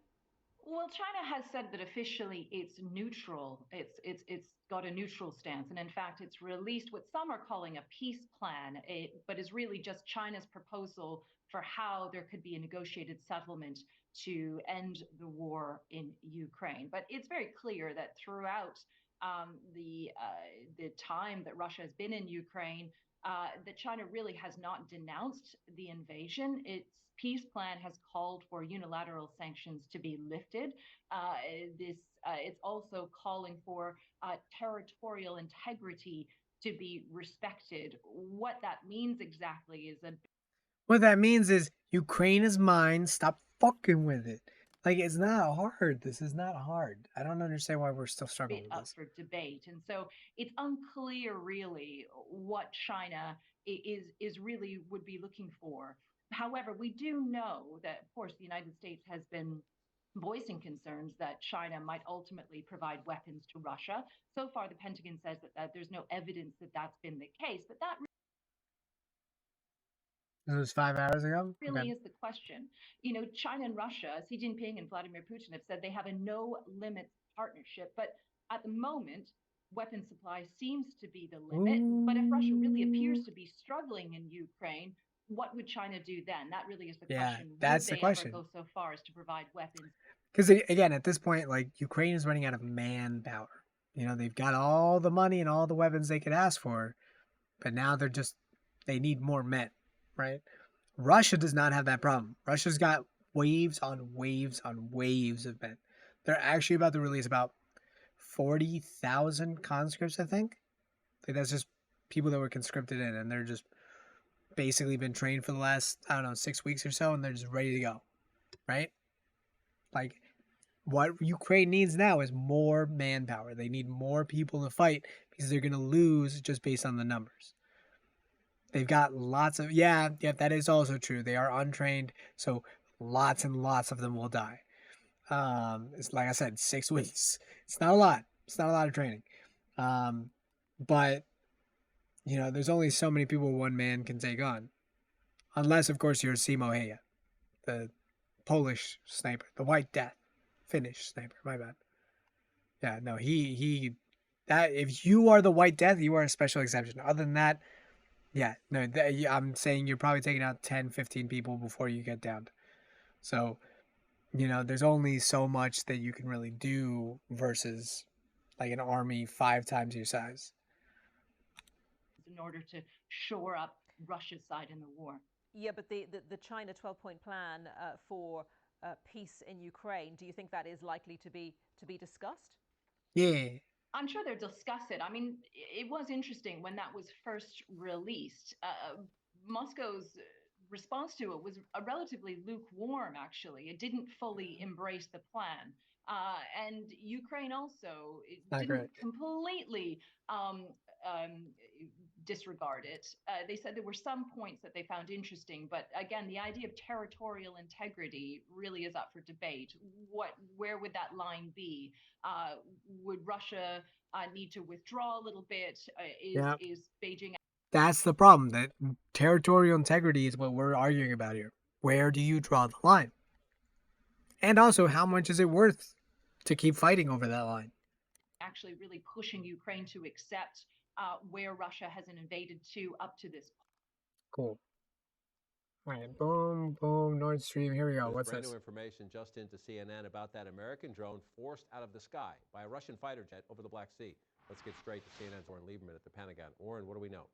Well, China has said that officially it's neutral. It's got a neutral stance, and in fact, it's released what some are calling a peace plan, but is really just China's proposal for how there could be a negotiated settlement to end the war in Ukraine. But it's very clear that throughout the time that Russia has been in Ukraine, that China really has not denounced the invasion. Its peace plan has called for unilateral sanctions to be lifted. It's also calling for territorial integrity to be respected. What that means exactly is a What that means is Ukraine is mine. Stop fucking with it. Like, it's not hard. This is not hard. I don't understand why we're still struggling with up this. for debate, and so it's unclear really what China is really would be looking for. However, we do know that, of course, the United States has been voicing concerns that China might ultimately provide weapons to Russia. So far, the Pentagon says that there's no evidence that that's been the case, but that This was 5 hours ago? really is the question. You know, China and Russia, Xi Jinping and Vladimir Putin have said they have a no limits partnership, but at the moment, weapon supply seems to be the limit. But if Russia really appears to be struggling in Ukraine, what would China do then? That really is the question. That's would the they question. ever go so far as to provide weapons? Because, again, at this point, like, Ukraine is running out of manpower. You know, they've got all the money and all the weapons they could ask for, but now they need more men, right? Russia does not have that problem. Russia's got waves on waves on waves of men. They're actually about to release about 40,000 conscripts, I think. Like, that's just people that were conscripted in, and they're just basically been trained for the last, I don't know, 6 weeks or so, and they're just ready to go, right? Like, what Ukraine needs now is more manpower. They need more people to fight because they're going to lose just based on the numbers. They've got lots of, yeah, that is also true. They are untrained, so lots and lots of them will die. It's like I said, 6 weeks. It's not a lot. It's not a lot of training. But, you know, there's only so many people one man can take on. Unless, of course, you're Simo Heya, the Polish sniper, the White Death, Finnish sniper, my bad. Yeah, no, that if you are the White Death, you are a special exception. Other than that, yeah, no, I'm saying you're probably taking out 10, 15 people before you get downed. So, you know, there's only so much that you can really do versus like an army 5 times your size. In order to shore up Russia's side in the war. Yeah, but the China 12-point plan for peace in Ukraine, do you think that is likely to be discussed? Yeah. I'm sure they'll discuss it. I mean, it was interesting when that was first released. Moscow's response to it was relatively lukewarm, actually. It didn't fully embrace the plan. And Ukraine also didn't completely disregard it. They said there were some points that they found interesting, but again, the idea of territorial integrity really is up for debate. Where would that line be? Would Russia need to withdraw a little bit? Is Beijing? That's the problem. That territorial integrity is what we're arguing about here. Where do you draw the line? And also, how much is it worth to keep fighting over that line? Actually really pushing Ukraine to accept where Russia has invaded to up to this point. Cool. All right, boom, boom, Nord Stream. Here we go. There's What's brand this? new information just into CNN about that American drone forced out of the sky by a Russian fighter jet over the Black Sea. Let's get straight to CNN's Oren Lieberman at the Pentagon. Oren, what do we know?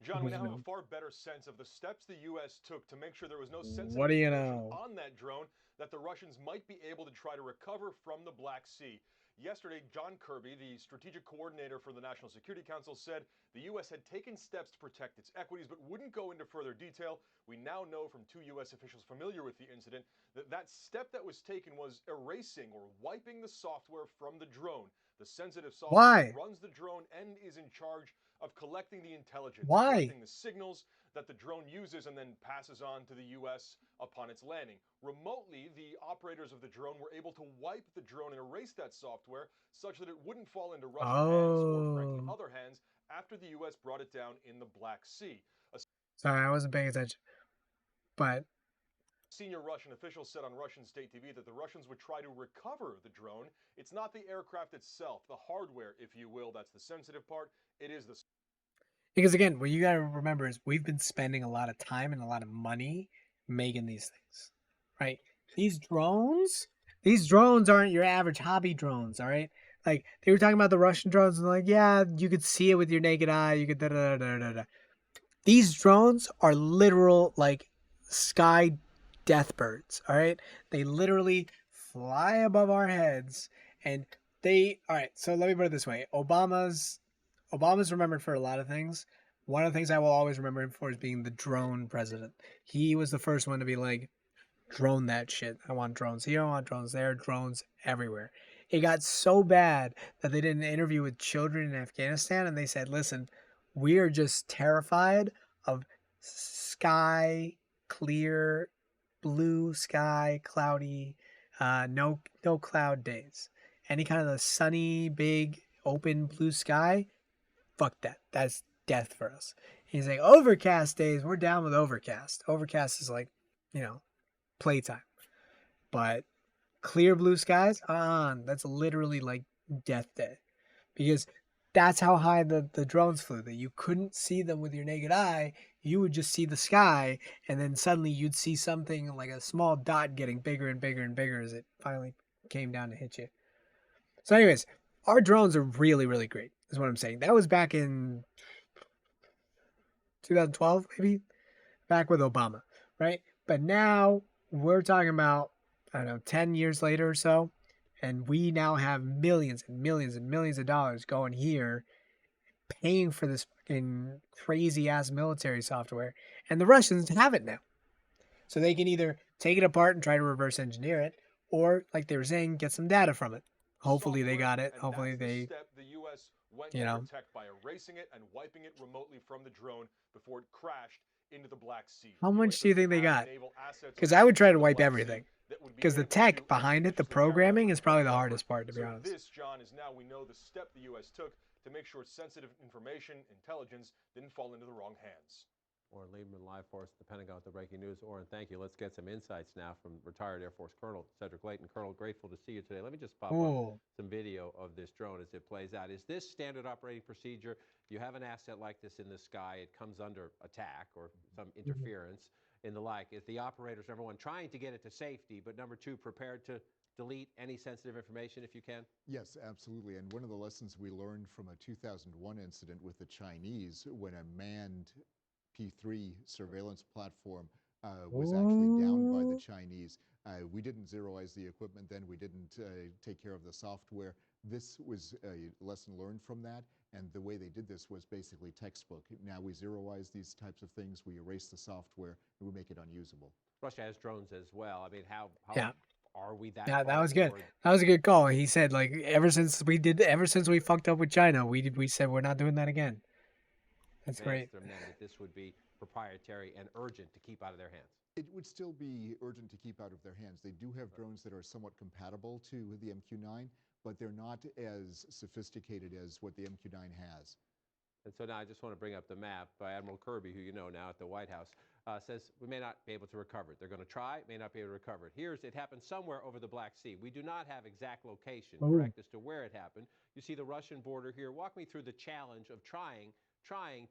John, we now have a far better sense of the steps the U.S. took to make sure there was no sensitive What do you information know? on that drone that the Russians might be able to try to recover from the Black Sea. Yesterday, John Kirby, the strategic coordinator for the National Security Council, said the U.S. had taken steps to protect its equities but wouldn't go into further detail. We now know from 2 U.S. officials familiar with the incident that that step that was taken was erasing or wiping the software from the drone. The sensitive software Why? runs the drone and is in charge of collecting the intelligence, Why? collecting the signals that the drone uses and then passes on to the U.S. upon its landing. Remotely, the operators of the drone were able to wipe the drone and erase that software such that it wouldn't fall into Russian hands or, frankly, other hands after the U.S. brought it down in the Black Sea. Sorry, I wasn't paying attention. But senior Russian officials said on Russian state TV that the Russians would try to recover the drone. It's not the aircraft itself, the hardware, if you will, that's the sensitive part. It is the... Because again, what you got to remember is we've been spending a lot of time and a lot of money making these things, right? These drones aren't your average hobby drones, all right? Like, they were talking about the Russian drones, and like, yeah, you could see it with your naked eye, you could da-da-da-da-da-da. These drones are literal, like, sky death birds, all right? They literally fly above our heads, and all right, so let me put it this way. Obama's remembered for a lot of things. One of the things I will always remember him for is being the drone president. He was the first one to be like, drone that shit. I want drones here, I want drones there, drones everywhere. It got so bad that they did an interview with children in Afghanistan, and they said, listen, we are just terrified of sky, clear, blue sky, cloudy, no cloud days. Any kind of the sunny, big, open blue sky, fuck that. That's death for us. He's like, overcast days, we're down with overcast. Overcast is like, playtime. But clear blue skies, that's literally like death day. Because that's how high the drones flew, that you couldn't see them with your naked eye. You would just see the sky, and then suddenly you'd see something like a small dot getting bigger and bigger and bigger as it finally came down to hit you. So anyways, our drones are really, really great, is what I'm saying. That was back in 2012, maybe? Back with Obama, right? But now we're talking about, I don't know, 10 years later or so, and we now have millions and millions and millions of dollars going here paying for this fucking crazy-ass military software, and the Russians have it now. So they can either take it apart and try to reverse engineer it, or, like they were saying, get some data from it. Hopefully they got it. Hopefully they, step the U.S. went to protect by erasing it and wiping it remotely from the drone before it crashed into the Black Sea. How much do you think they got? Because I would try to wipe everything. Because the tech behind it, the programming, is probably the hardest part, to be honest. This, John, is now we know the step the U.S. took to make sure sensitive information, intelligence, didn't fall into the wrong hands. Oren Lieberman, live for us at the Pentagon with the breaking news. Oren, thank you. Let's get some insights now from retired Air Force Colonel Cedric Layton. Colonel, grateful to see you today. Let me just pop up some video of this drone as it plays out. Is this standard operating procedure? You have an asset like this in the sky. It comes under attack or some interference in the like. Is the operators, number one, trying to get it to safety, but number two, prepared to delete any sensitive information if you can? Yes, absolutely. And one of the lessons we learned from a 2001 incident with the Chinese, when a manned P3 surveillance platform was actually downed by the Chinese. We didn't zeroize the equipment then. We didn't take care of the software. This was a lesson learned from that, and the way they did this was basically textbook. Now we zeroize these types of things, we erase the software, and we make it unusable. Russia has drones as well. I mean, how are we that? Yeah, that was good. That was a good call. He said, like, ever since we fucked up with China, we said we're not doing that again. That's great. From them that this would be proprietary and urgent to keep out of their hands. It would still be urgent to keep out of their hands. They do have drones that are somewhat compatible to the MQ-9, but they're not as sophisticated as what the MQ-9 has. And so now I just want to bring up the map by Admiral Kirby, who you know now at the White House, says we may not be able to recover it. They're going to try, may not be able to recover it. It happened somewhere over the Black Sea. We do not have exact location, correct, as to where it happened. You see the Russian border here. Walk me through the challenge of trying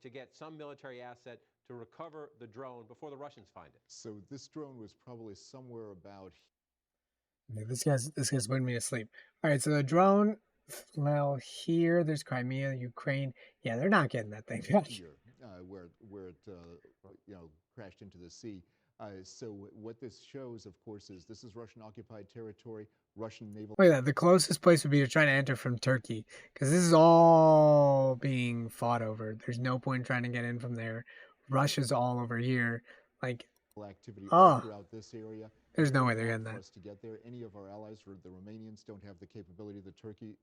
to get some military asset to recover the drone before the Russians find it? So this drone was probably somewhere about. Yeah, this guy's putting me to sleep. All right, so the drone. Well, here there's Crimea, Ukraine. Yeah, they're not getting that thing back. Here, where it crashed into the sea. So what this shows, of course, is this is Russian occupied territory. Russian naval. Look at that. The closest place would be to try to enter from Turkey, because this is all being fought over. There's no point in trying to get in from there. Russia's all over here. Like, activity all throughout this area. There's no way they're getting for that. us to get there. Any of our allies, or the Romanians, don't have the capability. The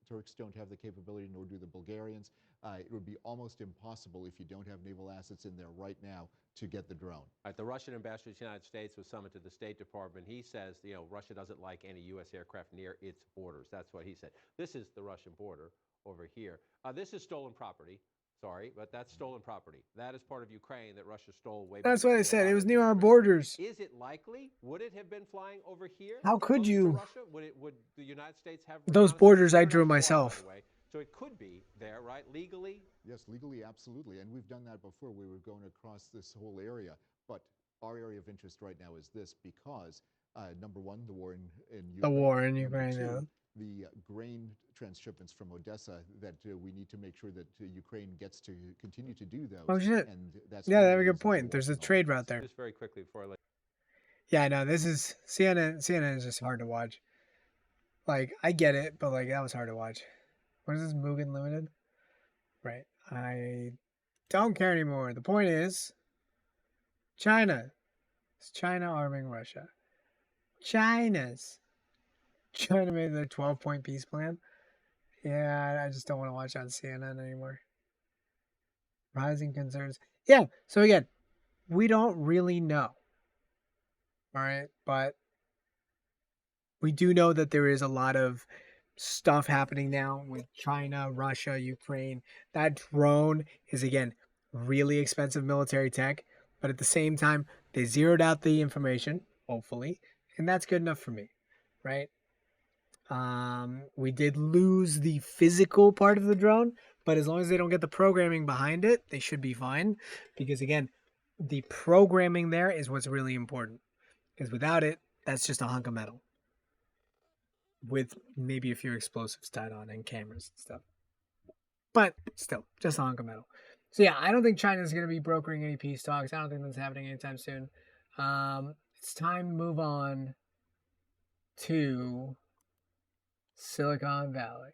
Turks don't have the capability, nor do the Bulgarians. It would be almost impossible if you don't have naval assets in there right now to get the drone. The Russian ambassador to the United States was summoned to the State Department. He says, Russia doesn't like any U.S. aircraft near its borders. That's what he said. This is the Russian border over here. This is stolen property. Sorry, but that's stolen property. That is part of Ukraine that Russia stole way back. That's what I said. It was near our borders. Is it likely? Would it have been flying over here? How could you? Russia? Would the United States have those borders? I drew myself. So it could be there, right? Legally? Yes, legally, absolutely. And we've done that before. We were going across this whole area. But our area of interest right now is this because, number one, the war in Ukraine. The war in Ukraine, two, yeah. The grain transshipments from Odessa that we need to make sure that Ukraine gets to continue to do those. Oh, shit. And that's yeah, they have a good point. There's a trade route there. Just very quickly before I let Yeah, no, this is CNN. CNN is just hard to watch. Like, I get it, but like that was hard to watch. What is this, Mugen Limited? Right. I don't care anymore. The point is, China. Is China arming Russia? China made their 12-point peace plan. Yeah, I just don't want to watch on CNN anymore. Rising concerns. Yeah, so again, we don't really know. All right, but we do know that there is a lot of stuff happening now with China, Russia, Ukraine. That drone is, again, really expensive military tech, but at the same time, they zeroed out the information, hopefully, and that's good enough for me, right? We did lose the physical part of the drone, but as long as they don't get the programming behind it, they should be fine. Because again, the programming there is what's really important. Because without it, that's just a hunk of metal with maybe a few explosives tied on and cameras and stuff. But still, just a hunk of metal. So yeah, I don't think China's going to be brokering any peace talks. I don't think that's happening anytime soon. It's time to move on to Silicon Valley.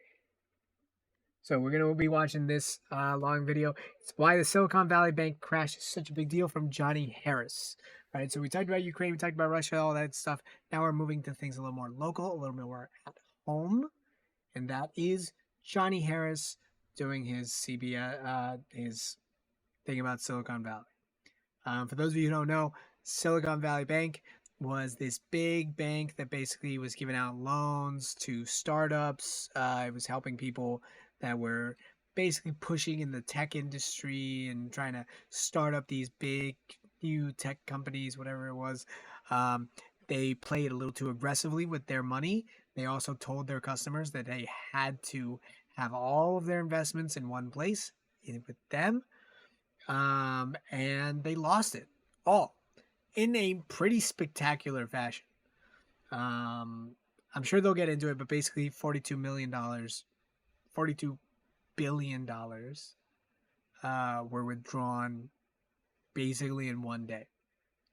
So we're going to be watching this long video. It's why the Silicon Valley Bank crash is such a big deal from Johnny Harris. All right, so we talked about Ukraine, we talked about Russia, all that stuff. Now we're moving to things a little more local, a little more at home. And that is Johnny Harris doing his his thing about Silicon Valley. For those of you who don't know, Silicon Valley Bank was this big bank that basically was giving out loans to startups. It was helping people that were basically pushing in the tech industry and trying to start up these big new tech companies, whatever it was. They played a little too aggressively with their money. They also told their customers that they had to have all of their investments in one place with them. And they lost it all in a pretty spectacular fashion. I'm sure they'll get into it, but basically $42 billion were withdrawn basically in one day.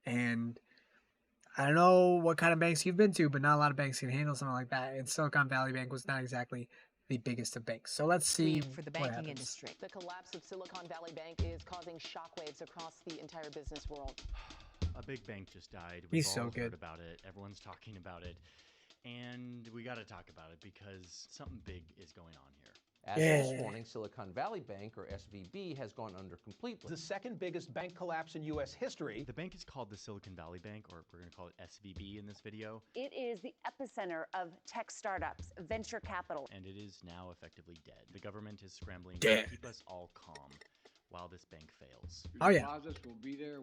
And I don't know what kind of banks you've been to, but not a lot of banks can handle something like that. And Silicon Valley Bank was not exactly the biggest of banks. So let's see for the banking industry. The collapse of Silicon Valley Bank is causing shockwaves across the entire business world. A big bank just died. He's so good. Heard about it. Everyone's talking about it. And we got to talk about it because something big is going on here. As of this morning, Silicon Valley Bank, or SVB, has gone under completely. The second biggest bank collapse in U.S. history. The bank is called the Silicon Valley Bank, or we're going to call it SVB in this video. It is the epicenter of tech startups, venture capital. And it is now effectively dead. The government is scrambling to keep us all calm while this bank fails. Oh, yeah.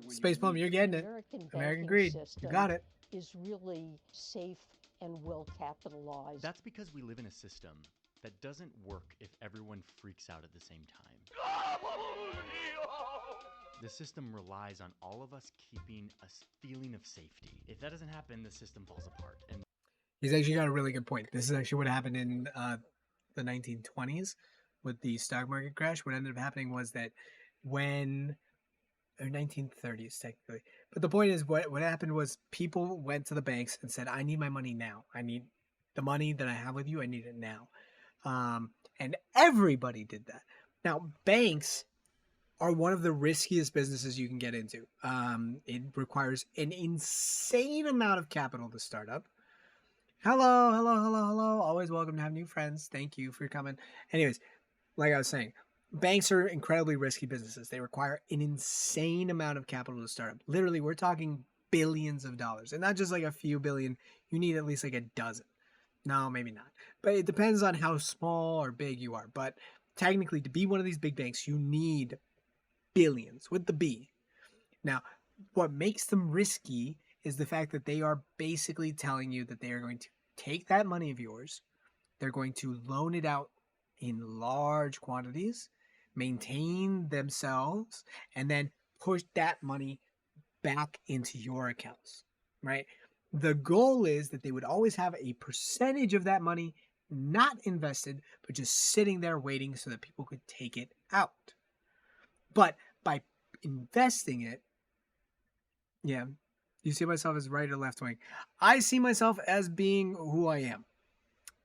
Space Plum, you're getting it. American Greed. You got it. Is really safe and well capitalized. That's because we live in a system that doesn't work if everyone freaks out at the same time. The system relies on all of us keeping a feeling of safety. If that doesn't happen, the system falls apart. And he's actually got a really good point. This is actually what happened in the 1920s with the stock market crash. What ended up happening was that when, or 1930s technically, but the point is what happened was people went to the banks and said, I need my money now. I need the money that I have with you. I need it now. And everybody did that. Now, banks are one of the riskiest businesses you can get into. It requires an insane amount of capital to start up. Hello, hello, hello, hello. Always welcome to have new friends. Thank you for coming. Anyways, like I was saying, banks are incredibly risky businesses. They require an insane amount of capital to start up. Literally, we're talking billions of dollars. And not just like a few billion. You need at least like a dozen. No, maybe not. But it depends on how small or big you are. But technically, to be one of these big banks, you need billions with the B. Now, what makes them risky is the fact that they are basically telling you that they are going to take that money of yours, they're going to loan it out in large quantities, maintain themselves, and then push that money back into your accounts, right? The goal is that they would always have a percentage of that money not invested, but just sitting there waiting so that people could take it out. But by investing it, yeah, you see myself as right or left wing. I see myself as being who I am,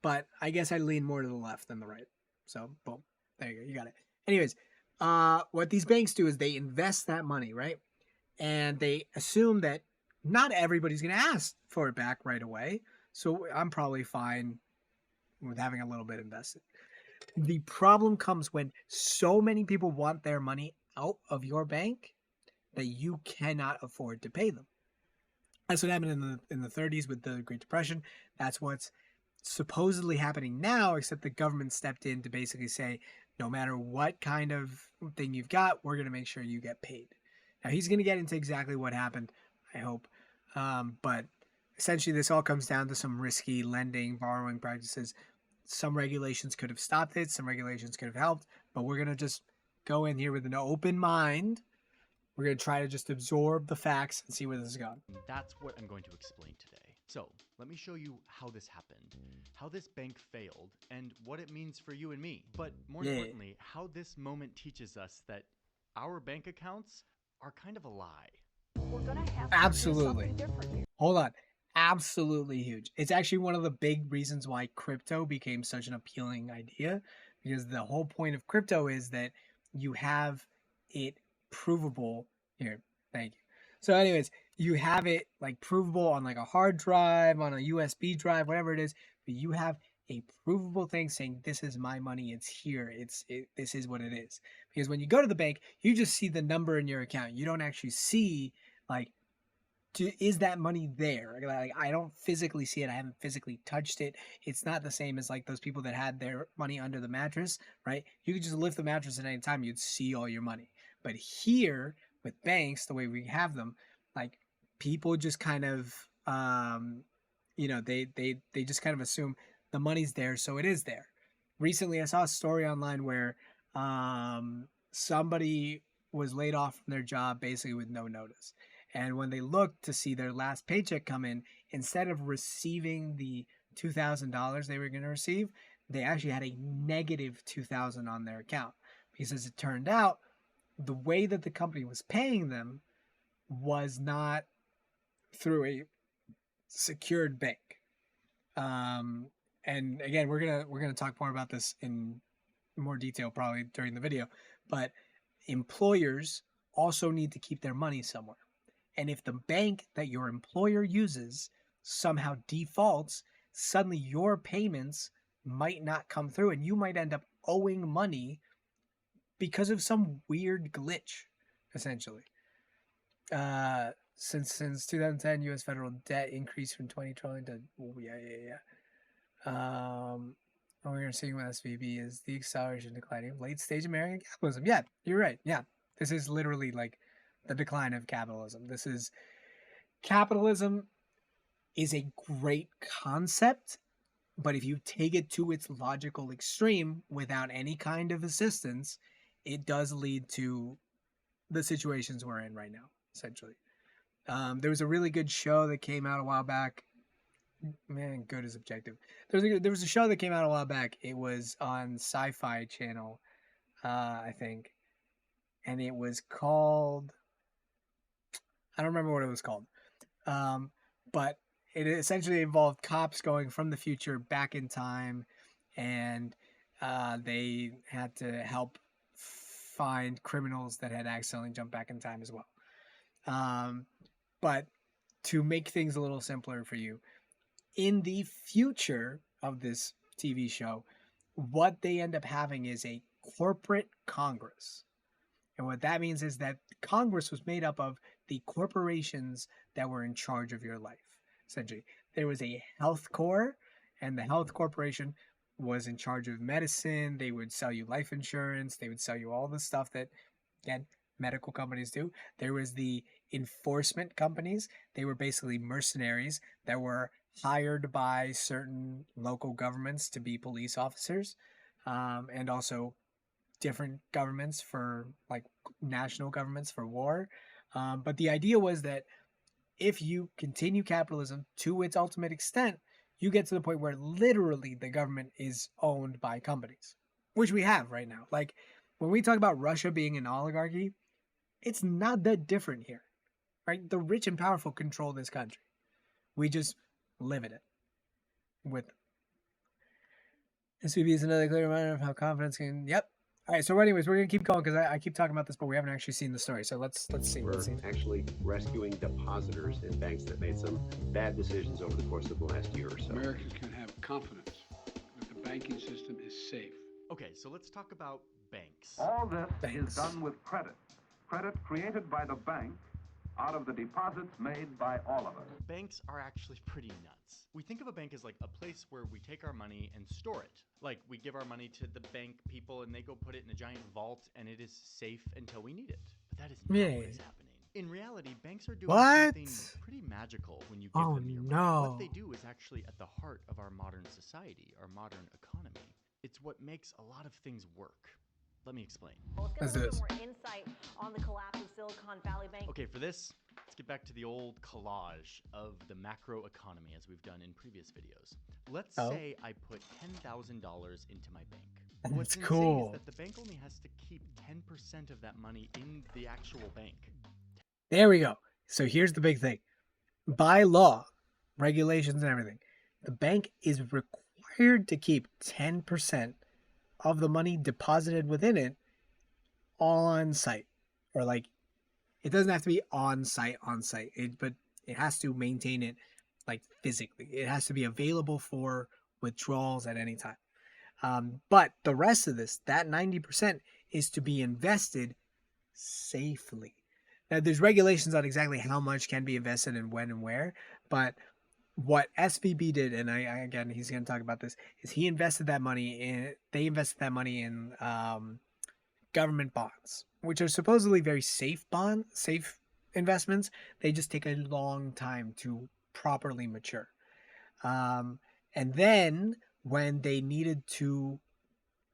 but I guess I lean more to the left than the right. So, boom, there you go, you got it. Anyways, what these banks do is they invest that money, right? And they assume that not everybody's going to ask for it back right away. So I'm probably fine with having a little bit invested. The problem comes when so many people want their money out of your bank that you cannot afford to pay them. That's what happened in the 30s with the Great Depression. That's what's supposedly happening now, except the government stepped in to basically say, no matter what kind of thing you've got, we're going to make sure you get paid. Now, he's going to get into exactly what happened, I hope. But essentially, this all comes down to some risky lending, borrowing practices. Some regulations could have stopped it. Some regulations could have helped. But we're going to just go in here with an open mind. We're going to try to just absorb the facts and see where this is going. That's what I'm going to explain today. So, let me show you how this happened, how this bank failed, and what it means for you and me. But more importantly, how this moment teaches us that our bank accounts are kind of a lie. We're going to have Absolutely. to do something different. Hold on. Absolutely huge. It's actually one of the big reasons why crypto became such an appealing idea, because the whole point of crypto is that you have it provable here. Thank you. So anyways, you have it like provable on like a hard drive, on a USB drive, whatever it is, but you have a provable thing saying this is my money, it's here, this is what it is. Because when you go to the bank, you just see the number in your account. You don't actually see like, is that money there? Like, I don't physically see it. I haven't physically touched it. It's not the same as like those people that had their money under the mattress, right? You could just lift the mattress at any time. You'd see all your money. But here with banks, the way we have them, like people just kind of, they just kind of assume the money's there, so it is there. Recently, I saw a story online where somebody was laid off from their job basically with no notice. And when they looked to see their last paycheck come in, instead of receiving the $2,000 they were going to receive, they actually had a negative $2,000 on their account. Because as it turned out, the way that the company was paying them was not through a secured bank. And again, we're gonna talk more about this in more detail probably during the video. But employers also need to keep their money somewhere. And if the bank that your employer uses somehow defaults, suddenly your payments might not come through and you might end up owing money because of some weird glitch, essentially. Since 2010, U.S. federal debt increased from 2020 to what we're seeing with SVB is the acceleration declining of late-stage American capitalism. Yeah, you're right. Yeah, this is literally like the decline of capitalism. Capitalism is a great concept, But if you take it to its logical extreme without any kind of assistance, it does lead to the situations we're in right now, essentially. There was a really good show that came out a while back. Man, good is objective. There was a show that came out a while back. It was on Sci-Fi Channel, I think, and it was called. I don't remember what it was called, but it essentially involved cops going from the future back in time, and they had to help find criminals that had accidentally jumped back in time as well. But to make things a little simpler for you, in the future of this TV show, what they end up having is a corporate Congress. And what that means is that Congress was made up of the corporations that were in charge of your life. Essentially, there was a health corps, and the health corporation was in charge of medicine. They would sell you life insurance. They would sell you all the stuff that, again, medical companies do. There was the enforcement companies. They were basically mercenaries that were hired by certain local governments to be police officers, and also different governments for like national governments for war. But the idea was that if you continue capitalism to its ultimate extent, you get to the point where literally the government is owned by companies, which we have right now. Like when we talk about Russia being an oligarchy, it's not that different here, right? The rich and powerful control this country. We just live in it with them. SVB is another clear reminder of how confidence can. Yep. All right. So, anyways, we're gonna keep going because I keep talking about this, but we haven't actually seen the story. So let's see. We're actually rescuing depositors in banks that made some bad decisions over the course of the last year or so. Americans can have confidence that the banking system is safe. Okay, so let's talk about banks. All this is done with credit. Credit created by the bank out of the deposits made by all of us. Banks are actually pretty nuts. We think of a bank as like a place where we take our money and store it. Like we give our money to the bank people and they go put it in a giant vault and it is safe until we need it. But that is not what is happening. In reality, banks are doing something pretty magical when you give them your money. What they do is actually at the heart of our modern society, our modern economy. It's what makes a lot of things work. Let me explain. Let's get a little more insight on the collapse of Silicon Valley Bank. Okay, for this, let's get back to the old collage of the macro economy as we've done in previous videos. Let's say I put $10,000 into my bank. What's insane is that the bank only has to keep 10% of that money in the actual bank. There we go. So here's the big thing. By law, regulations and everything, the bank is required to keep 10% of the money deposited within it on site, or like it doesn't have to be on site, but it has to maintain it like physically. It has to be available for withdrawals at any time. But the rest of this, that 90%, is to be invested safely. Now, there's regulations on exactly how much can be invested and when and where, but what SVB did, and again, he's going to talk about this, is they invested that money in government bonds, which are supposedly very safe investments. They just take a long time to properly mature. And then when they needed to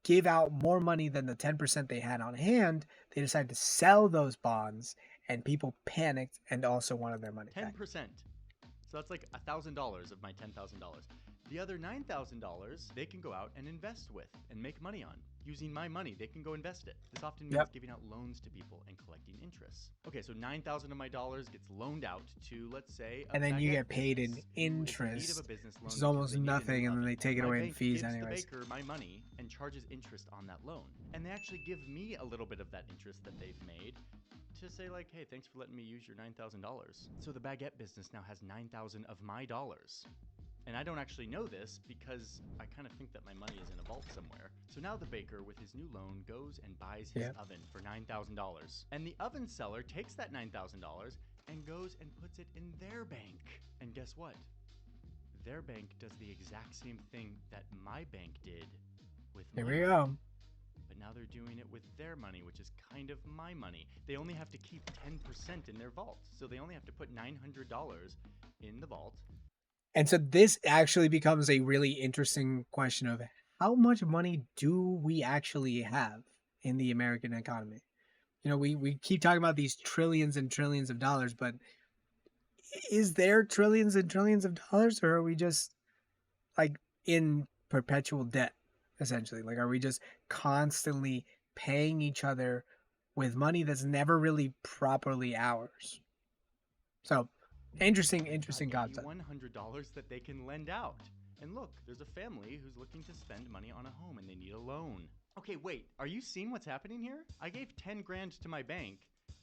give out more money than the 10% they had on hand, they decided to sell those bonds, and people panicked and also wanted their money back. 10%. So that's like $1,000 of my $10,000. The other $9,000 they can go out and invest with and make money on. Using my money, they can go invest it. This often means giving out loans to people and collecting interest. Okay, so $9,000 of my dollars gets loaned out to, let's say, and then you get paid in interest, which is almost nothing, and then they take it away in fees anyways. The baker my money and charges interest on that loan. And they actually give me a little bit of that interest that they've made to say like, hey, thanks for letting me use your $9,000. So the baguette business now has 9,000 of my dollars. And I don't actually know this because I kind of think that my money is in a vault somewhere. So now the baker with his new loan goes and buys his oven for $9,000. And the oven seller takes that $9,000 and goes and puts it in their bank. And guess what? Their bank does the exact same thing that my bank did with my money. Here we go. But now they're doing it with their money, which is kind of my money. They only have to keep 10% in their vault. So they only have to put $900 in the vault. And so this actually becomes a really interesting question of how much money do we actually have in the American economy? You know, we keep talking about these trillions and trillions of dollars, but is there trillions and trillions of dollars, or are we just like in perpetual debt, essentially? Like, are we just constantly paying each other with money that's never really properly ours? So, interesting concept. $100 that they can lend out. And look, there's a family who's looking to spend money on a home and they need a loan. Okay, wait, are you seeing what's happening here? I gave 10 grand to my bank,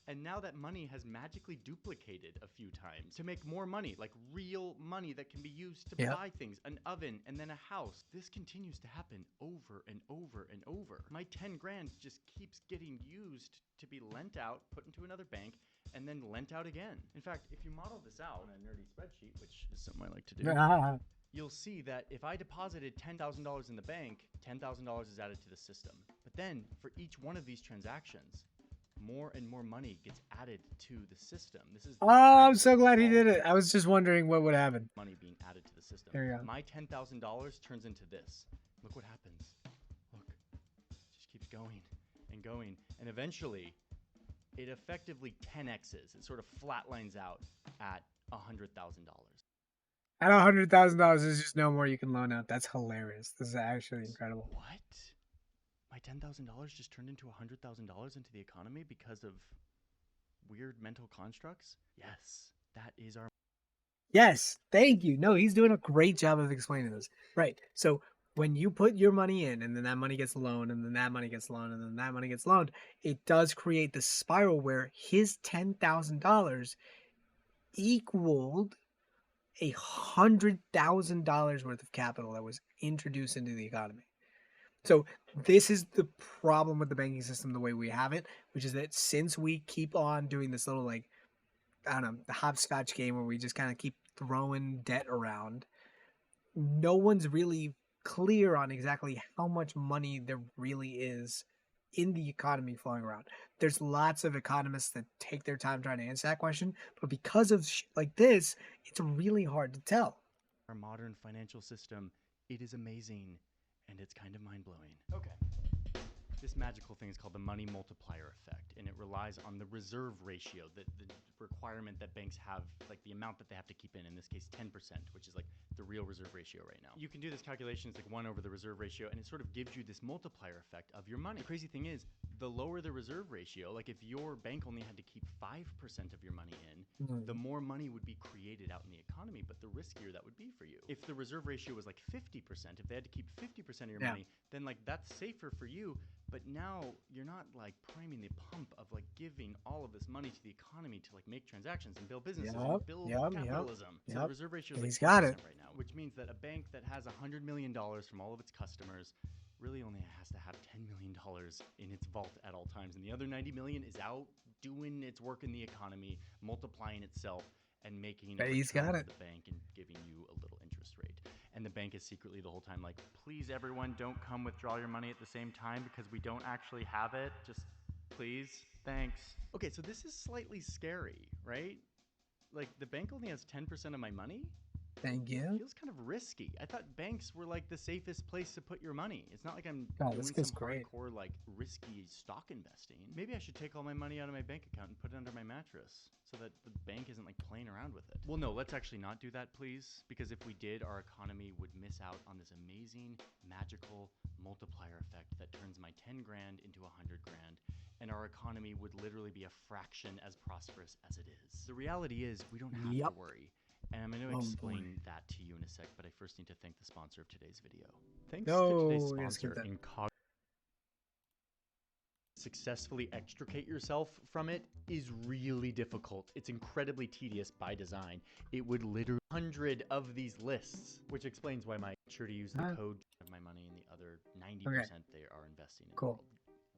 and now that money has magically duplicated a few times to make more money, like real money that can be used to buy things, an oven, and then a house. This continues to happen over and over and over. My 10 grand just keeps getting used to be lent out, put into another bank, and then lent out again. In fact, if you model this out on a nerdy spreadsheet, which is something I like to do, you'll see that if I deposited $10,000 in the bank, $10,000 is added to the system. But then for each one of these transactions, more and more money gets added to the system. This is I'm so glad he did it. I was just wondering what would happen. Money being added to the system. There you go. My $10,000 turns into this. Look what happens. Look, it just keeps going and going. And eventually, it effectively 10x's. It sort of flatlines out at $100,000. At $100,000, there's just no more you can loan out. That's hilarious. This is actually incredible. What? My $10,000 just turned into $100,000 into the economy because of weird mental constructs? Yes, that is our... Yes, thank you. No, he's doing a great job of explaining this. Right. So when you put your money in and then that money gets loaned and then that money gets loaned and then that money gets loaned, it does create the spiral where his $10,000 equaled $100,000 worth of capital that was introduced into the economy. So this is the problem with the banking system the way we have it, which is that since we keep on doing this little, like, I don't know, the hopscotch game where we just kind of keep throwing debt around, no one's really clear on exactly how much money there really is in the economy flowing around. There's lots of economists that take their time trying to answer that question, but because of shit like this, it's really hard to tell. Our modern financial system, it is amazing, and it's kind of mind-blowing. Okay. This magical thing is called the money multiplier effect, and it relies on the reserve ratio, the requirement that banks have, like the amount that they have to keep in this case 10%, which is like the real reserve ratio right now. You can do this calculation, it's like 1 over the reserve ratio, and it sort of gives you this multiplier effect of your money. The crazy thing is, the lower the reserve ratio, like if your bank only had to keep 5% of your money in, the more money would be created out in the economy, but the riskier that would be for you. If the reserve ratio was like 50%, if they had to keep 50% of your money, then like that's safer for you. But now you're not like priming the pump of like giving all of this money to the economy to like make transactions and build businesses and build capitalism. So the reserve ratio is like 10% right now, which means that a bank that has $100 million from all of its customers really only has to have $10 million in its vault at all times. And the other 90 million is out doing its work in the economy, multiplying itself and making a return to the bank and giving you a little interest rate. And the bank is secretly the whole time like, please everyone, don't come withdraw your money at the same time because we don't actually have it. Just please, thanks. Okay, so this is slightly scary, right? Like the bank only has 10% of my money? Thank you. Feels kind of risky. I thought banks were like the safest place to put your money. It's not like I'm doing some hardcore like risky stock investing. Maybe I should take all my money out of my bank account and put it under my mattress so that the bank isn't like playing around with it. Well, no, let's actually not do that, please. Because if we did, our economy would miss out on this amazing, magical multiplier effect that turns my 10 grand into 100 grand. And our economy would literally be a fraction as prosperous as it is. The reality is we don't have to worry. And I'm going to explain that to you in a sec, but I first need to thank the sponsor of today's video. Thanks to today's sponsor, successfully extricate yourself from it is really difficult. It's incredibly tedious by design. It would literally 100 of these lists, which explains why I'm sure to use the code of my money and the other 90% they are investing in. Cool.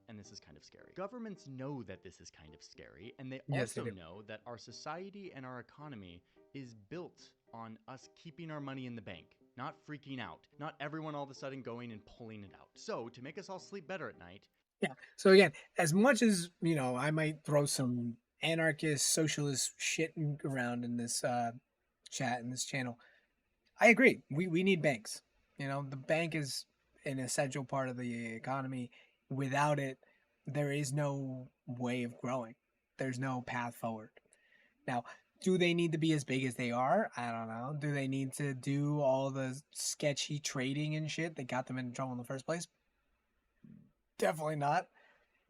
And this is kind of scary. Governments know that this is kind of scary, and they also know that our society and our economy is built on us keeping our money in the bank, not freaking out, not everyone all of a sudden going and pulling it out. So to make us all sleep better at night. Yeah. So again, as much as, you know, I might throw some anarchist, socialist shit around in this chat, in this channel, I agree. We need banks. You know, the bank is an essential part of the economy. Without it, there is no way of growing. There's no path forward. Now, do they need to be as big as they are? I don't know. Do they need to do all the sketchy trading and shit that got them into trouble in the first place? Definitely not.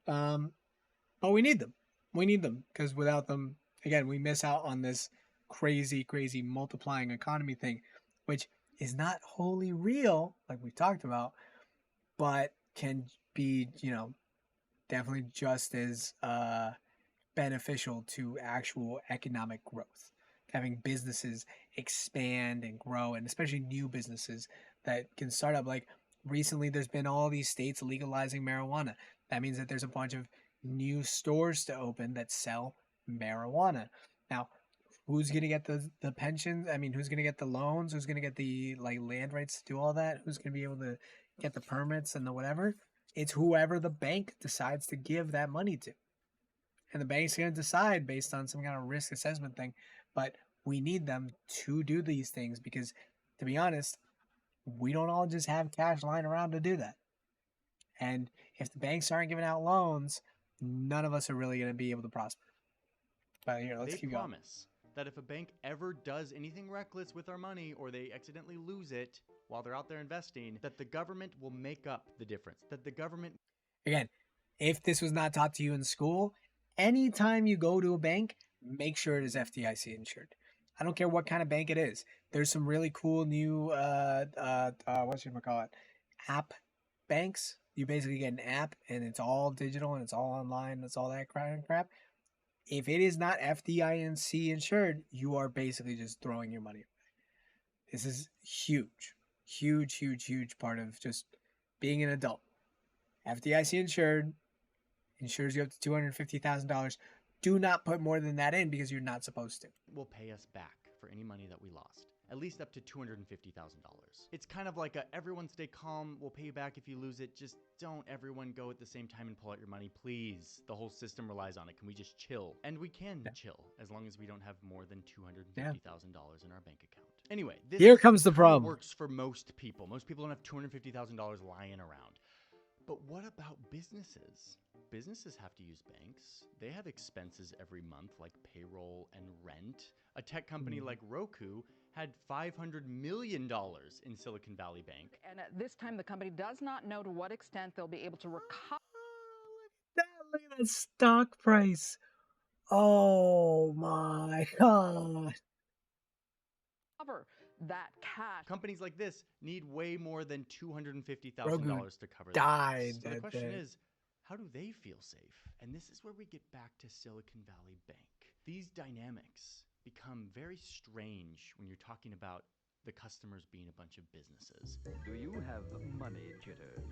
But we need them. We need them because without them, again, we miss out on this crazy, crazy multiplying economy thing, which is not wholly real, like we talked about, but can be, definitely just as beneficial to actual economic growth. Having businesses expand and grow, and especially new businesses that can start up. Like recently, there's been all these states legalizing marijuana. That means that there's a bunch of new stores to open that sell marijuana. Now, who's gonna get the pensions? I mean, who's gonna get the loans? Who's gonna get the land rights to do all that? Who's gonna be able to get the permits and the whatever? It's whoever the bank decides to give that money to. And the bank's going to decide based on some kind of risk assessment thing. But we need them to do these things because, to be honest, we don't all just have cash lying around to do that. And if the banks aren't giving out loans, none of us are really going to be able to prosper. But here, let's keep going. They promise that if a bank ever does anything reckless with our money or they accidentally lose it while they're out there investing, that the government will make up the difference. That the government... Again, if this was not taught to you in school, anytime you go to a bank, make sure it is FDIC insured. I don't care what kind of bank it is. There's some really cool new app banks. You basically get an app and it's all digital and it's all online. It's all that crap. If it is not FDIC insured, you are basically just throwing your money away. This is huge part of just being an adult. FDIC insured, insures you up to $250,000. Do not put more than that in because you're not supposed to. Will pay us back for any money that we lost, at least up to $250,000. It's kind of like everyone stay calm, we'll pay you back if you lose it. Just don't everyone go at the same time and pull out your money, please. The whole system relies on it. Can we just chill? And we can chill as long as we don't have more than $250,000 in our bank account. Anyway, this here comes the problem. Works for most people. Most people don't have $250,000 lying around. But what about businesses? Businesses have to use banks. They have expenses every month like payroll and rent. A tech company like Roku had $500 million in Silicon Valley Bank. And at this time, the company does not know to what extent they'll be able to recover. Look at that stock price. Oh my God. That cash. Companies like this need way more than $250,000 to cover died. So the question is, how do they feel safe? And this is where we get back to Silicon Valley Bank. These dynamics become very strange when you're talking about the customers being a bunch of businesses. Do you have money jitters?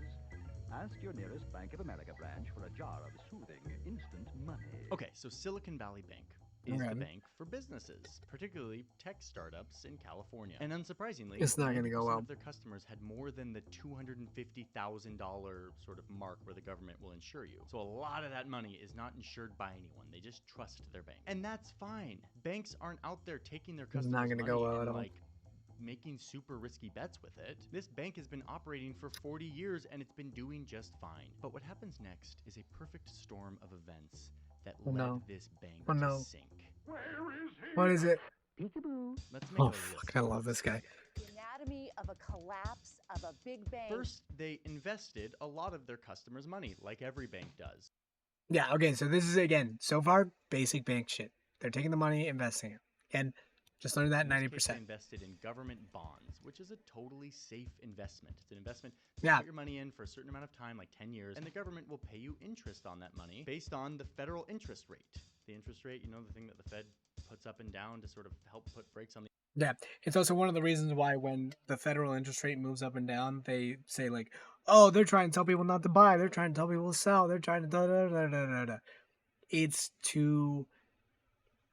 Ask your nearest Bank of America branch for a jar of soothing instant money. Okay, so Silicon Valley Bank is the bank for businesses, particularly tech startups in California. And unsurprisingly, it's not going to go well. Of their customers had more than the $250,000 sort of mark where the government will insure you. So a lot of that money is not insured by anyone. They just trust their bank. And that's fine. Banks aren't out there taking their customers' money and making super risky bets with it. This bank has been operating for 40 years and it's been doing just fine. But what happens next is a perfect storm of events that led this bank to sink. Where is he? What is it? Peekaboo. Let's make Oh, a list. fuck, I love this guy. The anatomy of a collapse of a big bank. First, they invested a lot of their customers' money, like every bank does. Yeah, okay, so this is, again, so far, basic bank shit. They're taking the money, investing it. And just learn that 90%. They invested in government bonds, which is a totally safe investment. It's an investment to put your money in for a certain amount of time, like 10 years, and the government will pay you interest on that money based on the federal interest rate. The interest rate, you know, the thing that the Fed puts up and down to sort of help put brakes on the... Yeah, it's also one of the reasons why when the federal interest rate moves up and down, they say like, oh, they're trying to tell people not to buy. They're trying to tell people to sell. They're trying to da-da-da-da-da-da. It's to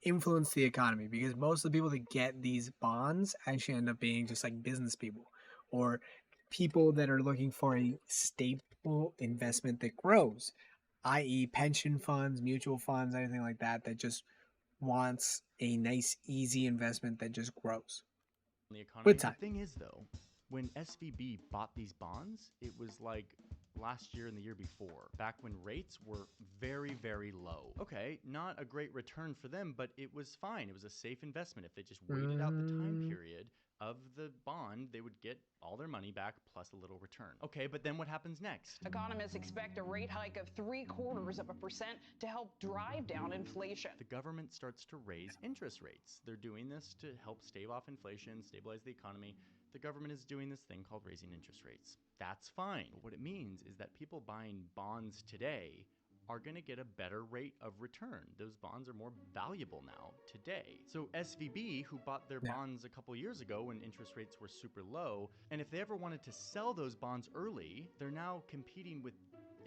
influence the economy because most of the people that get these bonds actually end up being just like business people or people that are looking for a stable investment that grows, i.e. pension funds, mutual funds, anything like that, that just wants a nice, easy investment that just grows. the economy. With The time. thing is, though, when SVB bought these bonds, it was like last year and the year before, back when rates were very, very low. Okay, not a great return for them, but it was fine. It was a safe investment. If they just waited out the time period of the bond, they would get all their money back plus a little return. Okay, but then what happens next? Economists expect a rate hike of 0.75% to help drive down inflation. The government starts to raise interest rates. They're doing this to help stave off inflation, stabilize the economy. The government is doing this thing called raising interest rates. That's fine. But what it means is that people buying bonds today are going to get a better rate of return. Those bonds are more valuable now today. So SVB, who bought their bonds a couple years ago when interest rates were super low, and if they ever wanted to sell those bonds early, they're now competing with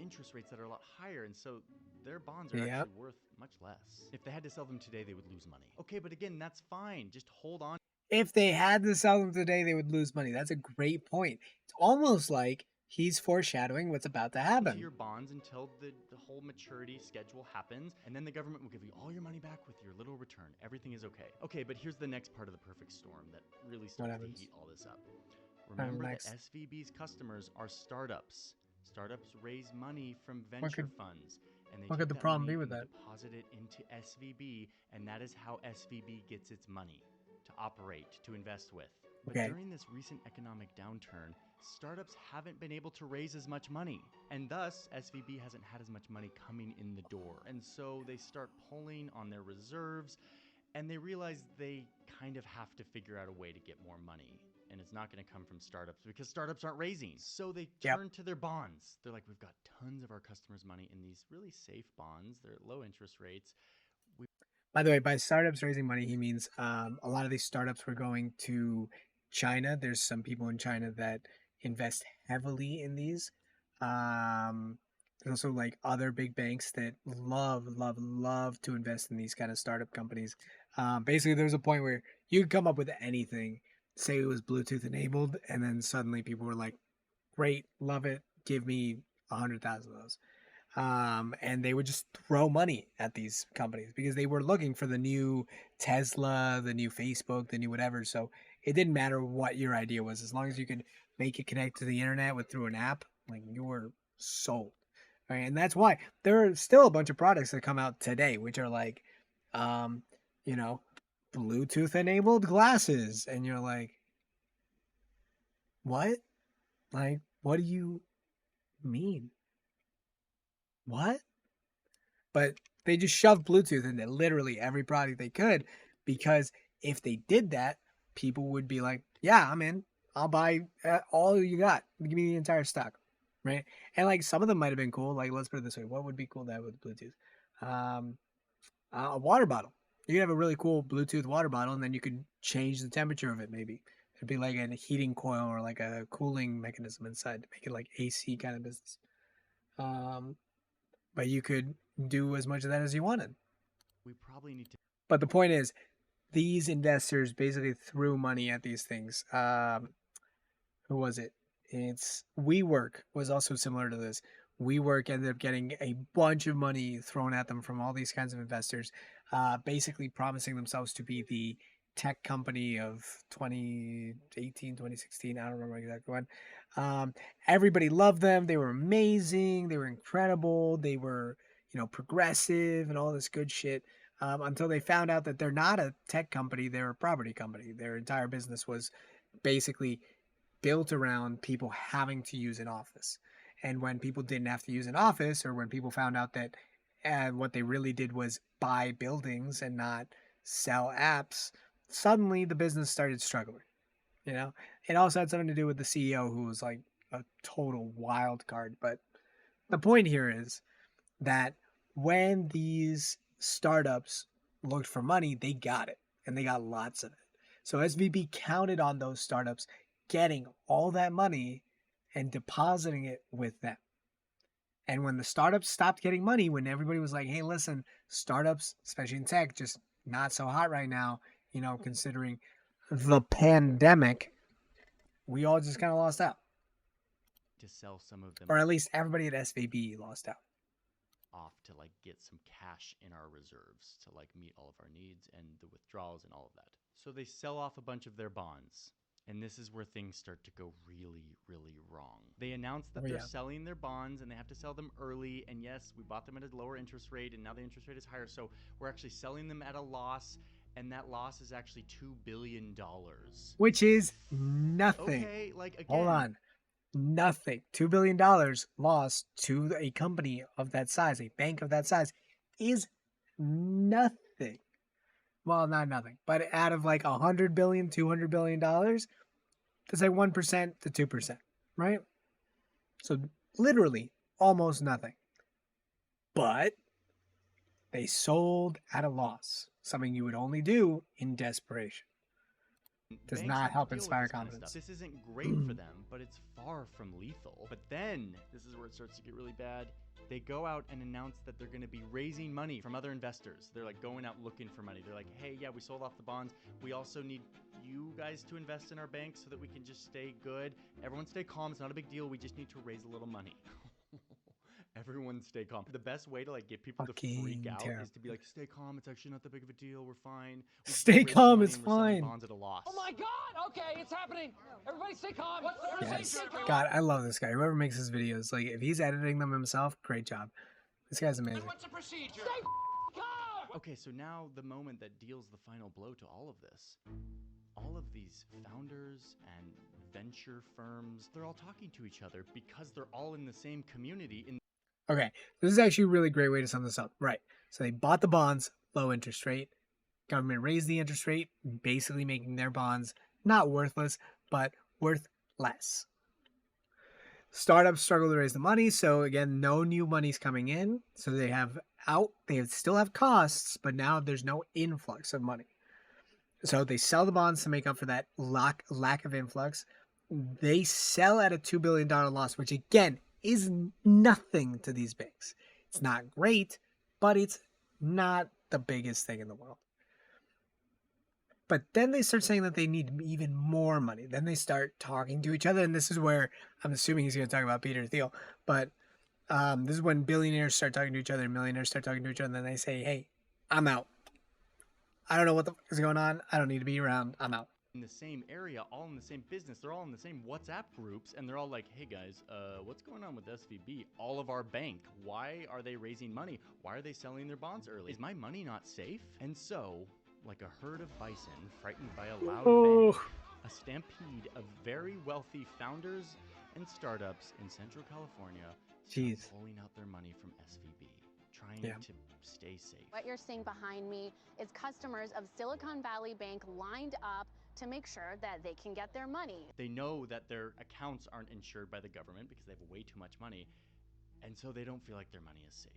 interest rates that are a lot higher, and so their bonds are actually worth much less. If they had to sell them today, they would lose money. Okay, but again, that's fine. Just hold on. If they had to sell them today, they would lose money. That's a great point. It's almost like he's foreshadowing what's about to happen. To your bonds until the whole maturity schedule happens, and then the government will give you all your money back with your little return. Everything is okay. Okay, but here's the next part of the perfect storm that really starts to heat all this up. Remember that SVB's customers are startups. Startups raise money from venture funds, and they what take could the that problem money be with and that? deposit it into SVB, and that is how SVB gets its money to operate, to invest with. But during this recent economic downturn, startups haven't been able to raise as much money, and thus SVB hasn't had as much money coming in the door. And so they start pulling on their reserves, and they realize they kind of have to figure out a way to get more money. And it's not going to come from startups because startups aren't raising. So they turn to their bonds. They're like, we've got tons of our customers' money in these really safe bonds. They're at low interest rates. By the way, by startups raising money, he means a lot of these startups were going to China. There's some people in China that invest heavily in these. There's also like other big banks that love to invest in these kind of startup companies. Basically, there's a point where you could come up with anything, say it was Bluetooth enabled, and then suddenly people were like, "Great, love it, give me 100,000 of those." And they would just throw money at these companies because they were looking for the new Tesla, the new Facebook, the new whatever. So it didn't matter what your idea was, as long as you could make it connect to the internet through an app, like you were sold. Right? And that's why there are still a bunch of products that come out today, which are like, you know, Bluetooth enabled glasses, and you're like, what? Like, what do you mean? What? But they just shoved Bluetooth into literally every product they could, because if they did that, people would be like, yeah, I'm in. I'll buy all you got. Give me the entire stock. Right? And like some of them might have been cool. Like, let's put it this way. What would be cool to have with Bluetooth? A water bottle. You could have a really cool Bluetooth water bottle, and then you could change the temperature of it maybe. There'd be like a heating coil or like a cooling mechanism inside to make it like AC kind of business. But you could do as much of that as you wanted. We probably need to. But the point is, these investors basically threw money at these things. Who was it? It's WeWork was also similar to this. WeWork ended up getting a bunch of money thrown at them from all these kinds of investors, basically promising themselves to be the tech company of 2018, 2016. I don't remember exactly when. Everybody loved them. They were amazing. They were incredible. They were, progressive and all this good shit. Until they found out that they're not a tech company, they're a property company. Their entire business was basically built around people having to use an office. And when people didn't have to use an office, or when people found out that what they really did was buy buildings and not sell apps, suddenly the business started struggling. It also had something to do with the CEO, who was like a total wild card. But the point here is that when these startups looked for money, they got it, and they got lots of it. So SVB counted on those startups getting all that money and depositing it with them. And when the startups stopped getting money, when everybody was like, hey, listen, startups, especially in tech, just not so hot right now, considering the pandemic, we all just kind of lost out. To sell some of them, or at least everybody at SVB lost out. Off to get some cash in our reserves to meet all of our needs and the withdrawals and all of that. So they sell off a bunch of their bonds. And this is where things start to go really, really wrong. They announce that they're selling their bonds and they have to sell them early. And yes, we bought them at a lower interest rate and now the interest rate is higher. So we're actually selling them at a loss. And that loss is actually $2 billion. Which is nothing. Okay, like again. Hold on. Nothing. $2 billion lost to a company of that size, a bank of that size, is nothing. Well, not nothing, but out of like $100 billion, $200 billion, that's like 1% to 2%, right? So literally almost nothing. But they sold at a loss, something you would only do in desperation. Does Banks not have to help deal with inspire this kind of confidence. stuff. This isn't great for them, but it's far from lethal. But then, this is where it starts to get really bad. They go out and announce that they're going to be raising money from other investors. They're like going out looking for money. They're like, hey, yeah, we sold off the bonds. We also need you guys to invest in our bank so that we can just stay good. Everyone stay calm. It's not a big deal. We just need to raise a little money. Everyone stay calm. The best way to like get people to freak out is to be like, stay calm. It's actually not that big of a deal. We're fine. Stay calm. It's fine. Bonds at a loss. Oh my God! Okay, it's happening. Everybody stay calm. Yes. God, I love this guy. Whoever makes his videos, like if he's editing them himself, great job. This guy's amazing. What's the procedure? Stay calm. Okay, so now the moment that deals the final blow to all of this. All of these founders and venture firms, they're all talking to each other because they're all in the same community. Okay, this is actually a really great way to sum this up. Right. So they bought the bonds, low interest rate. Government raised the interest rate, basically making their bonds not worthless, but worth less. Startups struggle to raise the money. So again, no new money's coming in. So they still have costs, but now there's no influx of money. So they sell the bonds to make up for that lack of influx. They sell at a $2 billion loss, which again is nothing to these banks. It's not great, but it's not the biggest thing in the world. But then they start saying that they need even more money. Then they start talking to each other, and this is where I'm assuming he's going to talk about Peter Thiel. But this is when billionaires start talking to each other, millionaires start talking to each other, and then they say, hey, I'm out. I don't know what the fuck is going on. I don't need to be around. I'm out. In the same area, all in the same business. They're all in the same WhatsApp groups, and they're all like, hey guys, what's going on with SVB? All of our bank. Why are they raising money? Why are they selling their bonds early? Is my money not safe? And so, like a herd of bison frightened by a loud bang, a stampede of very wealthy founders and startups in Central California start pulling out their money from SVB, trying to stay safe. What you're seeing behind me is customers of Silicon Valley Bank lined up to make sure that they can get their money. They know that their accounts aren't insured by the government because they have way too much money, and so they don't feel like their money is safe,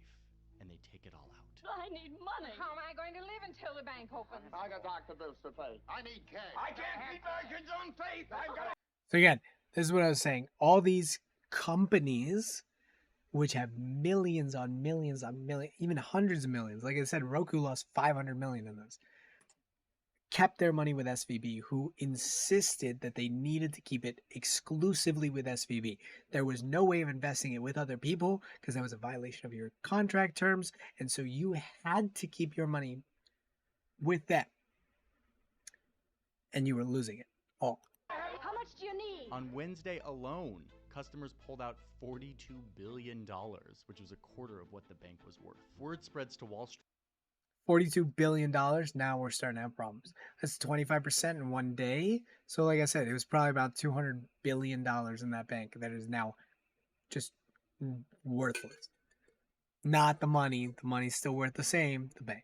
and they take it all out. I need money. How am I going to live until the bank opens? I got doctor bills to pay. I need cash. I can't keep margins on faith. I've got. So again, this is what I was saying. All these companies, which have millions on millions on millions, even hundreds of millions. Like I said, Roku lost 500 million in this. Kept their money with SVB, who insisted that they needed to keep it exclusively with SVB. There was no way of investing it with other people because that was a violation of your contract terms. And so you had to keep your money with them. And you were losing it all. How much do you need? On Wednesday alone, customers pulled out $42 billion, which was a quarter of what the bank was worth. Word spreads to Wall Street. $42 billion. Now we're starting to have problems. That's 25% in one day. So like I said, it was probably about $200 billion in that bank that is now just worthless. Not the money. The money's still worth the same. The bank.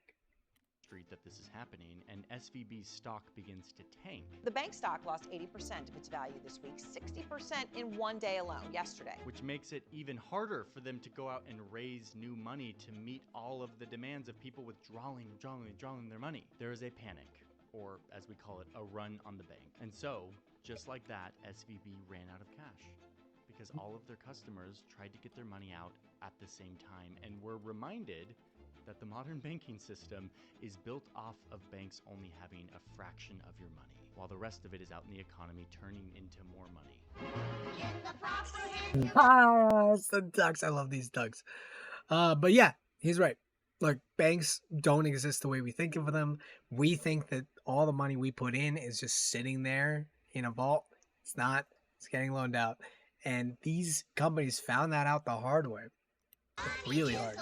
That this is happening, and SVB's stock begins to tank. The bank stock lost 80% of its value this week, 60% in one day alone, yesterday. Which makes it even harder for them to go out and raise new money to meet all of the demands of people withdrawing their money. There is a panic, or as we call it, a run on the bank. And so, just like that, SVB ran out of cash because all of their customers tried to get their money out at the same time and were reminded that the modern banking system is built off of banks only having a fraction of your money, while the rest of it is out in the economy turning into more money. It's the ducks. I love these ducks. But yeah, he's right. Look, banks don't exist the way we think of them. We think that all the money we put in is just sitting there in a vault. It's not. It's getting loaned out. And these companies found that out the hard way. Really hard.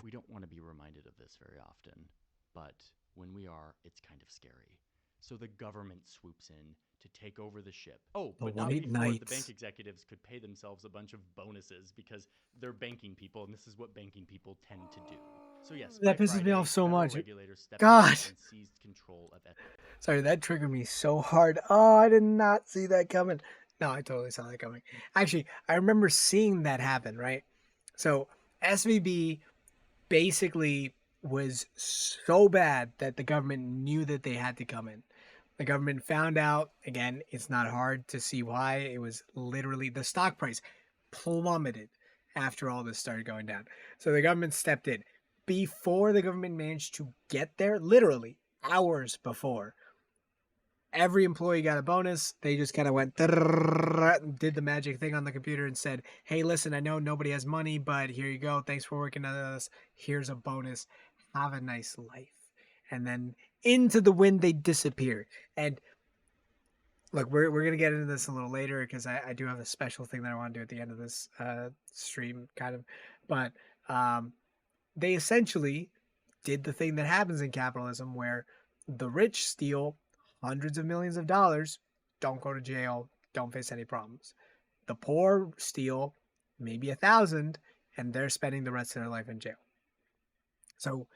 We don't want to be reminded of this very often, but when we are, it's kind of scary. So the government swoops in to take over the ship. Oh, The but not White before the Knights. bank executives could pay themselves a bunch of bonuses because they're banking people, and this is what banking people tend to do. So yes, That by pisses me Friday, off so federal much. regulators stepped God. in and seized control of it. Sorry, that triggered me so hard. Oh, I did not see that coming. No, I totally saw that coming. Actually, I remember seeing that happen, right? So SVB basically was so bad that the government knew that they had to come in. The government found out, again, it's not hard to see why. It was literally the stock price plummeted after all this started going down. So the government stepped in. Before the government managed to get there, literally hours before, every employee got a bonus. They just kind of went, did the magic thing on the computer and said, hey, listen, I know nobody has money, but here you go. Thanks for working on us. Here's a bonus. Have a nice life. And then into the wind, they disappeared. And look, we're going to get into this a little later because I do have a special thing that I want to do at the end of this stream, kind of. But they essentially did the thing that happens in capitalism where the rich steal hundreds of millions of dollars, don't go to jail, don't face any problems. The poor steal maybe 1,000, and they're spending the rest of their life in jail. So,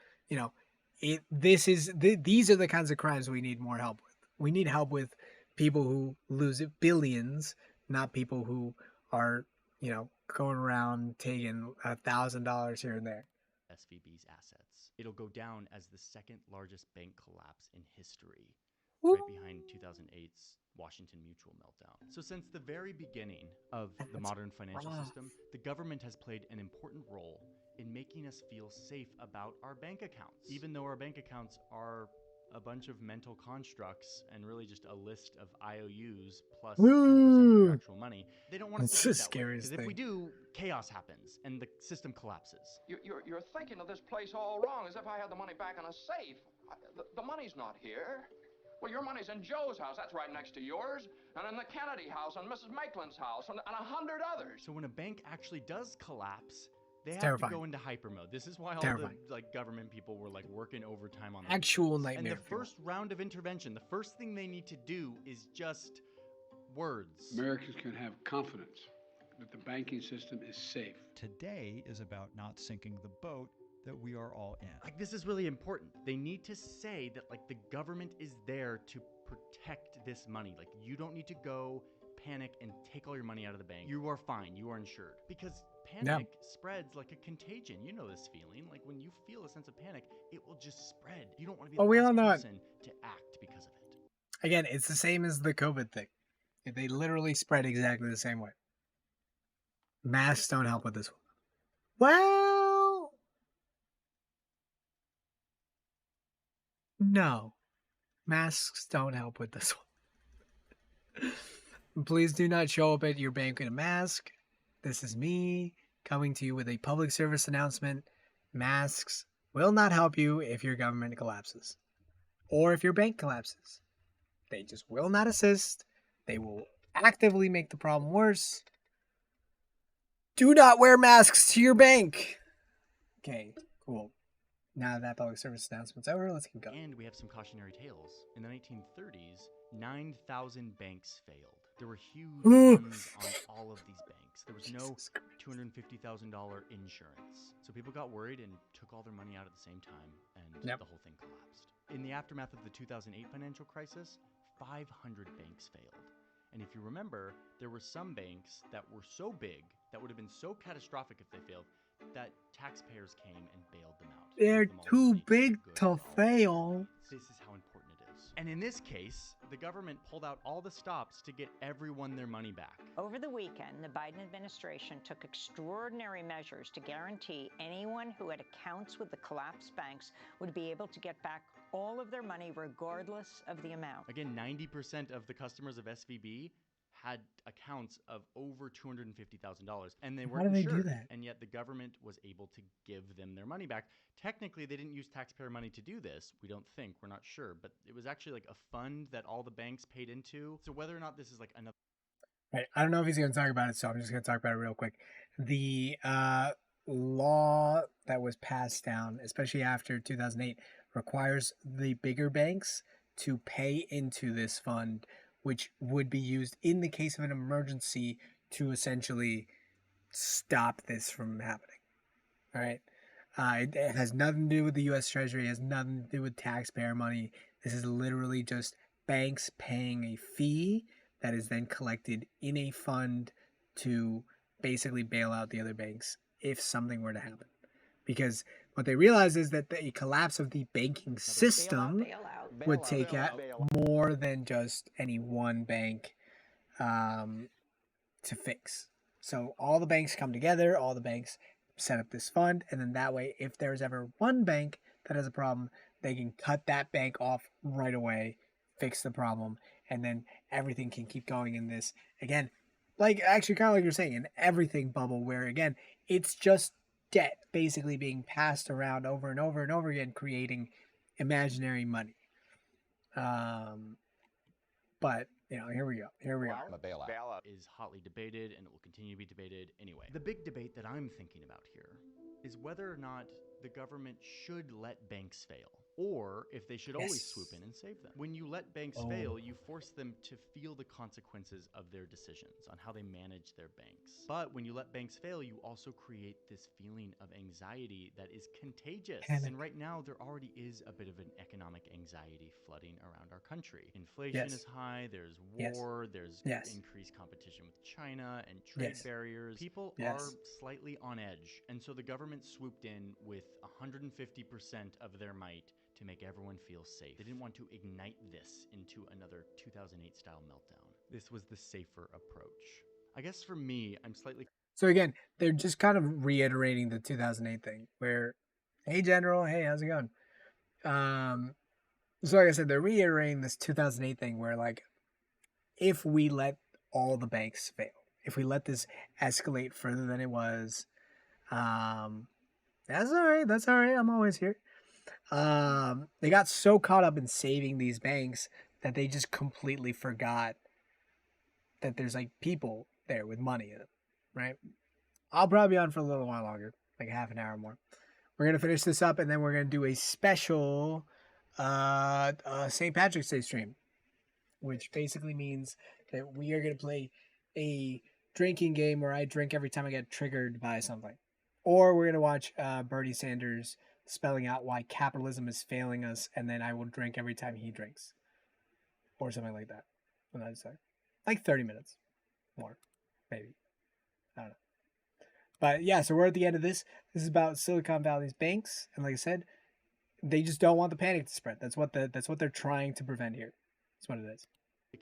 these are the kinds of crimes we need more help with. We need help with people who lose billions, not people who are, going around taking $1,000 here and there. SVB's assets. It'll go down as the second largest bank collapse in history, right behind 2008's Washington Mutual meltdown. So since the very beginning of the modern financial system, the government has played an important role in making us feel safe about our bank accounts, even though our bank accounts are a bunch of mental constructs and really just a list of IOUs plus 10% of your actual money. They don't want us to think that way, because if we do, chaos happens and the system collapses. You're thinking of this place all wrong, as if I had the money back in a safe. The money's not here. Well, your money's in Joe's house. That's right next to yours. And in the Kennedy house, and Mrs. Maitland's house, and 100 others. So when a bank actually does collapse, they have terrifying. to go into hyper mode. This is why all Terrifying. the government people were working overtime on Actual these. nightmare. And the first round of intervention, the first thing they need to do is just words. Americans can have confidence that the banking system is safe. Today is about not sinking the boat that we are all in. This is really important. They need to say that the government is there to protect this money. You don't need to go panic and take all your money out of the bank. You are fine. You are insured. Because panic spreads like a contagion. You know this feeling. When you feel a sense of panic, it will just spread. You don't want to be the last person to act because of it. Again, it's the same as the COVID thing. They literally spread exactly the same way. Masks don't help with this one. Well, no. Masks don't help with this one. Please do not show up at your bank in a mask. This is me coming to you with a public service announcement. Masks will not help you if your government collapses or if your bank collapses. They just will not assist. They will actively make the problem worse. Do not wear masks to your bank. Okay, cool. Now that public service announcement's over, let's keep going. And we have some cautionary tales. In the 1930s, 9,000 banks failed. There were huge runs on all of these banks. There was no $250,000 insurance. So people got worried and took all their money out at the same time, and the whole thing collapsed. In the aftermath of the 2008 financial crisis, 500 banks failed. And if you remember, there were some banks that were so big, that would have been so catastrophic if they failed, that taxpayers came and bailed them out. They're too big to fail. This is how important it is. And in this case, the government pulled out all the stops to get everyone their money back. Over the weekend, the Biden administration took extraordinary measures to guarantee anyone who had accounts with the collapsed banks would be able to get back all of their money regardless of the amount. Again, 90% of the customers of SVB had accounts of over $250,000 and they How weren't do they do insured. that? And yet the government was able to give them their money back. Technically, they didn't use taxpayer money to do this. We don't think, we're not sure, but it was actually like a fund that all the banks paid into. So whether or not this is like another Right. I don't know if he's going to talk about it, so I'm just going to talk about it real quick. The law that was passed down, especially after 2008, requires the bigger banks to pay into this fund, which would be used in the case of an emergency to essentially stop this from happening. All right. It has nothing to do with the U.S. Treasury. It has nothing to do with taxpayer money. This is literally just banks paying a fee that is then collected in a fund to basically bail out the other banks if something were to happen. Because what they realize is that the collapse of the banking system would take out more than just any one bank to fix. So all the banks come together, all the banks set up this fund, and then that way, if there's ever one bank that has a problem, they can cut that bank off right away, fix the problem, and then everything can keep going in this, again, like actually kind of like you're saying, an everything bubble where, again, it's just debt basically being passed around over and over and over again, creating imaginary money. But here we go. Here we are. A bailout is hotly debated and it will continue to be debated anyway. The big debate that I'm thinking about here is whether or not the government should let banks fail, or if they should always swoop in and save them. When you let banks fail, you force them to feel the consequences of their decisions on how they manage their banks. But when you let banks fail, you also create this feeling of anxiety that is contagious. And right now, there already is a bit of an economic anxiety flooding around our country. Inflation is high, there's war, there's increased competition with China and trade barriers. People are slightly on edge. And so the government swooped in with 150% of their might to make everyone feel safe. They didn't want to ignite this into another 2008 style meltdown. This was the safer approach. I guess for me, I'm slightly... So again, they're just kind of reiterating the 2008 thing where, hey, General, hey, how's it going? So like I said, they're reiterating this 2008 thing where, like, if we let all the banks fail, if we let this escalate further than it was, that's all right. That's all right. I'm always here. They got so caught up in saving these banks that they just completely forgot that there's like people there with money in it, right? I'll probably be on for a little while longer, like half an hour more. We're gonna finish this up and then we're gonna do a special St. Patrick's Day stream, which basically means that we are gonna play a drinking game where I drink every time I get triggered by something. Or we're going to watch Bernie Sanders spelling out why capitalism is failing us, and then I will drink every time he drinks. Or something like that. What did I say? Like 30 minutes. More. Maybe. I don't know. But yeah, so we're at the end of this. This is about Silicon Valley's banks. And like I said, they just don't want the panic to spread. That's what they're trying to prevent here. That's what it is.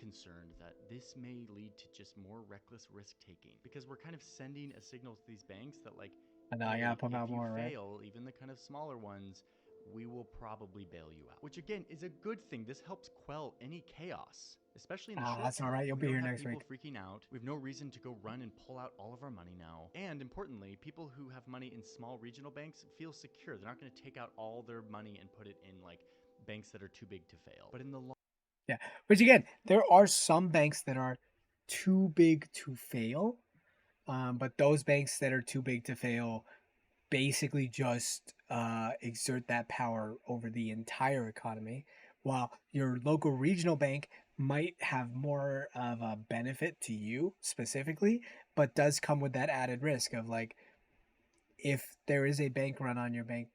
Concerned that this may lead to just more reckless risk-taking, because we're kind of sending a signal to these banks that, like, I know, I gotta pump out more, right? If you fail, even the kind of smaller ones, we will probably bail you out. Which again is a good thing. This helps quell any chaos, especially in the short term. That's all right. You'll be here next week. People freaking out. We have no reason to go run and pull out all of our money now. And importantly, people who have money in small regional banks feel secure. They're not going to take out all their money and put it in like banks that are too big to fail. But in the long Yeah, which again, there are some banks that are too big to fail, but those banks that are too big to fail basically just exert that power over the entire economy, while your local regional bank might have more of a benefit to you specifically, but does come with that added risk of, like, if there is a bank run on your bank,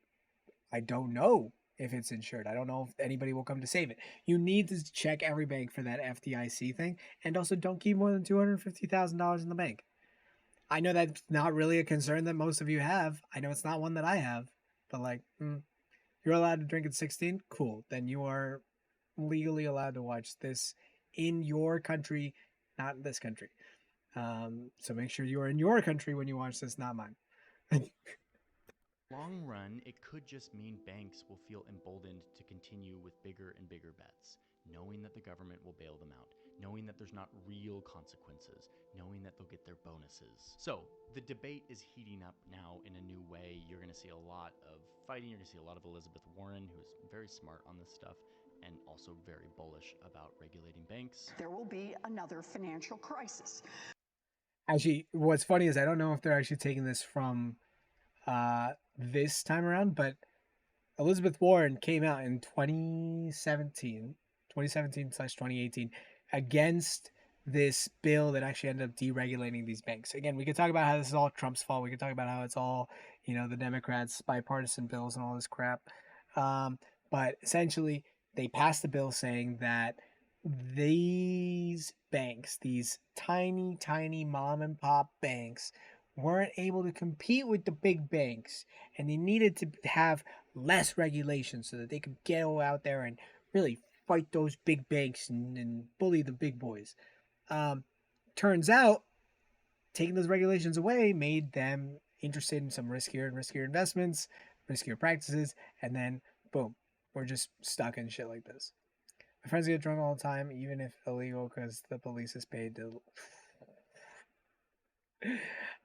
I don't know if it's insured. I don't know if anybody will come to save it. You need to check every bank for that FDIC thing, and also don't keep more than $250,000 in the bank. I know that's not really a concern that most of you have. I know it's not one that I have, but like, you're allowed to drink at 16? Cool. Then you are legally allowed to watch this in your country, not in this country. So make sure you are in your country when you watch this, not mine. Long run, it could just mean banks will feel emboldened to continue with bigger and bigger bets, knowing that the government will bail them out, knowing that there's not real consequences, knowing that they'll get their bonuses. So the debate is heating up now in a new way. You're going to see a lot of fighting. You're going to see a lot of Elizabeth Warren, who is very smart on this stuff and also very bullish about regulating banks. There will be another financial crisis. Actually, what's funny is I don't know if they're actually taking this from this time around, but Elizabeth Warren came out in 2017/2018 against this bill that actually ended up deregulating these banks. Again, we could talk about how this is all Trump's fault. We could talk about how it's all, the Democrats' bipartisan bills and all this crap. But essentially, they passed a bill saying that these banks, these tiny, tiny mom and pop banks, weren't able to compete with the big banks, and they needed to have less regulation so that they could go out there and really fight those big banks and bully the big boys. Turns out, taking those regulations away made them interested in some riskier and riskier investments, riskier practices, and then boom, we're just stuck in shit like this. My friends get drunk all the time, even if illegal, because the police is paid to.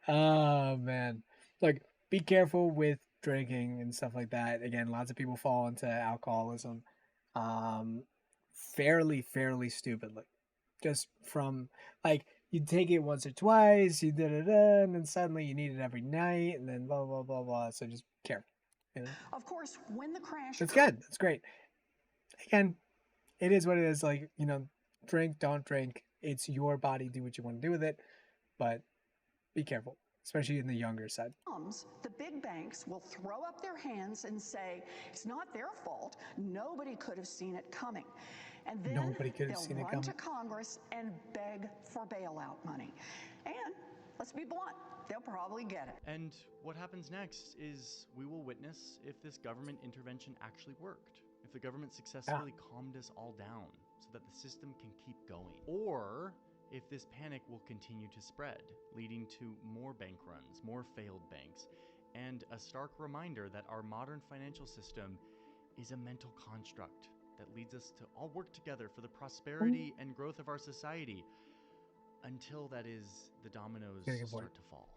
Oh man, like be careful with drinking and stuff like that. Again, lots of people fall into alcoholism, fairly stupidly, just from like you take it once or twice, you and then suddenly you need it every night, and then blah blah blah blah. So just care. Of course, when the crash. That's good. That's great. Again, it is what it is. Like, drink, don't drink. It's your body. Do what you want to do with it. But be careful, especially in the younger side. The big banks will throw up their hands and say, it's not their fault. Nobody could have seen it coming. And then they'll run to Congress and beg for bailout money. And let's be blunt, they'll probably get it. And what happens next is we will witness if this government intervention actually worked. If the government successfully calmed us all down so that the system can keep going. Or if this panic will continue to spread, leading to more bank runs, more failed banks, and a stark reminder that our modern financial system is a mental construct that leads us to all work together for the prosperity and growth of our society until, that is, the dominoes start to fall.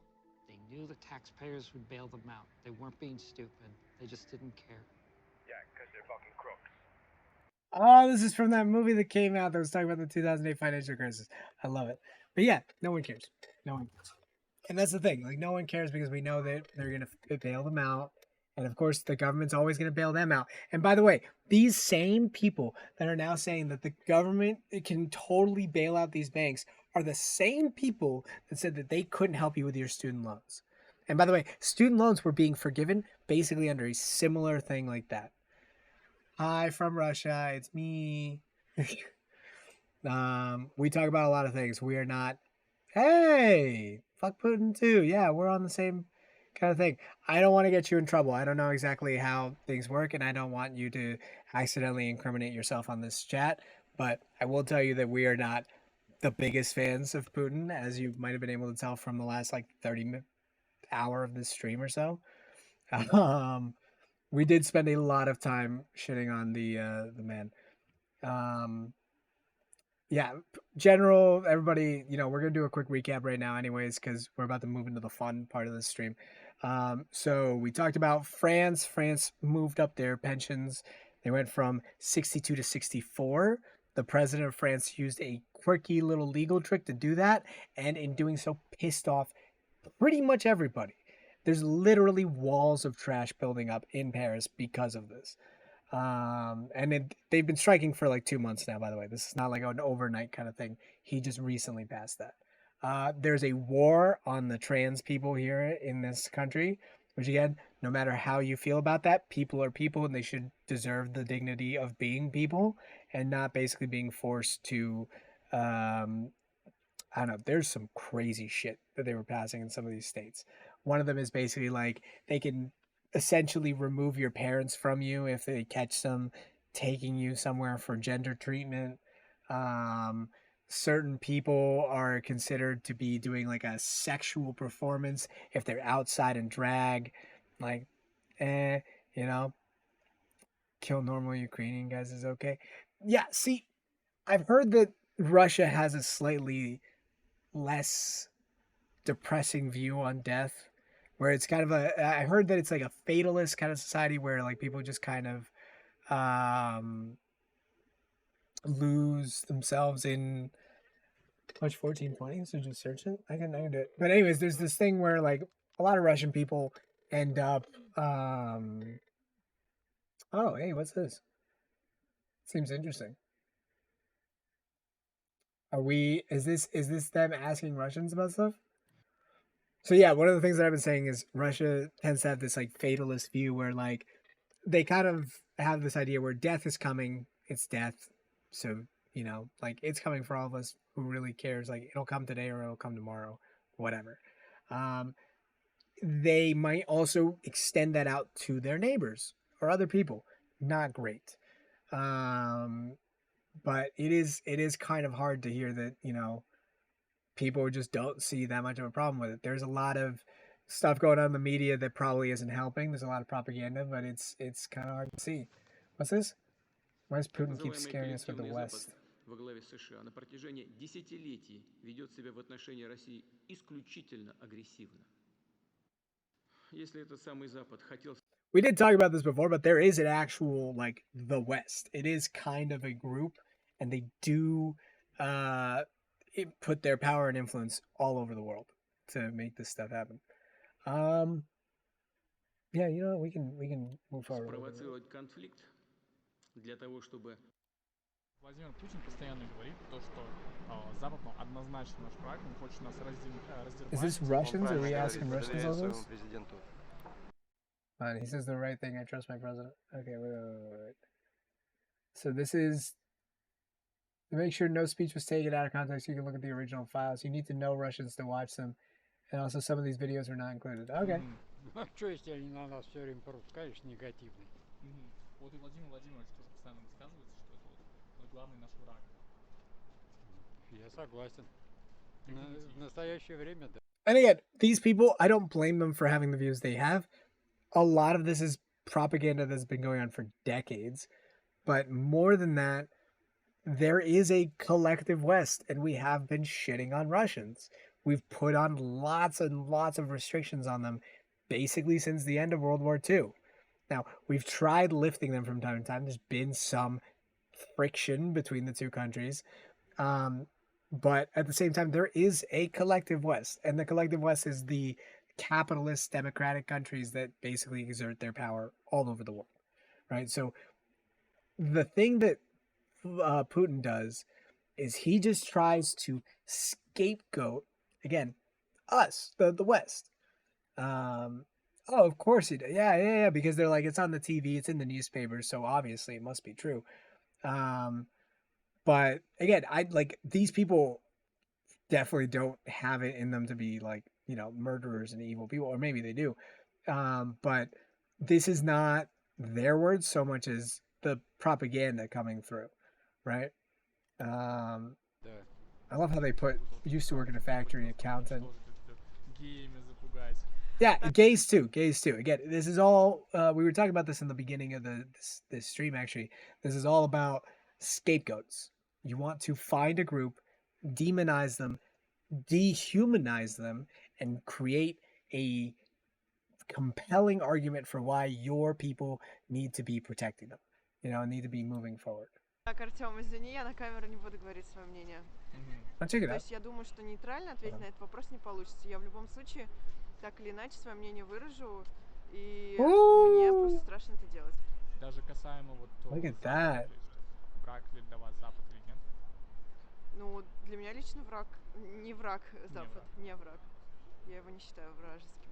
They knew the taxpayers would bail them out. They weren't being stupid. They just didn't care. Yeah, because they're fucking crooks. Oh, this is from that movie that came out that was talking about the 2008 financial crisis. I love it. But yeah, no one cares. No one cares. And that's the thing. Like, no one cares because we know that they're going to bail them out. And of course, the government's always going to bail them out. And by the way, these same people that are now saying that the government can totally bail out these banks are the same people that said that they couldn't help you with your student loans. And by the way, student loans were being forgiven basically under a similar thing like that. Hi from Russia, it's me. We talk about a lot of things. We are not, hey, fuck Putin too. Yeah, we're on the same kind of thing. I don't want to get you in trouble. I don't know exactly how things work, and I don't want you to accidentally incriminate yourself on this chat, but I will tell you that we are not the biggest fans of Putin, as you might have been able to tell from the last 30 hour of this stream or so. We did spend a lot of time shitting on the man. Yeah, general, everybody, we're going to do a quick recap right now anyways, because we're about to move into the fun part of the stream. So we talked about France. France moved up their pensions. They went from 62 to 64. The president of France used a quirky little legal trick to do that, and in doing so pissed off pretty much everybody. There's literally walls of trash building up in Paris because of this. And they've been striking for 2 months now, by the way. This is not like an overnight kind of thing. He just recently passed that. There's a war on the trans people here in this country, which again, no matter how you feel about that, people are people and they should deserve the dignity of being people and not basically being forced to, I don't know, there's some crazy shit that they were passing in some of these states. One of them is basically they can essentially remove your parents from you if they catch them taking you somewhere for gender treatment. Certain people are considered to be doing a sexual performance if they're outside in drag. Kill normal Ukrainian guys is okay. Yeah, see, I've heard that Russia has a slightly less depressing view on death, where it's kind of I heard that it's like a fatalist kind of society where like people just kind of lose themselves in much 1420. So just search it. I can do it. But anyways, there's this thing where like a lot of Russian people end up oh, hey, what's this? Seems interesting. Is this them asking Russians about stuff? So yeah, one of the things that I've been saying is Russia tends to have this like fatalist view where like they kind of have this idea where death is coming, it's death. So, like it's coming for all of us. Who really cares? Like it'll come today or it'll come tomorrow, whatever. They might also extend that out to their neighbors or other people. Not great. But it is kind of hard to hear that, people just don't see that much of a problem with it. There's a lot of stuff going on in the media that probably isn't helping. There's a lot of propaganda, but it's kind of hard to see. What's this? Why does Putin keep scaring us with the West? Во главе США на протяжении десятилетий ведет себя в отношении России исключительно агрессивно. Если этот самый Запад хотел... We did talk about this before, but there is an actual, like, the West. It is kind of a group, and they do put their power and influence all over the world to make this stuff happen. Yeah, we can move forward. Спровоцировать конфликт для того, чтобы... Владимир Путин постоянно говорит то, что Запад однозначно наш враг, он хочет нас раздербанить. Is this Russians? Are we asking Russians all this? He says the right thing. I trust my president. Okay, wait. So this is to make sure no speech was taken out of context. You can look at the original files. You need to know Russians to watch them, and also some of these videos are not included. Okay. А что, если они на нас все время пропускаешь негативный? Вот и Владимир Владимирович тоже постоянно высказывается, что это вот главный наш враг. Я согласен. В настоящее время, да. And again, these people, I don't blame them for having the views they have. A lot of this is propaganda that's been going on for decades. But more than that, there is a collective West, and we have been shitting on Russians. We've put on lots and lots of restrictions on them, basically since the end of World War II. Now, we've tried lifting them from time to time. There's been some friction between the two countries. But at the same time, there is a collective West, and the collective West is the capitalist democratic countries that basically exert their power all over the world, right? So the thing that Putin does is he just tries to scapegoat, again, us, the West. Oh, of course he does. Yeah, because they're like, it's on the TV, it's in the newspapers, so obviously it must be true. But again, these people definitely don't have it in them to be like, murderers and evil people, or maybe they do. But this is not their words so much as the propaganda coming through, right? I love how they put used to work in a factory, accountant. Yeah, gays too. Again, this is all, we were talking about this in the beginning of this stream, actually. This is all about scapegoats. You want to find a group, demonize them, dehumanize them, and create a compelling argument for why your people need to be protecting them, need to be moving forward. Так, Артём, извини, я на камеру не буду говорить свое мнение. То есть я думаю, что нейтрально ответить на этот вопрос не получится. Я в любом случае так или иначе свое мнение выражу, и мне просто страшно это делать. Даже касаемо вот того, Look at that. Враг ли для вас Запад или нет? Ну, для меня лично враг, не враг Запад, не враг. Я его не считаю вражеским.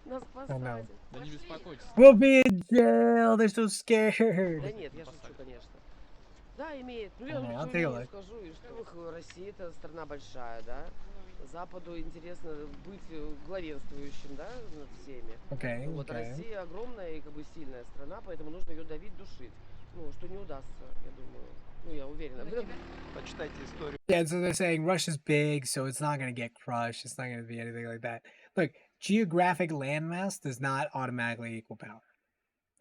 Нас спасайте. Да не беспокойтесь. We'll be in jail, they're so scared. Да нет, я шучу, конечно. Да, имеет. Ну, я I'll ничего take a не look. скажу. И что Россия это страна большая, да? Западу интересно быть главенствующим, да, над всеми. Okay, Вот okay. Россия огромная и как бы сильная страна, поэтому нужно ее давить, душить. Ну, что не удастся, я думаю. Ну, я уверена. Почитайте историю. Yeah, so they're saying Russia's big, so it's not going to get crushed. It's not going to be anything like that. Look, geographic landmass does not automatically equal power.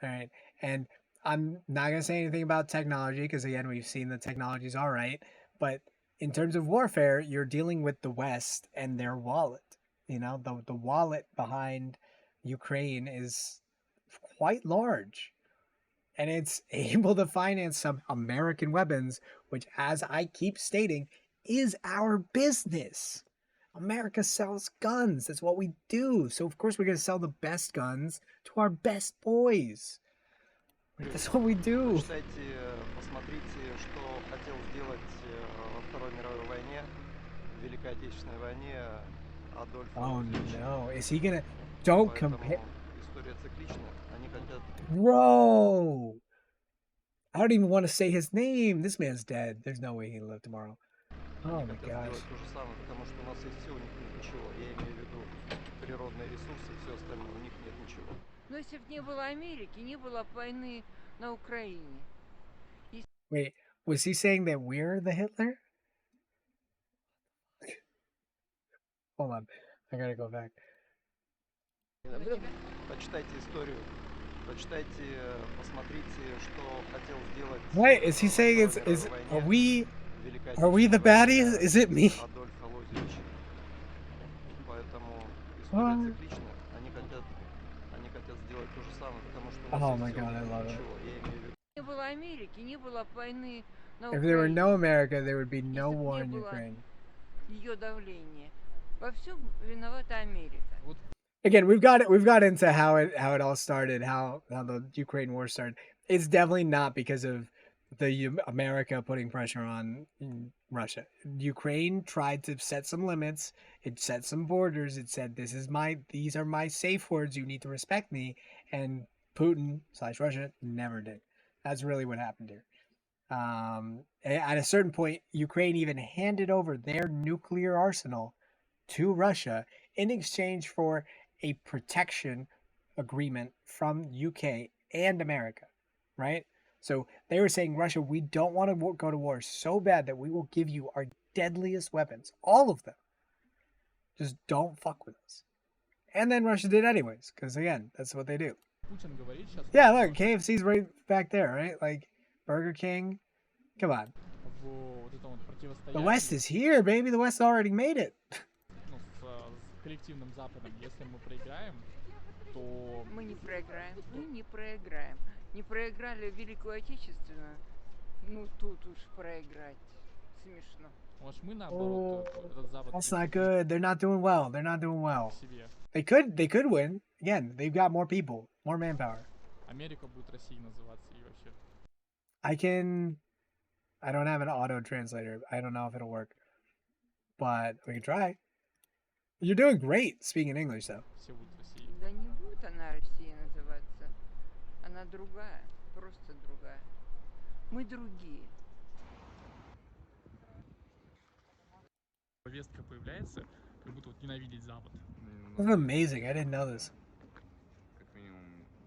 All right. And I'm not gonna say anything about technology because again, we've seen the technology's all right, but in terms of warfare, you're dealing with the West and their wallet. You know, the wallet behind Ukraine is quite large, and it's able to finance some American weapons, which, as I keep stating, is our business. America sells guns. That's what we do. So of course we're gonna sell the best guns to our best boys. That's what we do. Посмотрите, что хотел сделать во Второй мировой войне, в Великой Отечественной войне Адольф Oh Гитлер. no, is he gonna? Don't compare. История циклична. Они хотят. Bro, I don't even want to say his name. This man's dead. There's no way he'll live tomorrow. Oh my gosh. Сделать то же самое, потому что у нас есть все, у них нет ничего. Я имею в виду природные ресурсы и все остальное. У них нет ничего. Но если бы не было Америки, не было бы войны на Украине. Wait, was he saying that we're the Hitler? Hold on, I gotta go back. Почитайте историю. Почитайте, посмотрите, что хотел сделать. Wait, is he saying is are we the baddies? Is it me? Адольф Алозевич. Поэтому история циклична. Они хотят сделать то же самое, потому что у нас Oh my god, I love it. Не было Америки, не было войны на If there were Украине. no America, there would be no war in Ukraine. Ее давление. Во всем виновата Америка. Again, we've got into how it all started, how the Ukraine war started. It's definitely not because of America putting pressure on Russia. Ukraine tried to set some limits. It set some borders. It said, these are my safe words. You need to respect me. And Putin/Russia never did. That's really what happened here. At a certain point, Ukraine even handed over their nuclear arsenal to Russia in exchange for a protection agreement from UK and America, right? So they were saying, Russia, we don't want to go to war so bad that we will give you our deadliest weapons, all of them. Just don't fuck with us. And then Russia did anyways, because again, that's what they do. Yeah, look, KFC's right back there, right? Like Burger King. Come on. The West is here, baby. The West already made it. Коллективным Западом, если мы проиграем, то... Мы не проиграем, мы не проиграем. Не проиграли Великую Отечественную, ну тут уж проиграть смешно. Может, мы наоборот, этот Запад... That's not good. They're not doing well. They're not doing well. They could win. Again, they've got more people, more manpower. Америка будет Россией называться и вообще. I don't have an auto translator. I don't know if it'll work. But we can try. You're doing great speaking English, though. Да не будет она Россия называться. Она другая, просто другая. Мы другие. Повестка появляется, как будто вот ненавидеть Запад. That's amazing. I didn't know this. Как минимум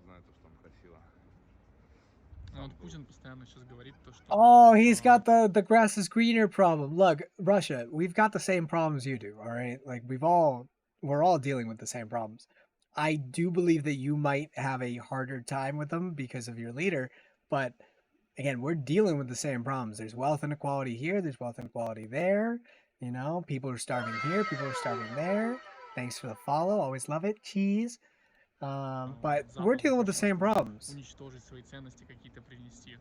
знаю то, что он красиво. Вот Путин постоянно сейчас говорит то, что... Oh, he's got the grass is greener problem. Look, Russia, we've got the same problems you do, all right? Like we're all dealing with the same problems. I do believe that you might have a harder time with them because of your leader, but again, we're dealing with the same problems. There's wealth inequality here, there's wealth inequality there. You know, people are starving here, people are starving there. Thanks for the follow, always love it. Cheese. But we're dealing with the same problems. Уничтожить свои ценности какие-то привнести.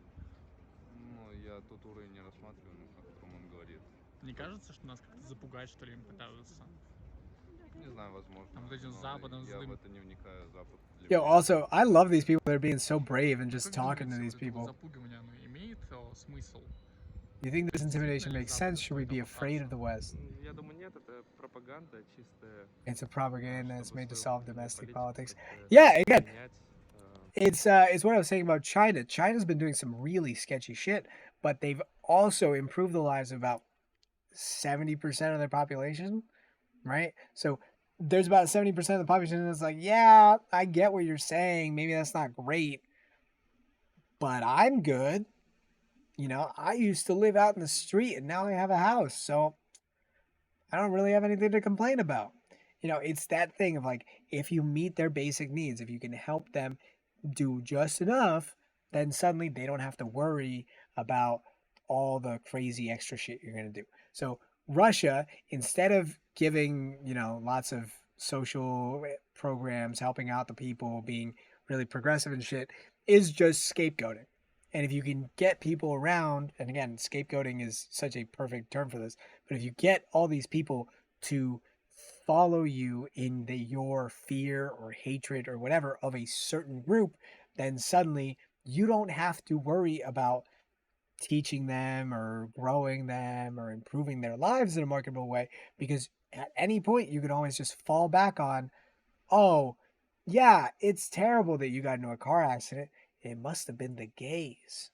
Ну, я тот уровень не рассматриваю, о котором он говорит. Не кажется, что нас как-то запугать, что ли, им пытаются? Не знаю, возможно. Там вот этим Западом я в это не вникаю. Запад. Yo, also, I love these people that are being so brave and just talking to these people. Запугивание, оно имеет смысл? You think this intimidation makes sense? Should we be afraid of the West? Я думаю, нет, это пропаганда чистая. It's a propaganda that's made to solve domestic politics. Yeah, again, it's what I was saying about China. China's been doing some really sketchy shit, but they've also improved the lives of about 70% of their population, right? So there's about 70% of the population that's like, yeah, I get what you're saying. Maybe that's not great, but I'm good. You know, I used to live out in the street and now I have a house, so I don't really have anything to complain about. You know, it's that thing of like, if you meet their basic needs, if you can help them do just enough, then suddenly they don't have to worry about all the crazy extra shit you're going to do. So Russia, instead of giving, lots of social programs, helping out the people, being really progressive and shit, is just scapegoating. And if you can get people around, and again, scapegoating is such a perfect term for this, but if you get all these people to follow you in your fear or hatred or whatever of a certain group, then suddenly you don't have to worry about teaching them or growing them or improving their lives in a marketable way, because at any point you can always just fall back on, oh, yeah, it's terrible that you got into a car accident. It must have been the gays.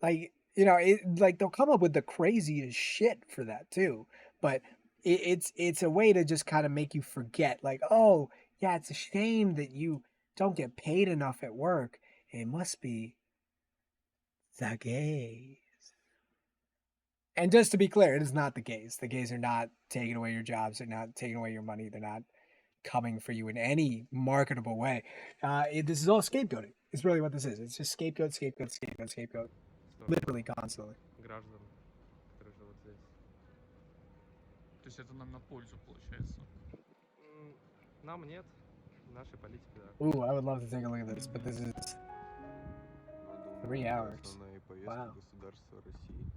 Like, like they'll come up with the craziest shit for that too. But it's a way to just kind of make you forget, like, oh, yeah, it's a shame that you don't get paid enough at work. It must be the gays. And just to be clear, it is not the gays. The gays are not taking away your jobs. They're not taking away your money. They're not coming for you in any marketable way. This is all scapegoating. It's really what this is. It's just scapegoat, scapegoat, scapegoat, scapegoat. Literally constantly. Граждан, которые живут здесь. То есть это нам на пользу получается? Нам нет. Нашей политики, да. Ooh, I would love to take a look at this, but this is 3 hours. Основная повестка Wow. государства России.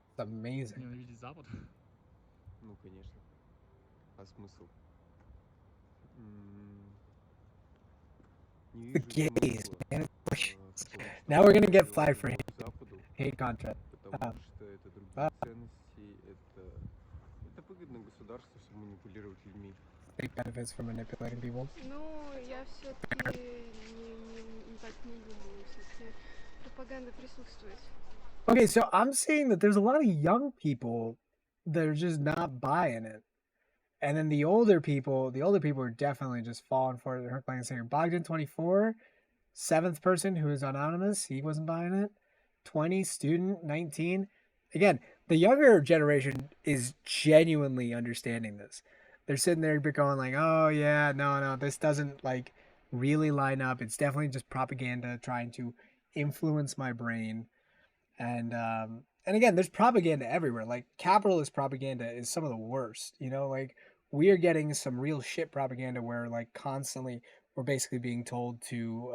It's amazing. Ненавидеть Запад? Ну, конечно. А смысл? The gays, man. Now we're gonna get flagged for hate content. Потому что это другие ценности, это выгодно государству, чтобы манипулировать людьми. Big benefits from manipulating people. Ну, я все-таки не так не думаю. Все-таки пропаганда присутствует. Okay, so I'm seeing that there's a lot of young people that are just not buying it. And then the older people are definitely just falling for it. They're playing here. Bogdan 24, 7th person who is anonymous, he wasn't buying it. 20, student 19. Again, the younger generation is genuinely understanding this. They're sitting there going like, oh yeah, no, this doesn't like really line up. It's definitely just propaganda trying to influence my brain. And again, there's propaganda everywhere. Like capitalist propaganda is some of the worst, like we are getting some real shit propaganda where like constantly we're basically being told to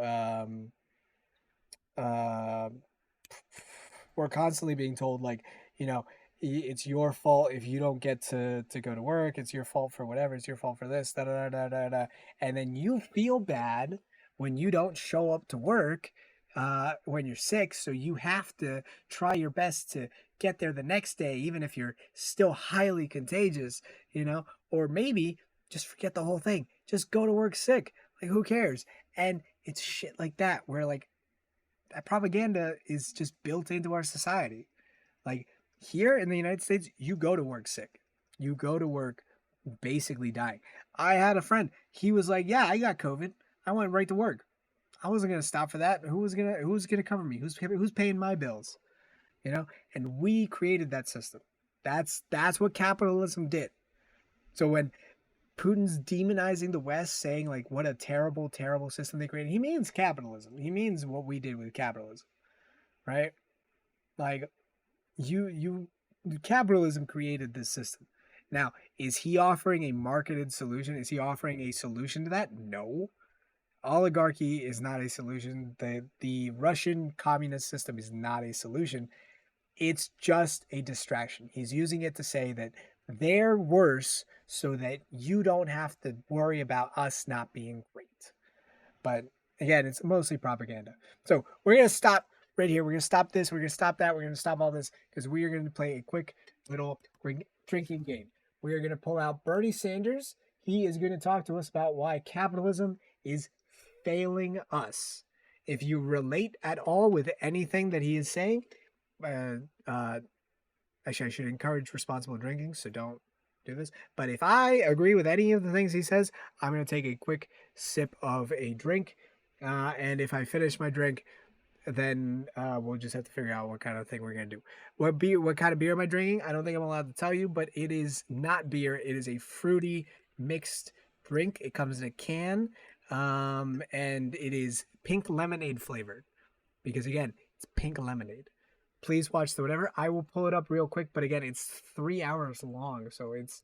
we're constantly being told like, it's your fault if you don't get to go to work. It's your fault for whatever. It's your fault for this, da da da da da. And then you feel bad when you don't show up to work when you're sick. So you have to try your best to get there the next day, even if you're still highly contagious, or maybe just forget the whole thing. Just go to work sick. Like, who cares? And it's shit like that where like that propaganda is just built into our society. Like here in the United States, you go to work sick. You go to work basically dying. I had a friend. He was like, yeah, I got COVID. I went right to work. I wasn't going to stop for that. Who's going to cover me? Who's paying my bills? And we created that system. That's what capitalism did. So when Putin's demonizing the West, saying like what a terrible, terrible system they created, he means capitalism. He means what we did with capitalism, right? Like capitalism created this system. Now, is he offering a marketed solution? Is he offering a solution to that? No. Oligarchy is not a solution. The Russian communist system is not a solution. It's just a distraction. He's using it to say that they're worse so that you don't have to worry about us not being great. But again, it's mostly propaganda. So we're going to stop right here. We're going to stop this. We're going to stop that. We're going to stop all this because we are going to play a quick little drinking game. We are going to pull out Bernie Sanders. He is going to talk to us about why capitalism is failing us. If you relate at all with anything that he is saying, actually, I should encourage responsible drinking, so don't do this. But if I agree with any of the things he says, I'm going to take a quick sip of a drink. And if I finish my drink, then we'll just have to figure out what kind of thing we're going to do. What kind of beer am I drinking? I don't think I'm allowed to tell you, but it is not beer. It is a fruity mixed drink. It comes in a can, and it is pink lemonade flavored. because again, it's pink lemonade. Please watch the whatever. I will pull it up real quick, but again, it's 3 hours long, so it's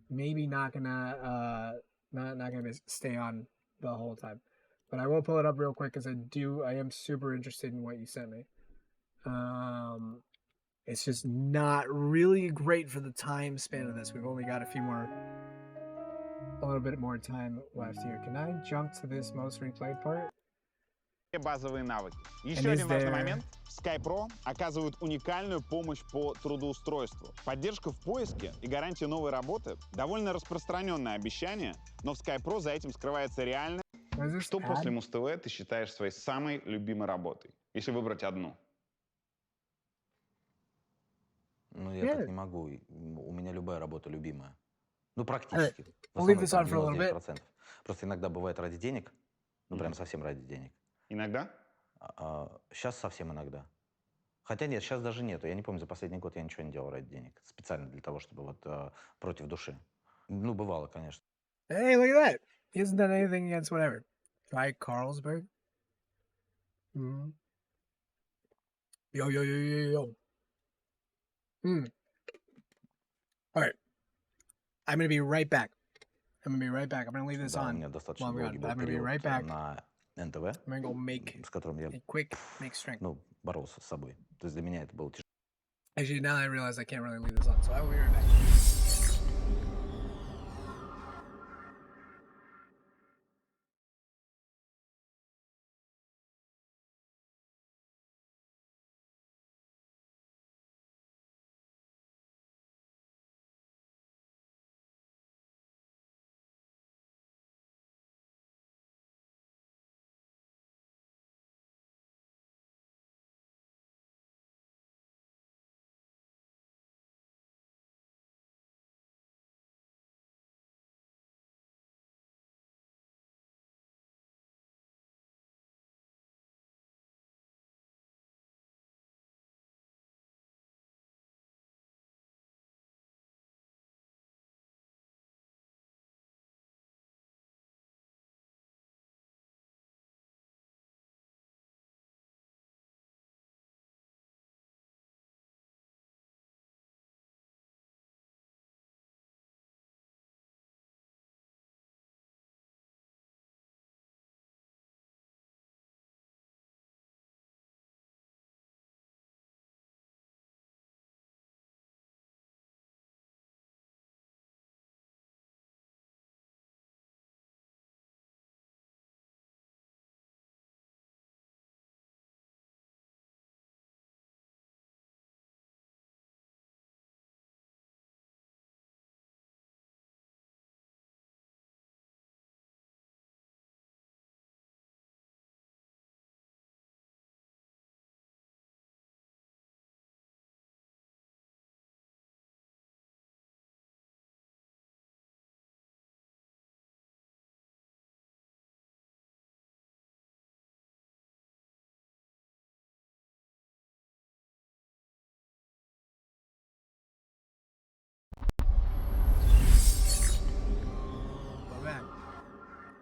maybe not gonna not gonna stay on the whole time. But I will pull it up real quick because I am super interested in what you sent me. It's just not really great for the time span of this. We've only got a little bit more time left here. Can I jump to this most replayed part? Базовые навыки. Еще один важный момент. SkyPro оказывают уникальную помощь по трудоустройству. Поддержка в поиске и гарантия новой работы – довольно распространенное обещание, но в SkyPro за этим скрывается реальное. Что после Муз-ТВ ты считаешь своей самой любимой работой, если выбрать одну? Ну, я так не могу. У меня любая работа любимая. Ну, практически. We'll leave this on for a little bit. Просто иногда бывает ради денег. Ну, прям совсем ради денег. Иногда? Сейчас совсем иногда. Хотя нет, сейчас даже нету. Я не помню, за последний год я ничего не делал ради денег. Специально для того, чтобы вот против души. Ну, бывало, конечно. Hey, look at that. He hasn't done anything against whatever. Try Carlsberg. Mm-hmm. Yo, yo, yo, yo, yo. All right. I'm going to be right back. I'm going to leave this on. I'm going to be right back. НТВ, с которым я боролся с собой. То есть для меня это было тяжело. Actually, now I realize I can't really leave this on, so I will be right back.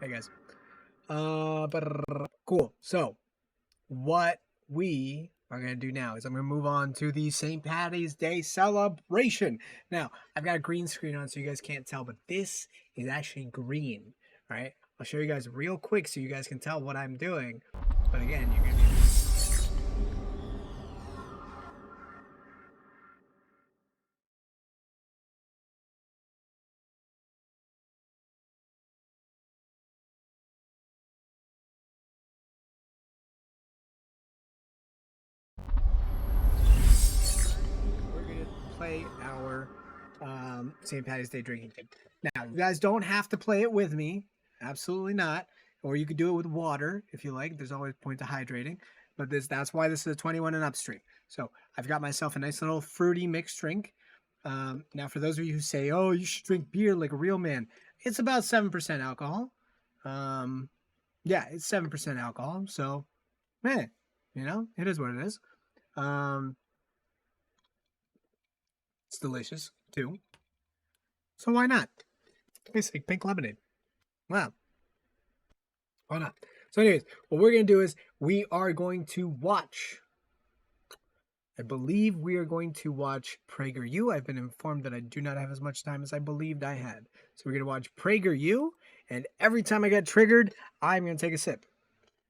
Hey guys. Cool. So, what we are going to do now is I'm going to move on to the St. Patty's Day celebration. Now, I've got a green screen on so you guys can't tell, but this is actually green, right? I'll show you guys real quick so you guys can tell what I'm doing. But again, you're going to be... play our St. Patty's Day drinking game. Now, you guys don't have to play it with me. Absolutely not. Or you could do it with water if you like. There's always a point to hydrating. But that's why this is a 21 and up stream. So I've got myself a nice little fruity mixed drink. Now, for those of you who say, oh, you should drink beer like a real man, it's about 7% alcohol. Yeah, it's 7% alcohol. So, man, you know, it is what it is. It's delicious, too. So why not? Tastes like pink lemonade. Wow. Why not? So anyways, what we're going to do is we are going to watch. I believe we are going to watch PragerU. I've been informed that I do not have as much time as I believed I had. So we're going to watch PragerU, and every time I get triggered, I'm going to take a sip.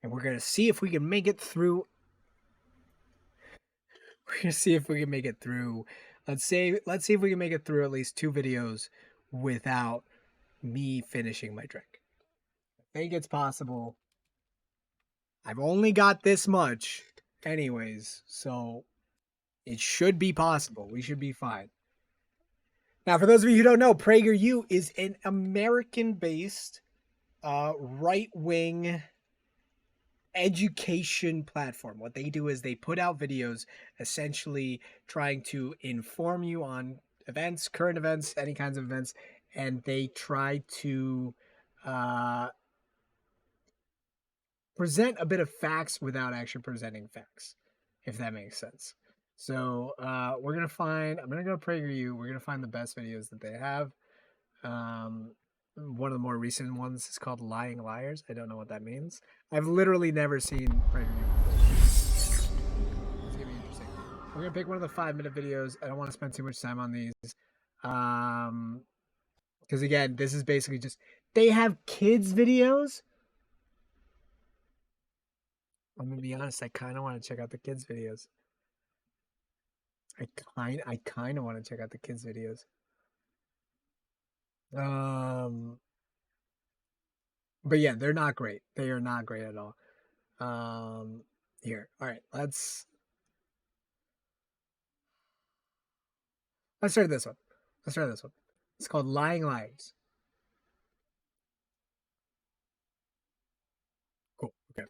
And we're going to see if we can make it through. We're going to see if we can make it through. Let's see if we can make it through at least 2 videos without me finishing my drink. I think it's possible. I've only got this much anyways, so it should be possible. We should be fine. Now, for those of you who don't know, PragerU is an American-based right-wing education platform. What they do is they put out videos essentially trying to inform you on events, current events, any kinds of events, and they try to present a bit of facts without actually presenting facts, if that makes sense. So I'm gonna go to PragerU. We're gonna find the best videos that they have. One of the more recent ones is called Lying Liars. I don't know what that means. I've literally never seen PragerU before. It's gonna be interesting. We're gonna pick one of the 5-minute videos. I don't want to spend too much time on these. Because again, this is basically just they have kids videos. I'm gonna be honest, I kind of want to check out the kids videos. I kind of want to check out the kids videos. But yeah, they're not great. They are not great at all. Here, all right, let's try this one. Let's try this one. It's called Lying Liars. Cool. Okay.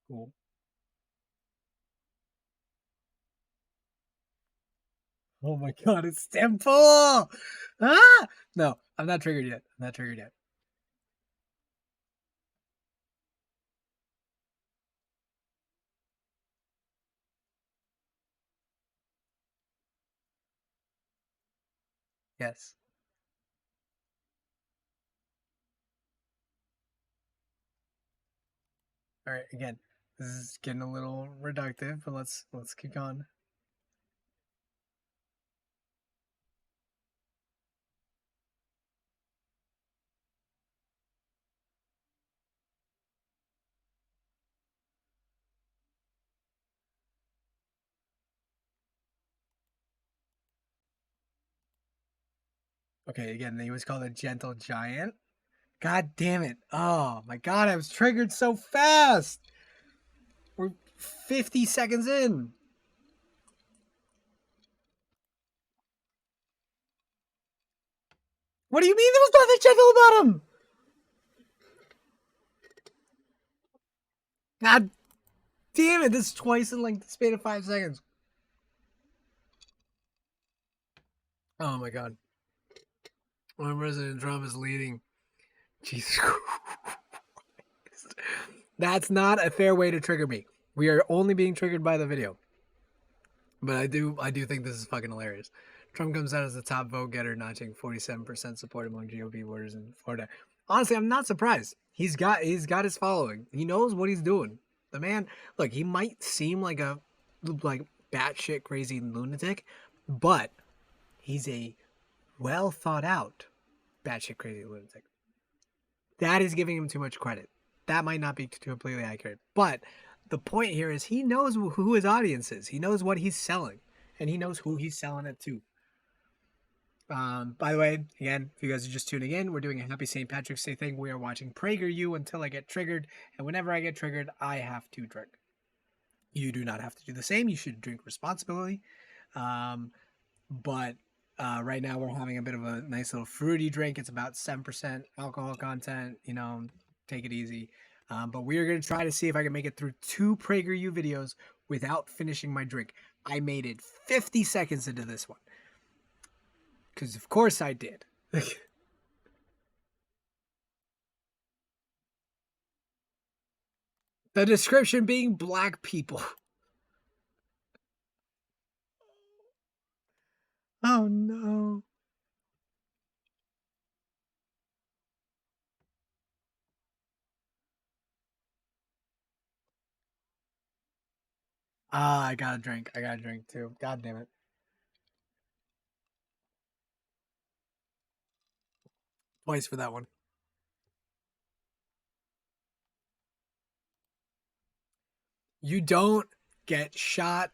Cool. Oh my god, it's temple! Ah! No, I'm not triggered yet. I'm not triggered yet. Yes. All right, again, this is getting a little reductive, but let's keep going. Okay, again, he was called a gentle giant. God damn it. Oh my god, I was triggered so fast. We're 50 seconds in. What do you mean there was nothing gentle about him? God damn it, this is twice in like the span of 5 seconds. Oh my god. When President Trump is leading. Jesus Christ. That's not a fair way to trigger me. We are only being triggered by the video. But I do think this is fucking hilarious. Trump comes out as the top vote getter, notching 47% support among GOP voters in Florida. Honestly, I'm not surprised. He's got his following. He knows what he's doing. The man, look, he might seem like a batshit crazy lunatic, but he's a well thought out batshit crazy lunatic. That is giving him too much credit. That might not be completely accurate, but the point here is he knows who his audience is. He knows what he's selling, and he knows who he's selling it to. By the way, again, if you guys are just tuning in, we're doing a Happy St. Patrick's Day thing. We are watching PragerU until I get triggered, and whenever I get triggered, I have to drink. You do not have to do the same. You should drink responsibly. But right now we're having a bit of a nice little fruity drink. It's about 7% alcohol content. You know, take it easy. But we are going to try to see if I can make it through 2 PragerU videos without finishing my drink. I made it 50 seconds into this one. Because of course I did. The description being black people. Oh no. Ah, I got a drink. I got a drink too. God damn it. Twice for that one. You don't get shot.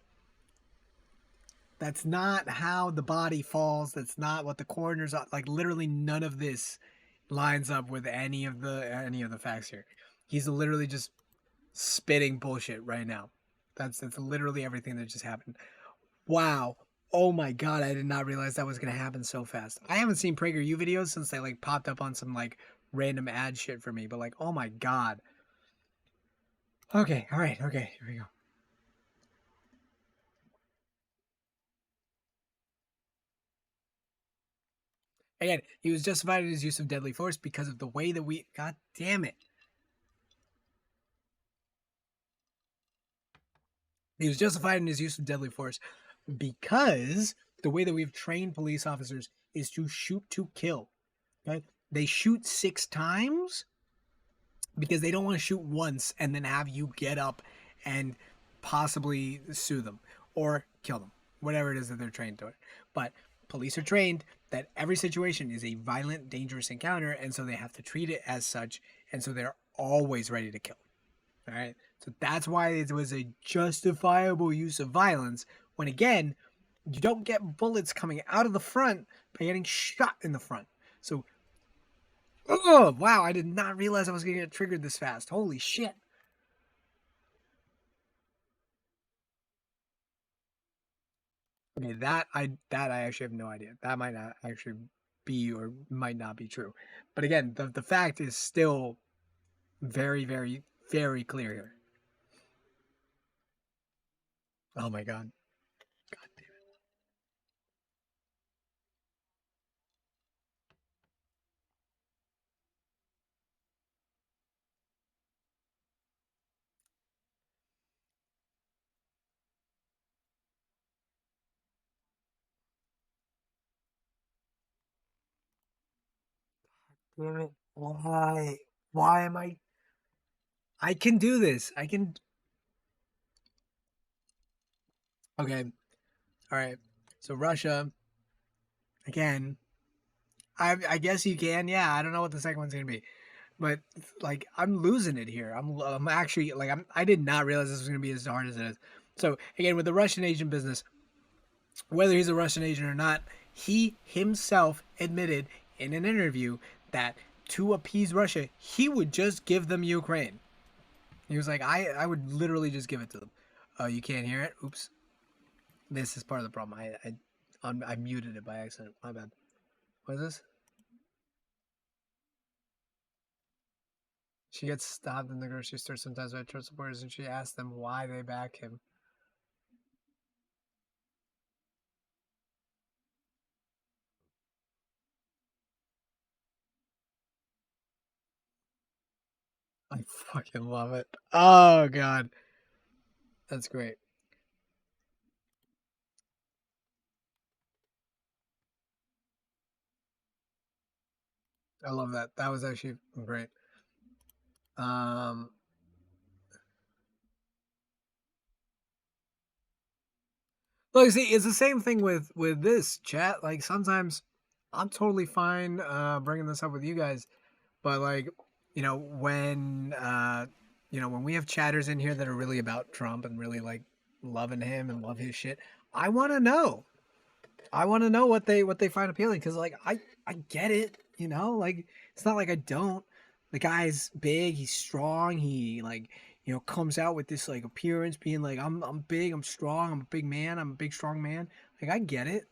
That's not how the body falls. That's not what the coroner's like. Literally, none of this lines up with any of the facts here. He's literally just spitting bullshit right now. That's literally everything that just happened. Wow. Oh my god, I did not realize that was gonna happen so fast. I haven't seen PragerU videos since they like popped up on some like random ad shit for me, but like, oh my god. Okay, alright, okay, here we go. Again, he was justified in his use of deadly force because of the way that we... God damn it. He was justified in his use of deadly force because the way that we've trained police officers is to shoot to kill. Okay? They shoot 6 times because they don't want to shoot once and then have you get up and possibly sue them or kill them. Whatever it is that they're trained to it. But police are trained that every situation is a violent, dangerous encounter, and so they have to treat it as such, and so they're always ready to kill. All right? So that's why it was a justifiable use of violence, when again, you don't get bullets coming out of the front by getting shot in the front. So, oh, wow, I did not realize I was going to get triggered this fast. Holy shit. Okay, that I actually have no idea. That might not actually be or might not be true. But again, the fact is still very, very, very clear here. Oh my god. God damn it. Damn it. Why? Why am I can do this. I can. Okay. All right. So Russia, again, I guess you can. Yeah, I don't know what the second one's gonna be, but like I'm losing it here. I'm actually like I did not realize this was gonna be as hard as it is. So again, with the Russian agent business, whether he's a Russian agent or not, he himself admitted in an interview that to appease Russia, he would just give them Ukraine. He was like, I would literally just give it to them. Oh, you can't hear it? Oops. This is part of the problem. I muted it by accident. My bad. What is this? She gets stopped in the grocery store sometimes by Trump supporters, and she asks them why they back him. I fucking love it. Oh, God. That's great. I love that. That was actually great. Look, see, it's the same thing with this chat. Like sometimes I'm totally fine bringing this up with you guys, but like when when we have chatters in here that are really about Trump and really like loving him and love his shit, I want to know. I want to know what they find appealing, because like I get it, like it's not like I don't. The guy's big, he's strong, he like comes out with this like appearance being like I'm big, I'm strong, I'm a big man, I'm a big strong man. Like I get it.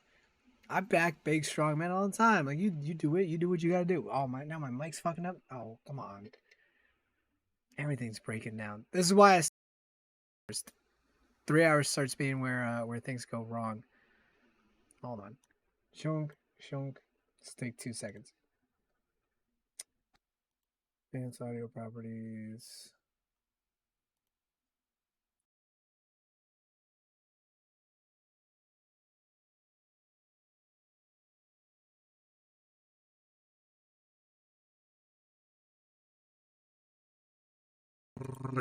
I back big strong men all the time. Like you do it, you do what you gotta do. Oh my, now my mic's fucking up. Oh come on, everything's breaking down. This is why 3 hours starts being where things go wrong. Hold on. Shunk, shunk. Let's take 2 seconds. Advanced audio properties.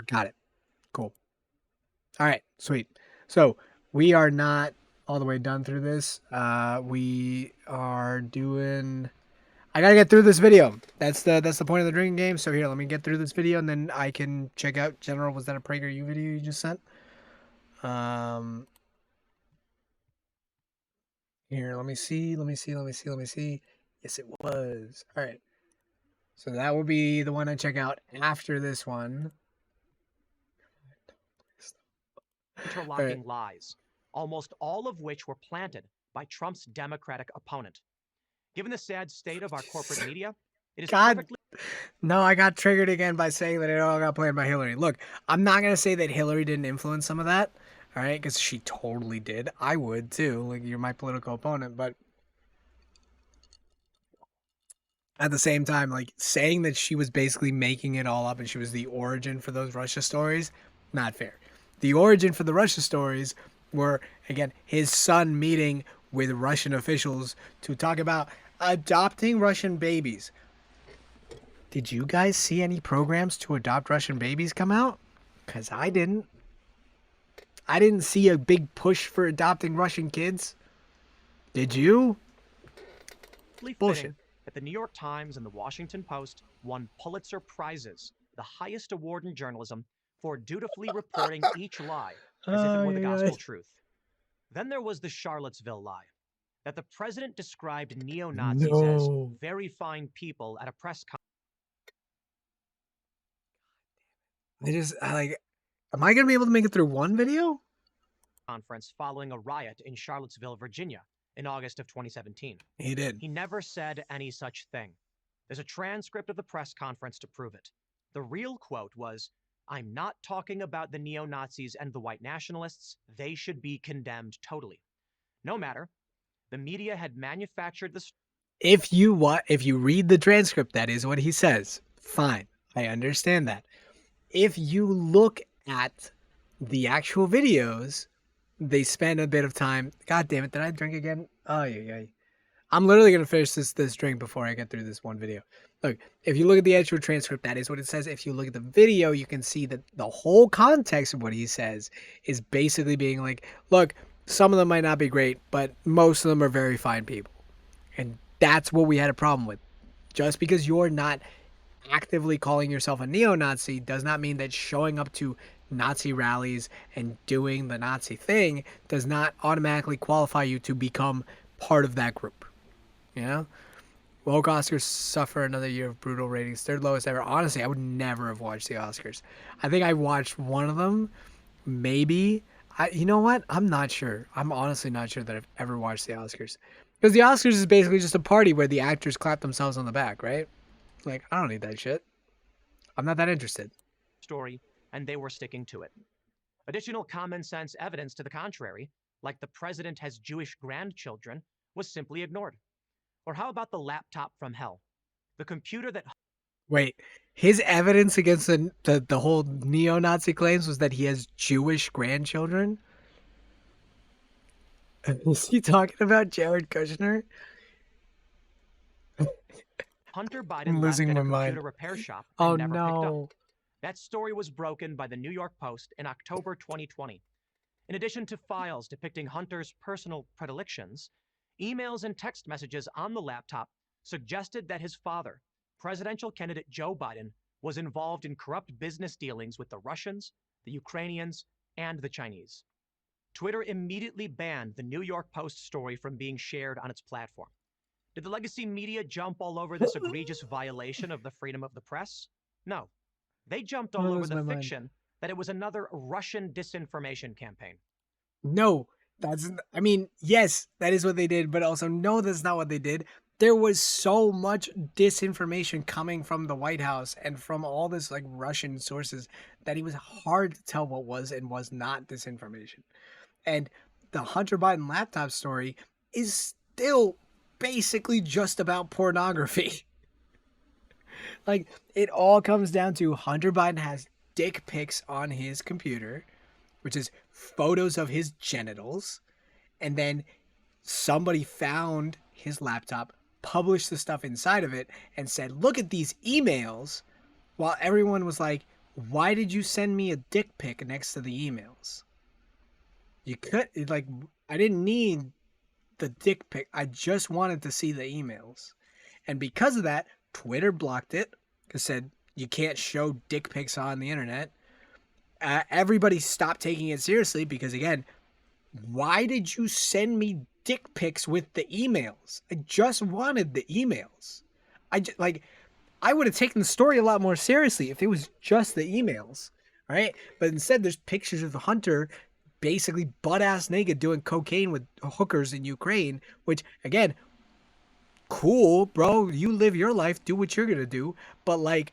Got it. Cool. All right, sweet. So we are not all the way done through this. We are doing. I gotta get through this video. That's the point of the drinking game. So here, let me get through this video, and then I can check out. General, was that a PragerU video you just sent? Here, let me see. Yes, it was. All right. So that will be the one I check out after this one. Interlocking lies, almost all of which were planted by Trump's Democratic opponent. Given the sad state of our corporate media, it is perfectly... No, I got triggered again by saying that it all got planned by Hillary. Look, I'm not going to say that Hillary didn't influence some of that, all right, because she totally did. I would, too. Like, you're my political opponent, but at the same time, like, saying that she was basically making it all up and she was the origin for those Russia stories, not fair. The origin for the Russia stories were, again, his son meeting with Russian officials to talk about adopting Russian babies. Did you guys see any programs to adopt Russian babies come out? Because I didn't. I didn't see a big push for adopting Russian kids. Did you? Bullshit. That the New York Times and the Washington Post won Pulitzer Prizes, the highest award in journalism, for dutifully reporting each lie as if it were the gospel truth. Then there was the Charlottesville lie, that the president described neo-Nazis as very fine people at a press conference. Am I going to be able to make it through one video? Conference following a riot in Charlottesville, Virginia in August of 2017. He did. He never said any such thing. There's a transcript of the press conference to prove it. The real quote was, "I'm not talking about the neo-Nazis and the white nationalists. They should be condemned totally." No matter. The media had manufactured this. If you read the transcript, that is what he says. Fine. I understand that. If you look at the actual videos, they spend a bit of time. God damn it, did I drink again? Oh, yeah. I'm literally going to finish this drink before I get through this one video. Look, if you look at the actual transcript, that is what it says. If you look at the video, you can see that the whole context of what he says is basically being like, look, some of them might not be great, but most of them are very fine people. And that's what we had a problem with. Just because you're not actively calling yourself a neo-Nazi does not mean that showing up to Nazi rallies and doing the Nazi thing does not automatically qualify you to become part of that group. You know? Woke Oscars suffer another year of brutal ratings. Third lowest ever. Honestly, I would never have watched the Oscars. I think I watched one of them. Maybe. You know what? I'm not sure. I'm honestly not sure that I've ever watched the Oscars. Because the Oscars is basically just a party where the actors clap themselves on the back, right? Like, I don't need that shit. I'm not that interested. Story, and they were sticking to it. Additional common sense evidence to the contrary, like the president has Jewish grandchildren, was simply ignored. Or how about the laptop from hell? The computer that... Wait, his evidence against the whole neo-Nazi claims was that he has Jewish grandchildren? Is he talking about Jared Kushner? Hunter Biden left at a computer repair shop and never picked up. That story was broken by the New York Post in October 2020. In addition to files depicting Hunter's personal predilections, emails and text messages on the laptop suggested that his father, presidential candidate Joe Biden, was involved in corrupt business dealings with the Russians, the Ukrainians, and the Chinese. Twitter immediately banned the New York Post story from being shared on its platform. Did the legacy media jump all over this egregious violation of the freedom of the press? No. They jumped all over the fiction that it was another Russian disinformation campaign. No, I mean, yes, that is what they did, but also no, that's not what they did. There was so much disinformation coming from the White House and from all this like Russian sources that it was hard to tell what was and was not disinformation. And the Hunter Biden laptop story is still basically just about pornography. Like, it all comes down to Hunter Biden has dick pics on his computer, which is photos of his genitals, and then somebody found his laptop, published the stuff inside of it, and said, look at these emails, while everyone was like, why did you send me a dick pic next to the emails? You could like I didn't need the dick pic. I just wanted to see the emails. And because of that, Twitter blocked it because said you can't show dick pics on the internet. Everybody stopped taking it seriously because, again, why did you send me dick pics with the emails? I just wanted the emails. I would have taken the story a lot more seriously if it was just the emails, right? But instead, there's pictures of the hunter basically butt-ass naked doing cocaine with hookers in Ukraine, which, again, cool, bro. You live your life, do what you're gonna do. But like,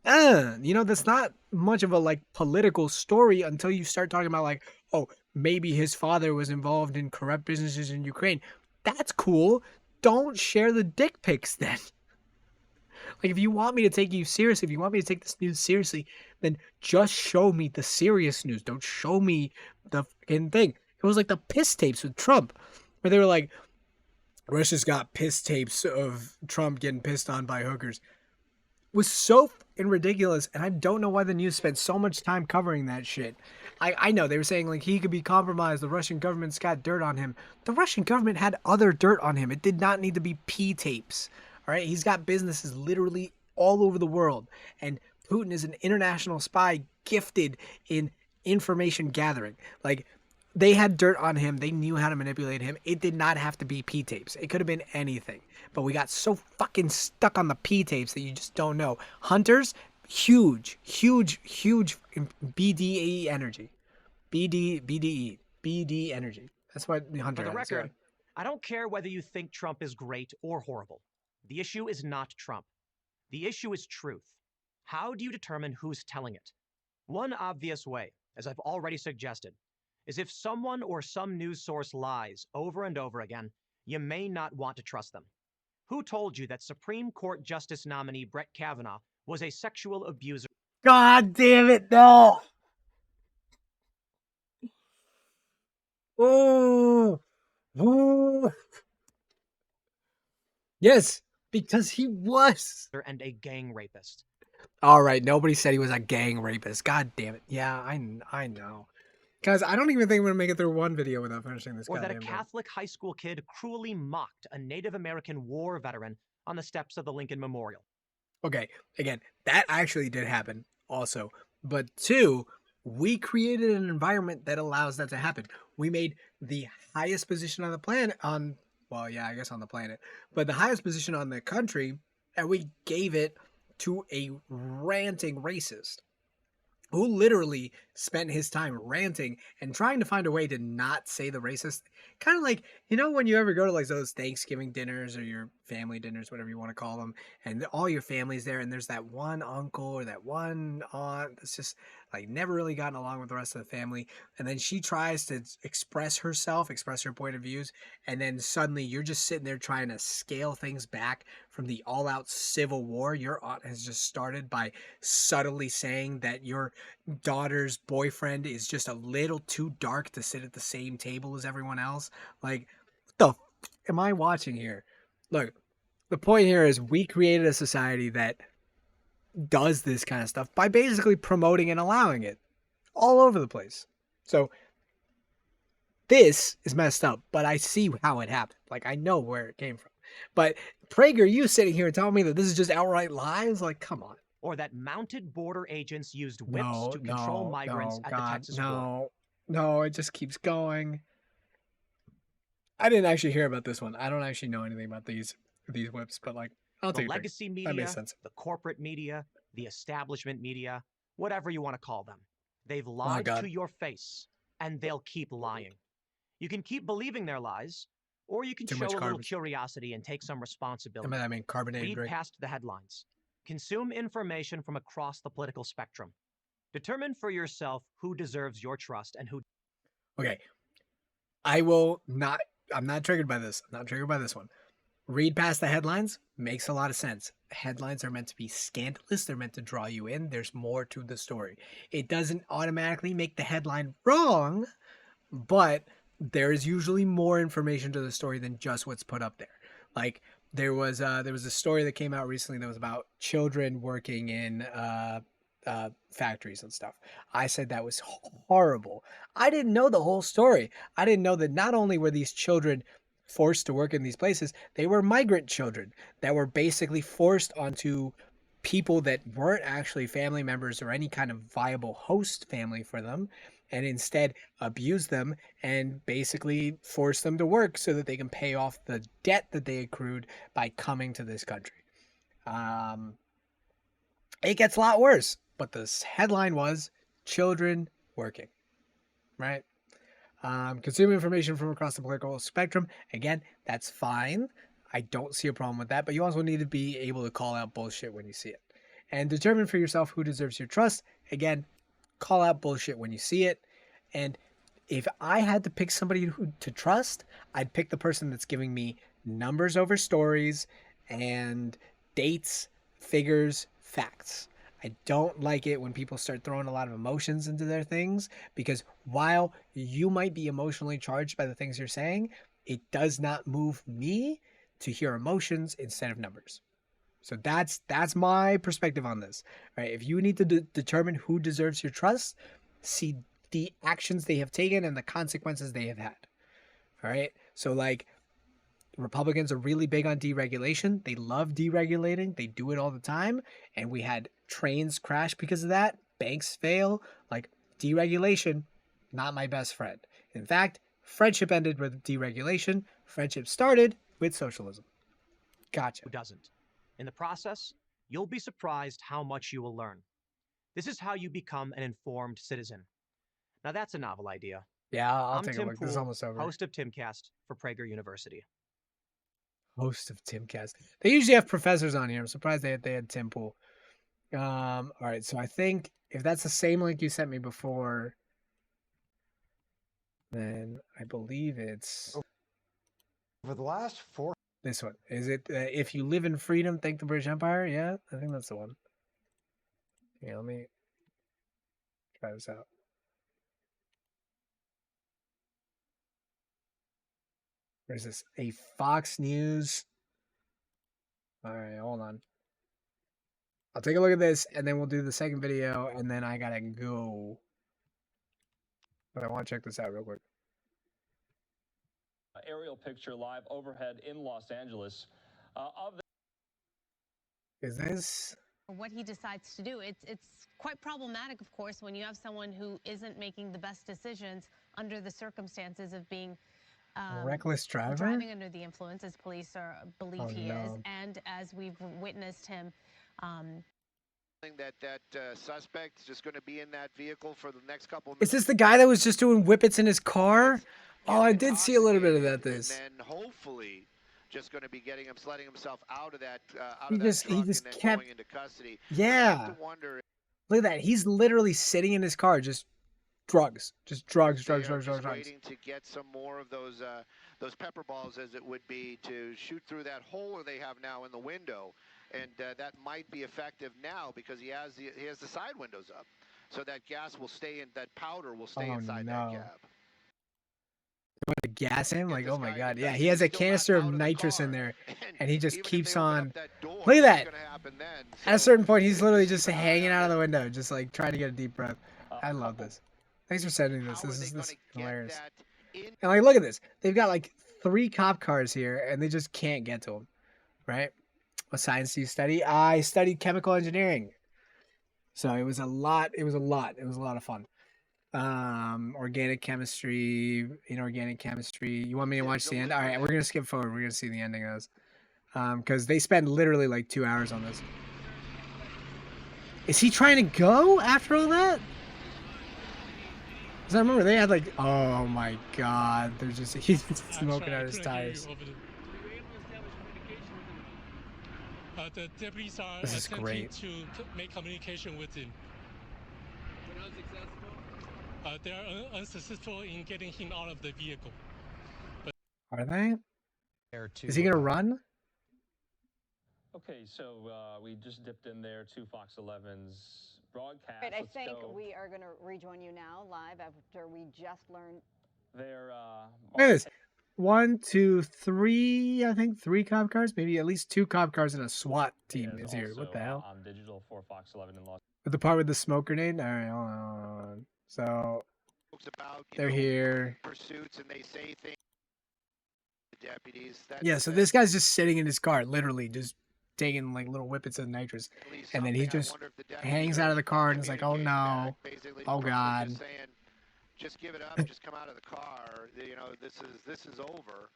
that's not much of a like political story until you start talking about like, oh, maybe his father was involved in corrupt businesses in Ukraine. That's cool. Don't share the dick pics then. Like, if you want me to take you seriously, if you want me to take this news seriously, then just show me the serious news. Don't show me the fucking thing. It was like the piss tapes with Trump, where they were like, Russia's got piss tapes of Trump getting pissed on by hookers. It was so fucking ridiculous, and I don't know why the news spent so much time covering that shit. I know they were saying like he could be compromised. The Russian government's got dirt on him. The Russian government had other dirt on him. It did not need to be P tapes. All right, he's got businesses literally all over the world, and Putin is an international spy gifted in information gathering. Like, they had dirt on him. They knew how to manipulate him. It did not have to be P tapes. It could have been anything. But we got so fucking stuck on the P tapes that you just don't know. Hunters, huge BDE energy. BD energy. That's what the Hunter For the has, record, yeah. I don't care whether you think Trump is great or horrible. The issue is not Trump. The issue is truth. How do you determine who's telling it? One obvious way, as I've already suggested, is if someone or some news source lies over and over again, you may not want to trust them. Who told you that Supreme Court Justice nominee Brett Kavanaugh was a sexual abuser? God damn it, no! Oh! Yes, because he was. And a gang rapist. All right, nobody said he was a gang rapist. God damn it. Yeah, I know. Guys, I don't even think I'm going to make it through one video without finishing this. Or that a Catholic high school kid cruelly mocked a Native American war veteran on the steps of the Lincoln Memorial. Okay, again, that actually did happen also. But two, we created an environment that allows that to happen. We made the highest position on the planet on the planet, but the highest position on the country, and we gave it to a ranting racist who literally spent his time ranting and trying to find a way to not say the racist. Kind of like, when you ever go to like those Thanksgiving dinners or your family dinners, whatever you want to call them, and all your family's there, and there's that one uncle or that one aunt that's just like never really gotten along with the rest of the family, and then she tries to express her point of views, and then suddenly you're just sitting there trying to scale things back from the all-out civil war your aunt has just started by subtly saying that your daughter's boyfriend is just a little too dark to sit at the same table as everyone else. Like, what the am I watching here? Look, the point here is we created a society that does this kind of stuff by basically promoting and allowing it all over the place. So this is messed up, but I see how it happened. Like, I know where it came from. But Prager, you sitting here telling me that this is just outright lies? Like, come on. Or that mounted border agents used whips to control migrants at the Texas border. No, it just keeps going. I didn't actually hear about this one. I don't actually know anything about these whips, but like, I'll take it. The legacy media, that makes sense. The corporate media, the establishment media, whatever you want to call them. They've lied to your face, and they'll keep lying. You can keep believing their lies, or you can show a little curiosity and take some responsibility. I mean, carbonated Read past the headlines. Consume information from across the political spectrum. Determine for yourself who deserves your trust and who... Okay. I'm not triggered by this. I'm not triggered by this one. Read past the headlines makes a lot of sense. Headlines are meant to be scandalous. They're meant to draw you in. There's more to the story. It doesn't automatically make the headline wrong, but there is usually more information to the story than just what's put up there. Like, there was a story that came out recently that was about children working in factories and stuff. I said that was horrible. I didn't know the whole story. I didn't know that not only were these children forced to work in these places, they were migrant children that were basically forced onto people that weren't actually family members or any kind of viable host family for them, and instead abuse them and basically force them to work so that they can pay off the debt that they accrued by coming to this country. It gets a lot worse, but this headline was children working, right? Consuming information from across the political spectrum. Again, that's fine. I don't see a problem with that, but you also need to be able to call out bullshit when you see it and determine for yourself who deserves your trust. Again, call out bullshit when you see it. And if I had to pick somebody to trust, I'd pick the person that's giving me numbers over stories and dates, figures, facts. I don't like it when people start throwing a lot of emotions into their things, because while you might be emotionally charged by the things you're saying, it does not move me to hear emotions instead of numbers. So that's my perspective on this. Right? If you need to determine who deserves your trust, see the actions they have taken and the consequences they have had. All right? So like, Republicans are really big on deregulation. They love deregulating. They do it all the time. And we had trains crash because of that. Banks fail. Like, deregulation, not my best friend. In fact, friendship ended with deregulation. Friendship started with socialism. Gotcha. Who doesn't? In the process, you'll be surprised how much you will learn. This is how you become an informed citizen. Now that's a novel idea. Yeah, I'll I'm take Tim a look. This is Poole, almost over. host of Timcast for Prager University. Host of Timcast. They usually have professors on here. I'm surprised they had Tim Poole. All right, so I think if that's the same link you sent me before, then I believe it's over the last 4. This one. Is it if you live in freedom, thank the British Empire? Yeah, I think that's the one. Yeah, let me try this out. Where's this? A Fox News. All right, hold on. I'll take a look at this, and then we'll do the second video, and then I gotta go. But I want to check this out real quick. Aerial picture live overhead in Los Angeles of Is this? What he decides to do. It's quite problematic, of course, when you have someone who isn't making the best decisions under the circumstances of being reckless driver, driving under the influence, as police believe he is, and as we've witnessed him. That suspect is just going to be in that vehicle for the next couple of minutes. Is this the guy that was just doing whippets in his car? Oh, I did see a little bit of that. This. And then hopefully, just going to be letting himself out of that he just kept going into custody. Yeah. Look at that. He's literally sitting in his car, just drugs, drugs. Waiting to get some more of those pepper balls, as it would be, to shoot through that hole they have now in the window, and that might be effective now because he has the side windows up, so that gas will stay in, that powder will stay inside that cab. To gas him, like, oh my god, yeah, he has a canister of nitrous in there, and he just keeps on. Look at that. At a certain point, he's literally just hanging out of the window, just like trying to get a deep breath. I love this. Thanks for sending this. This is hilarious. And like, look at this. They've got like 3 cop cars here, and they just can't get to them. Right? What science do you study? I studied chemical engineering. So it was a lot. It was a lot of fun. Organic chemistry, inorganic chemistry. You want me to watch the end? All right, we're gonna skip forward. We're gonna see the ending of this, because they spend literally like 2 hours on this. Is he trying to go after all that? Because I remember they had like, oh my god, they're just he's smoking out his tires. The deputies are attempting to make communication with him. They are unsuccessful in getting him out of the vehicle. Are they? Is he gonna run? Okay, so we just dipped in there to Fox 11's broadcast. Right, I think we are going to rejoin you now live after we just learned. They're look at this. 1, 2, 3, I think 3 cop cars, maybe at least 2 cop cars and a SWAT team is here. What the hell? On digital for Fox 11 in Los With the part with the smoke grenade? All right, hold on. So they're here. Pursuits and they say things to deputies. Yeah, so this guy's just sitting in his car, literally just taking like little whippets of nitrous, and then he just hangs out of the car and is like, "Oh no, oh god." Just give it up. Just come out of the car. You know, this is over.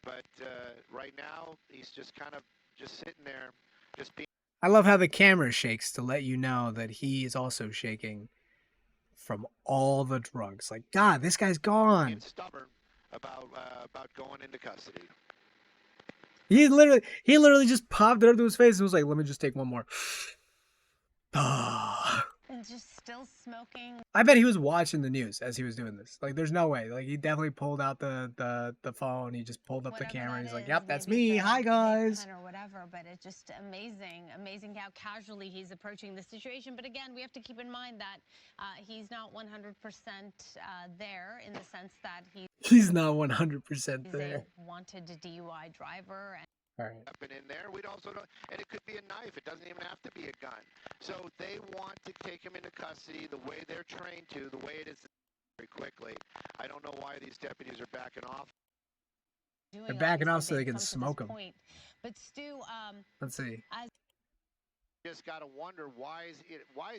But right now, he's just kind of just sitting there, just being. I love how the camera shakes to let you know that he is also shaking from all the drugs. Like, God, this guy's gone. Stubborn about going into custody. He literally just popped it up to his face and was like, "Let me just take one more." And just still smoking. I bet he was watching the news as he was doing this. Like, there's no way. Like, he definitely pulled out the phone. He just pulled up the camera. And he's like, "Yep, that's me. Hi, guys." Or whatever, but it's just amazing how casually he's approaching the situation. But again, we have to keep in mind that he's not 100% there in the sense that he's not 100% there. He's a wanted DUI driver. And all right. Weapon in there. We'd also know, and it could be a knife. It doesn't even have to be a gun. So they want to take him into custody the way they're trained to, the way it is very quickly. I don't know why these deputies are backing off. They're backing off so they can smoke him. But Stu, let's see. Just gotta wonder why is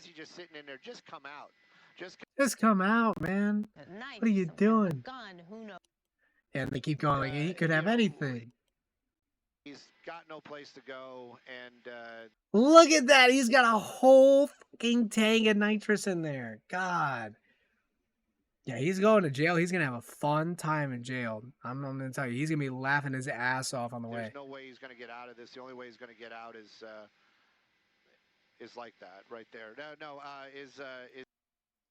he just sitting in there? Just come out. Just come out, man. What are you doing? Gun, who knows? And they keep going like he could have anything. He's got no place to go, and look at that. He's got a whole fucking tank of nitrous in there. God. Yeah, he's going to jail. He's going to have a fun time in jail. I'm going to tell you, he's going to be laughing his ass off on the way. There's no way he's going to get out of this. The only way he's going to get out is like that right there. Is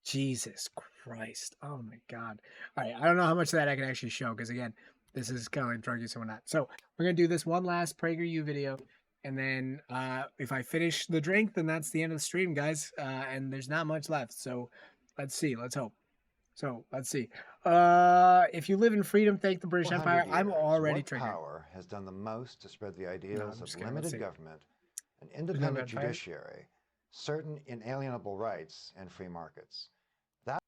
Jesus Christ. Oh my God. All right. I don't know how much of that I can actually show because again, this is kind of like drug use and whatnot. So we're going to do this one last PragerU video. And then if I finish the drink, then that's the end of the stream, guys. And there's not much left. So let's see. Let's hope. So let's see. If you live in freedom, thank the British Empire. I'm already triggered. Power has done the most to spread the ideals of limited government, an independent judiciary, certain inalienable rights, and free markets. That.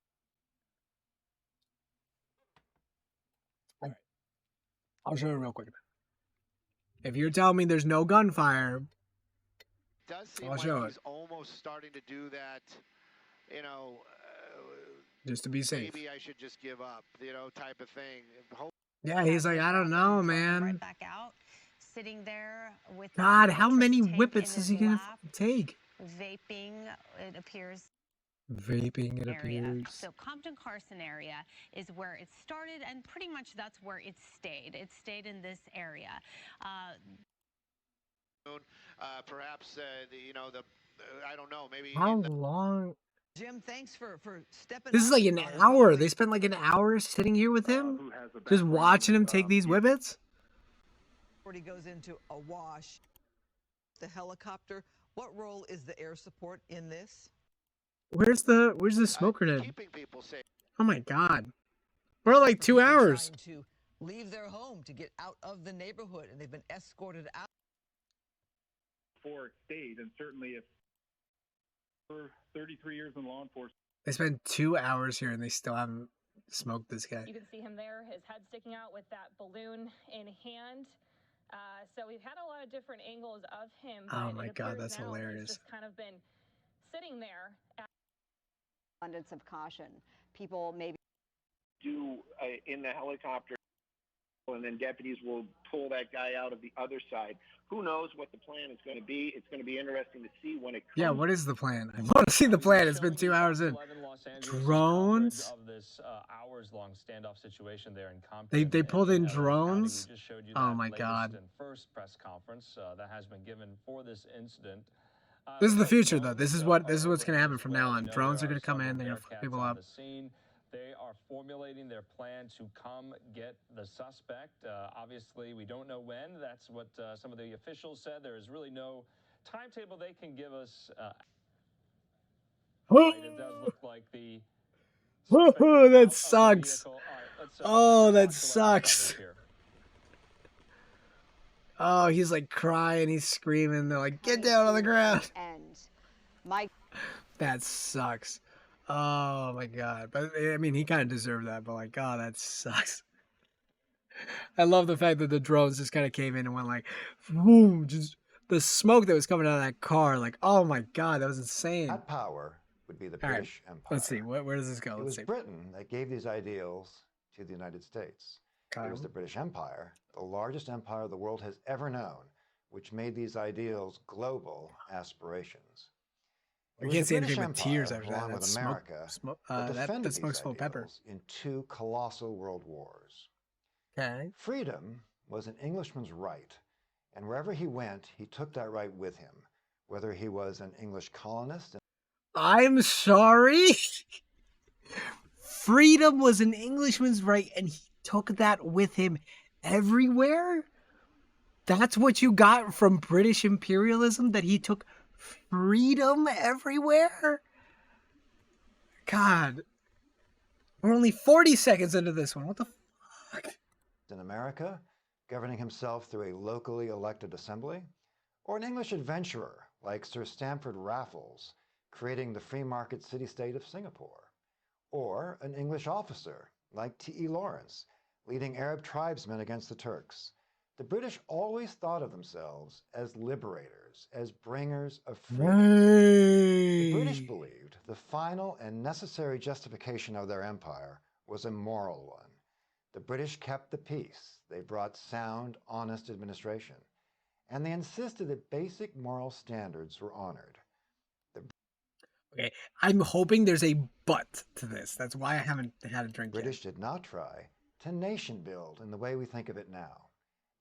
All right. I'll show you real quick. If you're telling me there's no gunfire, does seem I'll like show he's it. almost starting to do that, you know. Just to be safe. Maybe I should just give up, you know, type of thing. Yeah, he's like, I don't know, man. Right back out, sitting there with God, how many whippets is he gonna take? Vaping, it appears. Vaping, it appears. So Compton Carson area is where it started, and pretty much that's where it stayed. It stayed in this area. Perhaps I don't know, maybe. How long? Jim, thanks for stepping. This is like an hour. They spent like an hour sitting here with him, just watching him take these whippets. He goes into a wash. The helicopter. What role is the air support in this? Where's the smoke grenade? Oh my God, we're like 2 hours. To leave their home to get out of the neighborhood, and they've been escorted out. For it stays, and certainly if for 33 years in law enforcement. They spent 2 hours here and they still haven't smoked this guy. You can see him there, his head sticking out with that balloon in hand. So we've had a lot of different angles of him. Oh my God, that's hilarious. He's just kind of been sitting there. Abundance of caution. People maybe do in the helicopter, and then deputies will pull that guy out of the other side. Who knows what the plan is going to be? It's going to be interesting to see when it comes. Yeah, what is the plan? I want to see the plan. It's been 2 hours in. Drones? Of this hours-long standoff situation there in Compton. They pulled in drones? Oh my God. First press conference that has been given for this incident. This is the future, though. This is what's going to happen from now on. Drones are going to come in. They're going to fuck people up. They are formulating their plan to come get the suspect. Obviously, we don't know when. That's what some of the officials said. There is really no timetable they can give us. It does look like the that sucks. Oh, that sucks. Oh, he's like crying, he's screaming. They're like, get down on the ground. That sucks. Oh my god. But I mean, he kind of deserved that, but like, oh, that sucks. I love the fact that the drones just kind of came in and went like, boom, just the smoke that was coming out of that car. Like, oh my god, that was insane. That power would be the All right, British Empire. let's see. Where does this go? It was Britain that gave these ideals to the United States. It was the British Empire, the largest empire the world has ever known, which made these ideals global aspirations. I can't see anything but tears after that. That's smoke. That smoke's full of pepper. In two colossal world wars. Okay. Freedom was an Englishman's right, and wherever he went, he took that right with him, whether he was an English colonist. I'm sorry? Freedom was an Englishman's right, and he took that with him everywhere? That's what you got from British imperialism, that he took freedom everywhere? God. We're only 40 seconds into this one. What the fuck? In America, governing himself through a locally elected assembly, or an English adventurer like Sir Stamford Raffles, creating the free market city-state of Singapore, or an English officer like T.E. Lawrence, leading Arab tribesmen against the Turks. The British always thought of themselves as liberators, as bringers of freedom. The British believed the final and necessary justification of their empire was a moral one. The British kept the peace. They brought sound, honest administration. And they insisted that basic moral standards were honored. Okay, I'm hoping there's a but to this. That's why I haven't had a drink yet. British did not try to nation build in the way we think of it now.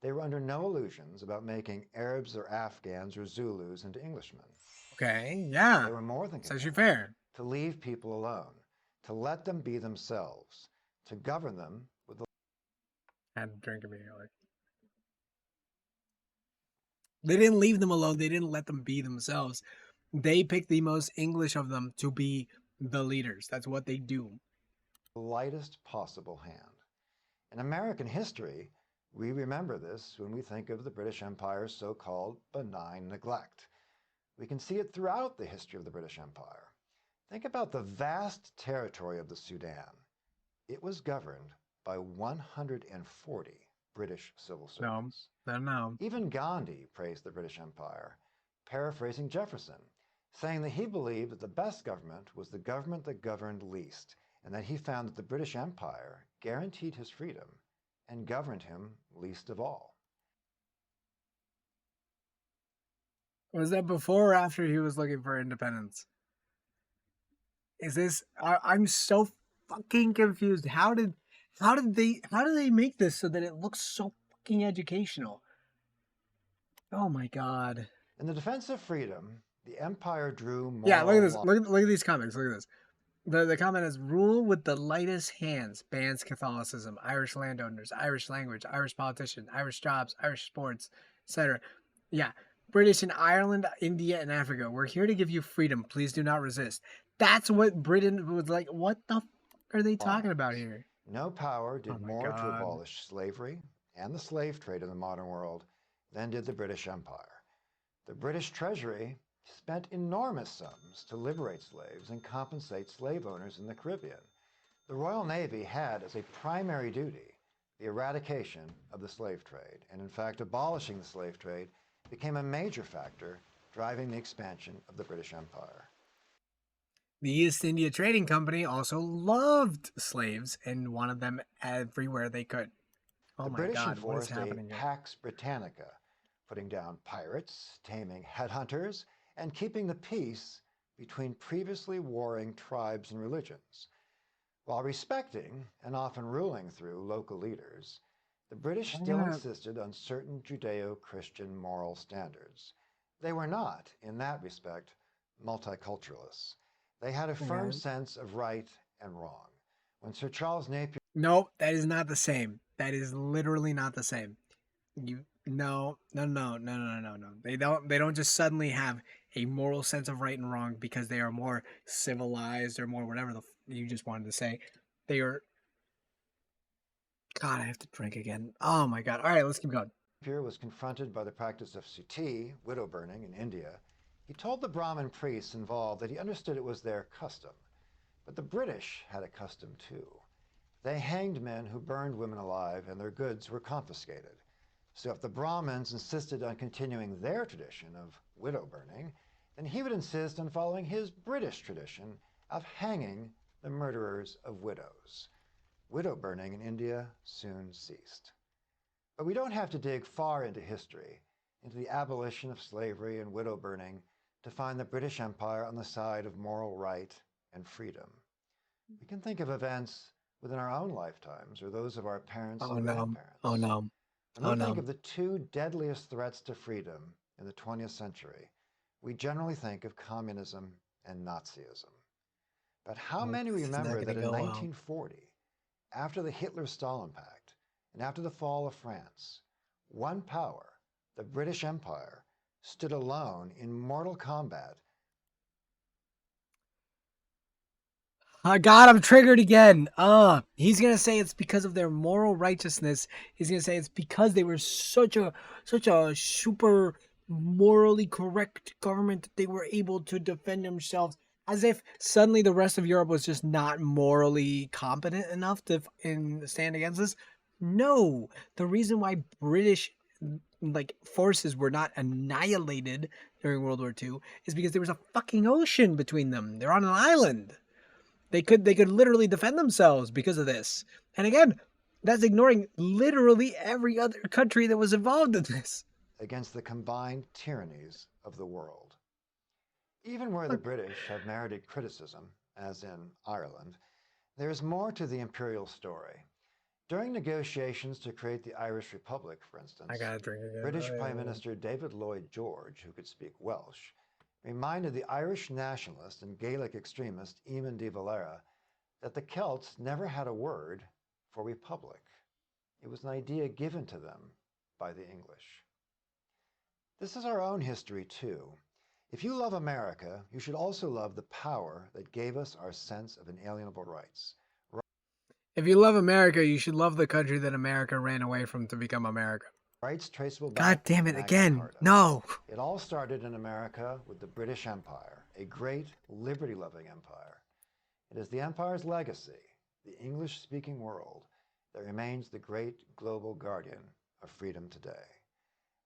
They were under no illusions about making Arabs or Afghans or Zulus into Englishmen. Okay, yeah. They were more than content fair. To leave people alone, to let them be themselves, to govern them with the... I had a drink immediately. They didn't leave them alone. They didn't let them be themselves. They picked the most English of them to be the leaders. That's what they do. Lightest possible hand. In American history, we remember this when we think of the British Empire's so-called benign neglect. We can see it throughout the history of the British Empire. Think about the vast territory of the Sudan. It was governed by 140 British civil servants. No. Even Gandhi praised the British Empire, paraphrasing Jefferson, saying that he believed that the best government was the government that governed least, and that he found that the British Empire guaranteed his freedom and governed him least of all. Was that before or after he was looking for independence? Is this... I'm so fucking confused. How did they make this so that it looks so fucking educational? Oh my god. In the defense of freedom, the empire drew more... Yeah, look at this. Look at these comics. Look at this. The comment is, rule with the lightest hands, bans Catholicism, Irish landowners, Irish language, Irish politicians, Irish jobs, Irish sports, etc. Yeah. British in Ireland, India, and Africa. We're here to give you freedom. Please do not resist. That's what Britain was like. What the fuck are they talking about here? No power did more to abolish slavery and the slave trade in the modern world than did the British Empire. The British Treasury spent enormous sums to liberate slaves and compensate slave owners in the Caribbean. The Royal Navy had as a primary duty the eradication of the slave trade, and in fact abolishing the slave trade became a major factor driving the expansion of the British Empire. The East India Trading Company also loved slaves and wanted them everywhere they could. Oh the my British God, what is enforced happening a here? Pax Britannica, putting down pirates, taming headhunters, and keeping the peace between previously warring tribes and religions. While respecting and often ruling through local leaders, the British still insisted on certain Judeo-Christian moral standards. They were not, in that respect, multiculturalists. They had a firm sense of right and wrong. When Sir Charles Napier... No, that is not the same. That is literally not the same. No. They don't just suddenly have a moral sense of right and wrong because they are more civilized or more whatever you just wanted to say. They are God, I have to drink again. Oh my God. All right, let's keep going. Shakespeare was confronted by the practice of suttee, widow burning, in India. He told the Brahmin priests involved that he understood it was their custom. But the British had a custom too. They hanged men who burned women alive, and their goods were confiscated. So if the Brahmins insisted on continuing their tradition of widow burning, then he would insist on following his British tradition of hanging the murderers of widows. Widow burning in India soon ceased. But we don't have to dig far into history, into the abolition of slavery and widow burning, to find the British Empire on the side of moral right and freedom. We can think of events within our own lifetimes or those of our parents and grandparents. Oh no. When we think of the two deadliest threats to freedom in the 20th century, we generally think of communism and Nazism. But how many remember that in 1940, after the Hitler-Stalin Pact, and after the fall of France, one power, the British Empire, stood alone in mortal combat? God, I'm triggered again. He's gonna say it's because of their moral righteousness. He's gonna say it's because they were such a super morally correct government that they were able to defend themselves, as if suddenly the rest of Europe was just not morally competent enough to stand against this. No, the reason why British forces were not annihilated during World War II is because there was a fucking ocean between them. They're on an island. They could literally defend themselves because of this. And again, that's ignoring literally every other country that was involved in this. Against the combined tyrannies of the world. Even where the British have merited criticism, as in Ireland, there is more to the imperial story. During negotiations to create the Irish Republic, for instance, British Prime Minister David Lloyd George, who could speak Welsh, reminded the Irish nationalist and Gaelic extremist Eamon de Valera that the Celts never had a word for republic. It was an idea given to them by the English. This is our own history too. If you love America, you should also love the power that gave us our sense of inalienable rights. If you love America, you should love the country that America ran away from to become America. Rights traceable God back damn it, to Magna again. Carta. No. It all started in America with the British Empire, a great liberty-loving empire. It is the empire's legacy, the English-speaking world, that remains the great global guardian of freedom today.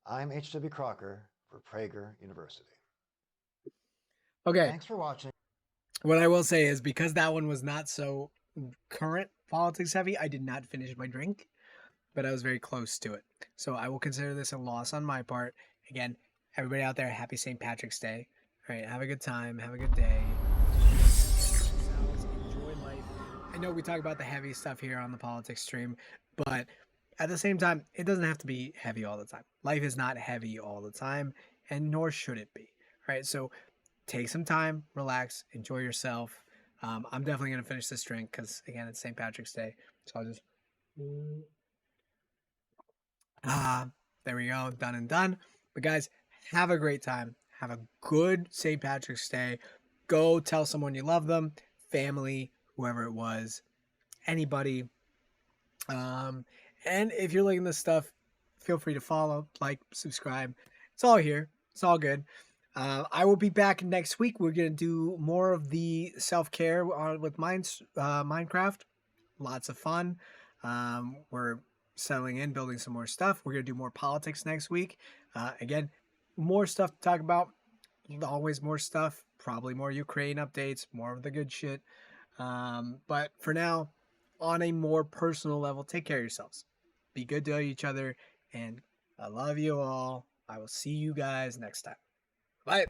I'm H.W. Crocker for Prager University. Okay. Thanks for watching. What I will say is, because that one was not so current politics heavy, I did not finish my drink, but I was very close to it. So I will consider this a loss on my part. Again, everybody out there, happy St. Patrick's Day. All right, have a good time. Have a good day. Enjoy life. I know we talk about the heavy stuff here on the politics stream, but at the same time, it doesn't have to be heavy all the time. Life is not heavy all the time, and nor should it be. All right, so take some time, relax, enjoy yourself. I'm definitely going to finish this drink because, again, it's St. Patrick's Day. So I'll just... there we go. Done and done. But guys, have a great time. Have a good St. Patrick's Day. Go tell someone you love them, family, whoever it was, anybody. And if you're liking this stuff, feel free to follow, like, subscribe. It's all here. It's all good. I will be back next week. We're going to do more of the self-care with Minecraft. Lots of fun. We're settling in, building some more stuff. We're going to do more politics next week. Again, more stuff to talk about. Always more stuff. Probably more Ukraine updates, more of the good shit. But for now, on a more personal level, take care of yourselves. Be good to each other. And I love you all. I will see you guys next time. Bye.